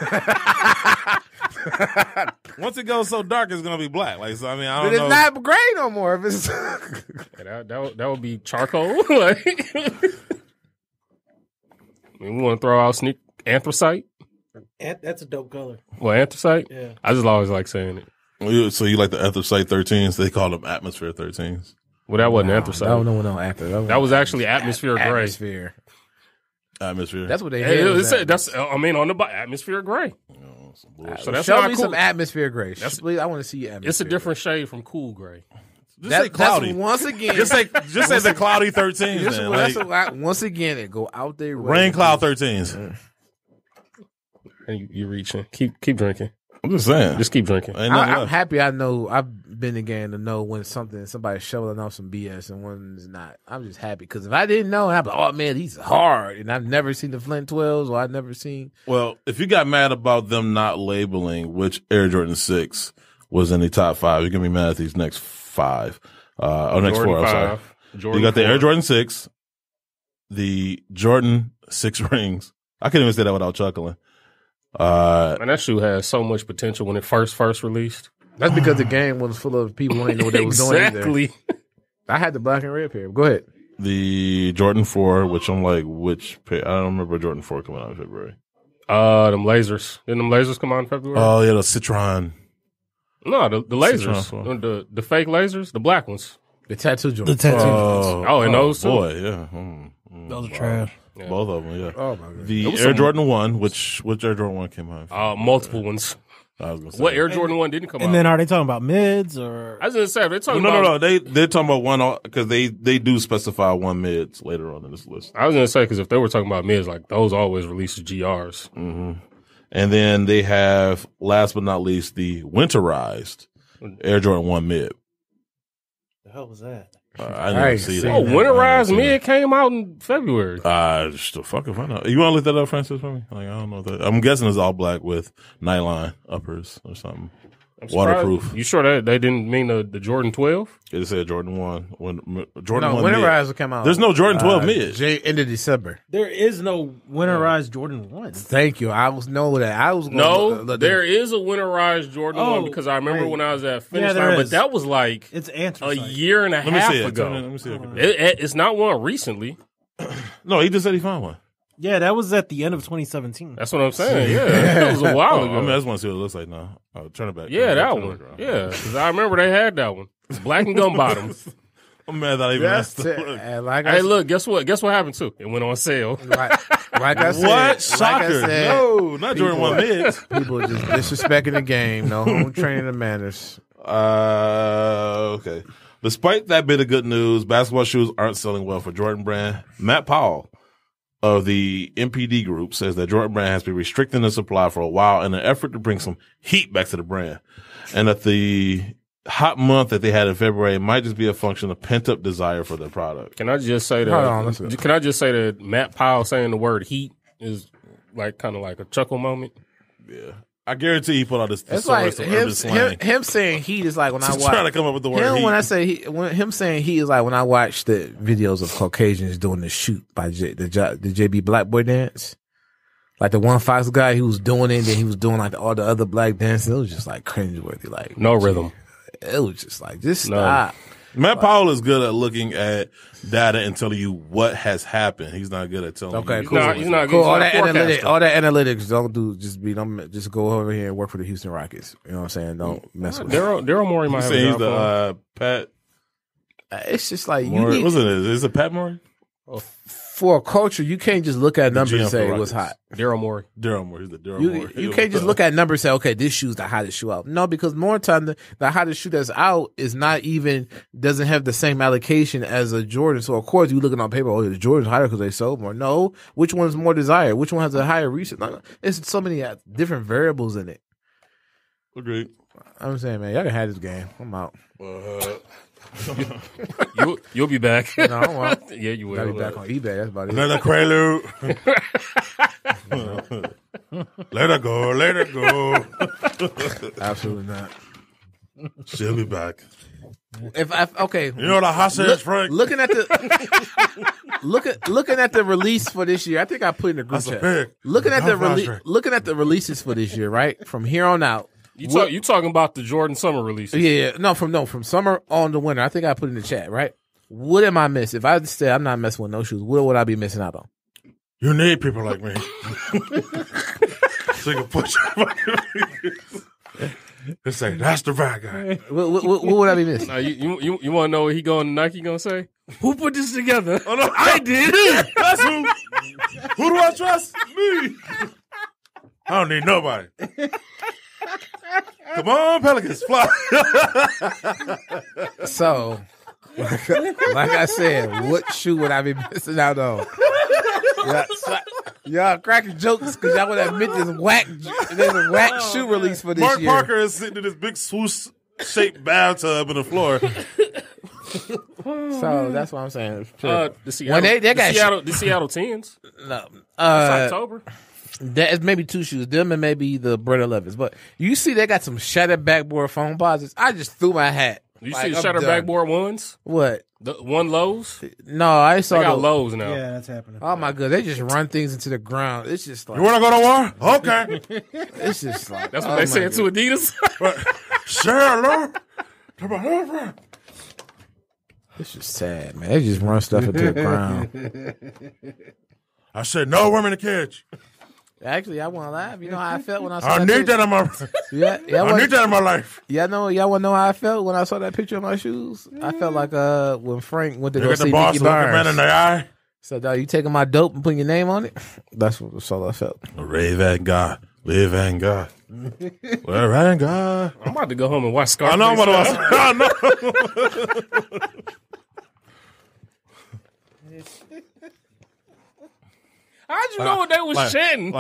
Once it goes so dark, it's gonna be black. Like so, I mean, I don't
but
know.
It's not gray no more. If it's
that would be charcoal. Like, we want to throw out anthracite.
That's a dope color.
Well, anthracite.
Yeah,
I just always like saying it.
So you like the anthracite 13s? They call them atmosphere 13s.
Well, that wasn't anthracite. That was actually atmosphere gray.
Atmosphere.
That's what they had.
That's on the atmosphere gray.
So that's show me cool. Some atmosphere gray. Please, I want to see atmosphere.
It's a different shade from cool gray.
Just say cloudy.
Once again,
just say the cloudy 13s.
Once again, it go out there.
Rain cloud 13s.
And you reaching. Keep drinking.
I'm just saying.
Just keep drinking.
I'm happy. I know I've been in the game to know when somebody's showing off some BS and one's not. I'm just happy because if I didn't know, I'd be like, oh man, he's hard, and I've never seen the Flint 12s, or I've never seen.
Well, if you got mad about them not labeling which Air Jordan 6 was in the top 5, you're gonna be mad at these next 5. Next
Jordan
4, I'm sorry.
5. Jordan
You got the
4.
Air Jordan 6, the Jordan 6 rings. I couldn't even say that without chuckling.
Man, that shoe has so much potential when it first released.
That's because the game was full of people who didn't know what they was doing either.
Exactly.
I had the black and red pair. Go ahead.
The Jordan 4, which I'm like, which pair? I don't remember Jordan 4 coming out in February.
Them lasers. Didn't them lasers come out in February?
Oh, yeah, the Citron.
No, the lasers.
Citron.
The fake lasers, the black ones.
The tattoo Jordan.
The tattoo.
And those too?
Boy, yeah.
Those are trash.
Yeah.
Both of them, yeah.
Oh, my God.
The Air Jordan 1, which Air Jordan 1 came out?
Multiple ones.
I was gonna say.
What Air Jordan 1 didn't come out?
And then are they talking about mids or?
I was going to say, they're talking
No.
about...
They're talking about one, because they do specify one mids later on in this list.
I was going to say, because if they were talking about mids, like, those always release the GRs.
Mm-hmm. And then they have, last but not least, the winterized Air Jordan 1 mid.
The hell was that?
I didn't see that.
Oh, winterized mid came out in February.
Just to fucking find out. You want to look that up, Francis, for me? Like, I don't know that. I'm guessing it's all black with nylon uppers or something. Waterproof.
You sure that they didn't mean the Jordan 12?
It said Jordan 1. Jordan 1
winterized
mid.
come out.
There's no Jordan 12 mid.
End of December.
There is no winterized Jordan 1.
Thank you. I was know that. I was
there is a winterized Jordan 1 because I remember when I was at Finish Line, but that was like
it's
a year and a half ago.
Let me see it.
It's not one recently.
No, he just said he found one.
Yeah, that was at the end of 2017.
That's what I'm saying. Yeah, that was a while ago.
I mean, I just want to see what it looks like now. Turn it back.
Yeah, that one. Yeah, because I remember they had that one. Black and gum bottoms.
I'm mad that I even asked.
Hey, look, guess what? Guess what happened too? It went on sale.
Like I said,
what? Shocker. No, not Jordan 1 mids.
People just disrespecting the game. No home training and manners.
Okay. Despite that bit of good news, basketball shoes aren't selling well for Jordan Brand. Matt Powell of the MPD group says that Jordan Brand has been restricting the supply for a while in an effort to bring some heat back to the brand. And that the hot month that they had in February might just be a function of pent-up desire for their product.
Can I just say that? Can I just say that Matt Powell saying the word heat is like kind of like a chuckle moment?
Yeah. I guarantee he put all this.
It's like him saying heat is like when I watch.
Trying to come up with the word heat.
When I say him saying heat is like when I watch the videos of Caucasians doing the shoot by the JB Black Boy dance. Like the one Fox guy, he was doing it, and then he was doing like all the other black dances. It was just like cringeworthy. Like
no rhythm.
It was just like, just stop.
Matt Powell is good at looking at data and telling you what has happened. He's not good at telling you.
Okay, cool. He's not
good.
All that analytics, don't just go over here and work for the Houston Rockets. You know what I'm saying? Don't mess with
Daryl Morey might have
he's the Pat.
It's just like
Morey. What's it? Is it Pat Morey?
For a culture, you can't just look at numbers and say it was hot.
Daryl Morey.
He's the Daryl Morey.
You can't just look at numbers and say, okay, this shoe's the hottest shoe out. No, because more time, the hottest shoe that's out is not even, doesn't have the same allocation as a Jordan. So, of course, you looking on paper, oh, the Jordan's higher because they sold more. No, which one's more desired? Which one has a higher resale? No, it's so many different variables in it.
Agreed.
I'm saying, man, y'all can have this game. I'm out.
You'll be back.
No, I won't.
Yeah, you will.
I'll be back on eBay. That's about it.
Another Quaalude. Let her go. Let her go.
Absolutely not.
She'll be back.
Okay,
you know what a hot is, Frank?
Looking at the looking at the release for this year, I think I put in the group chat. Looking at the releases for this year, right from here on out.
You talking about the Jordan summer releases?
Yeah, no, from summer on to winter. I think I put in the chat, right? What am I missing? If I say I'm not messing with no shoes, what would I be missing out on?
You need people like me. So you can put it's like, that's the bad guy.
What would I be missing?
You want to know what he going to Nike going to say? Who put this together?
Oh, no, I did. That's who. Who do I trust? Me. I don't need nobody. Come on, Pelicans, fly.
So, like I said, what shoe would I be missing out on? Y'all cracking jokes because y'all want to admit there's a whack shoe release for this year.
Mark Parker is sitting in this big swoosh-shaped bathtub in the floor.
So that's what I'm saying.
The Seattle 10s.
No,
it's October.
That is maybe two shoes, them and maybe the Brett 11s. But you see, they got some shattered backboard foam posits. I just threw my hat
You
Like,
see the
I'm
shutter
done.
backboard ones?
What?
The one lows?
No, I saw
They got
the
lows now.
Yeah, that's happening.
Oh my god, they just run things into the ground. It's just like
You want to go to war? Okay.
it's just like
That's what they said to Adidas.
Sure,
It's just sad, man. They just run stuff into the ground.
I said no women to catch.
Actually, I want to laugh. You know how I felt when I saw
I
that
need
picture?
that in my. I need that in my life.
Y'all want to know how I felt when I saw that picture of my shoes? I felt like when Frank went to
You
go
got the
see
boss
Mickey
looking man
Barnes.
in the eye.
So, dog, you taking my dope and putting your name on it? That's all I felt.
Ray Van God. Ray Van God. Ray Van God.
I'm about to go home and watch Scarface.
I know I'm about to watch. I know.
How'd you know what they was chanting?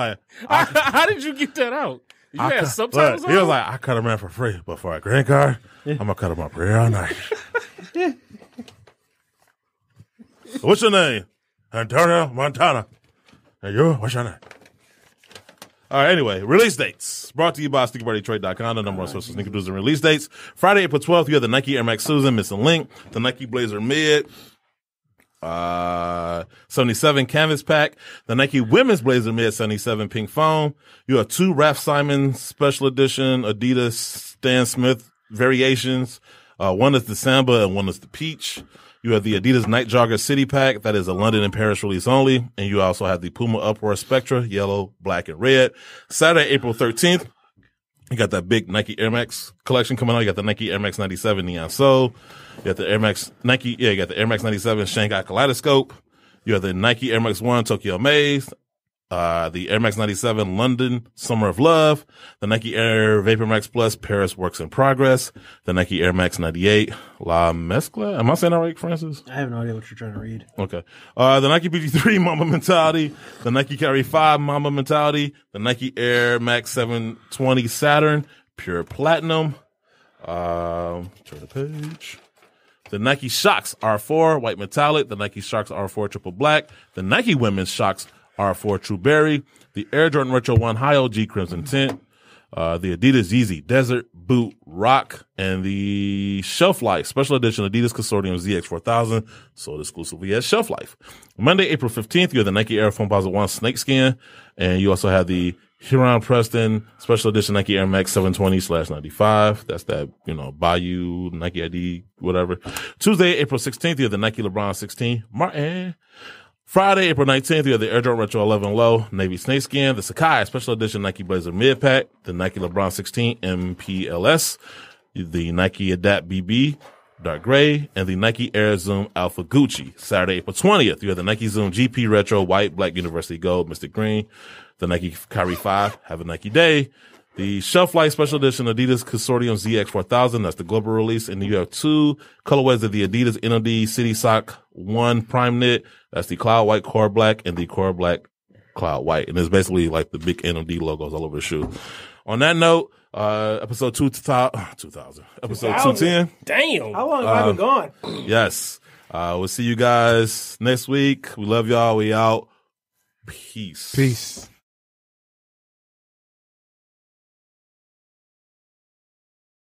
How did you get that out? You had subtitles on?
He was like, I cut a man for free, but for a green card, I'm going to cut him up real nice. What's your name? Antonio Montana. And you? What's your name? All right, anyway, release dates. Brought to you by SneakerBarDetroit.com, the number one source for sneaker news and release dates. Friday, April 12th, you have the Nike Air Max Susan, Missing Link, the Nike Blazer Mid, 77 Canvas Pack, the Nike Women's Blazer Mid 77 Pink Foam. You have 2 Raf Simons Special Edition Adidas Stan Smith variations. One is the Samba and one is the Peach. You have the Adidas Night Jogger City Pack. That is a London and Paris release only. And you also have the Puma Uproar Spectra, yellow, black, and red. Saturday, April 13th, you got that big Nike Air Max collection coming out. You got the Nike Air Max 97 Neon Soul. You got the Air Max you got the Air Max 97 Shanghai Kaleidoscope. You have the Nike Air Max 1 Tokyo Maze. The Air Max 97 London Summer of Love, the Nike Air Vapor Max Plus Paris Works in Progress, the Nike Air Max 98 La Mescla. Am I saying that right, Francis?
I have no idea what you're trying to read.
Okay. The Nike BG3 Mamba Mentality, the Nike Carry 5 Mamba Mentality, the Nike Air Max 720 Saturn Pure Platinum. Turn the page. The Nike Shox R4 White Metallic, the Nike Shox R4 Triple Black, the Nike Women's Shox R4 True Berry, the Air Jordan Retro 1 High OG Crimson Tint, the Adidas Yeezy Desert Boot Rock, and the Shelf Life Special Edition Adidas Consortium ZX4000, sold exclusively at Shelf Life. Monday, April 15th, you have the Nike Air Foamposite 1 Snakeskin, and you also have the Huron Preston Special Edition Nike Air Max 720/95. That's that, Bayou, Nike ID, whatever. Tuesday, April 16th, you have the Nike LeBron 16 Martin. Friday, April 19th, you have the Air Jordan Retro 11 Low Navy Snakeskin, the Sakai Special Edition Nike Blazer Mid Pack, the Nike LeBron 16 MPLS, the Nike Adapt BB Dark Gray, and the Nike Air Zoom Alpha Gucci. Saturday, April 20th, you have the Nike Zoom GP Retro White Black University Gold Mystic Green, the Nike Kyrie 5 Have a Nike Day, the Shelf Life Special Edition Adidas Consortium ZX4000, that's the global release, and you have 2 colorways of the Adidas NOD City Sock 1 Prime Knit, that's the Cloud White Core Black and the Core Black Cloud White, and it's basically like the big NOD logos all over the shoe. On that note, episode 2000, episode 210.
Damn.
How long have I been gone?
Yes. We'll see you guys next week. We love y'all. We out. Peace.
Peace.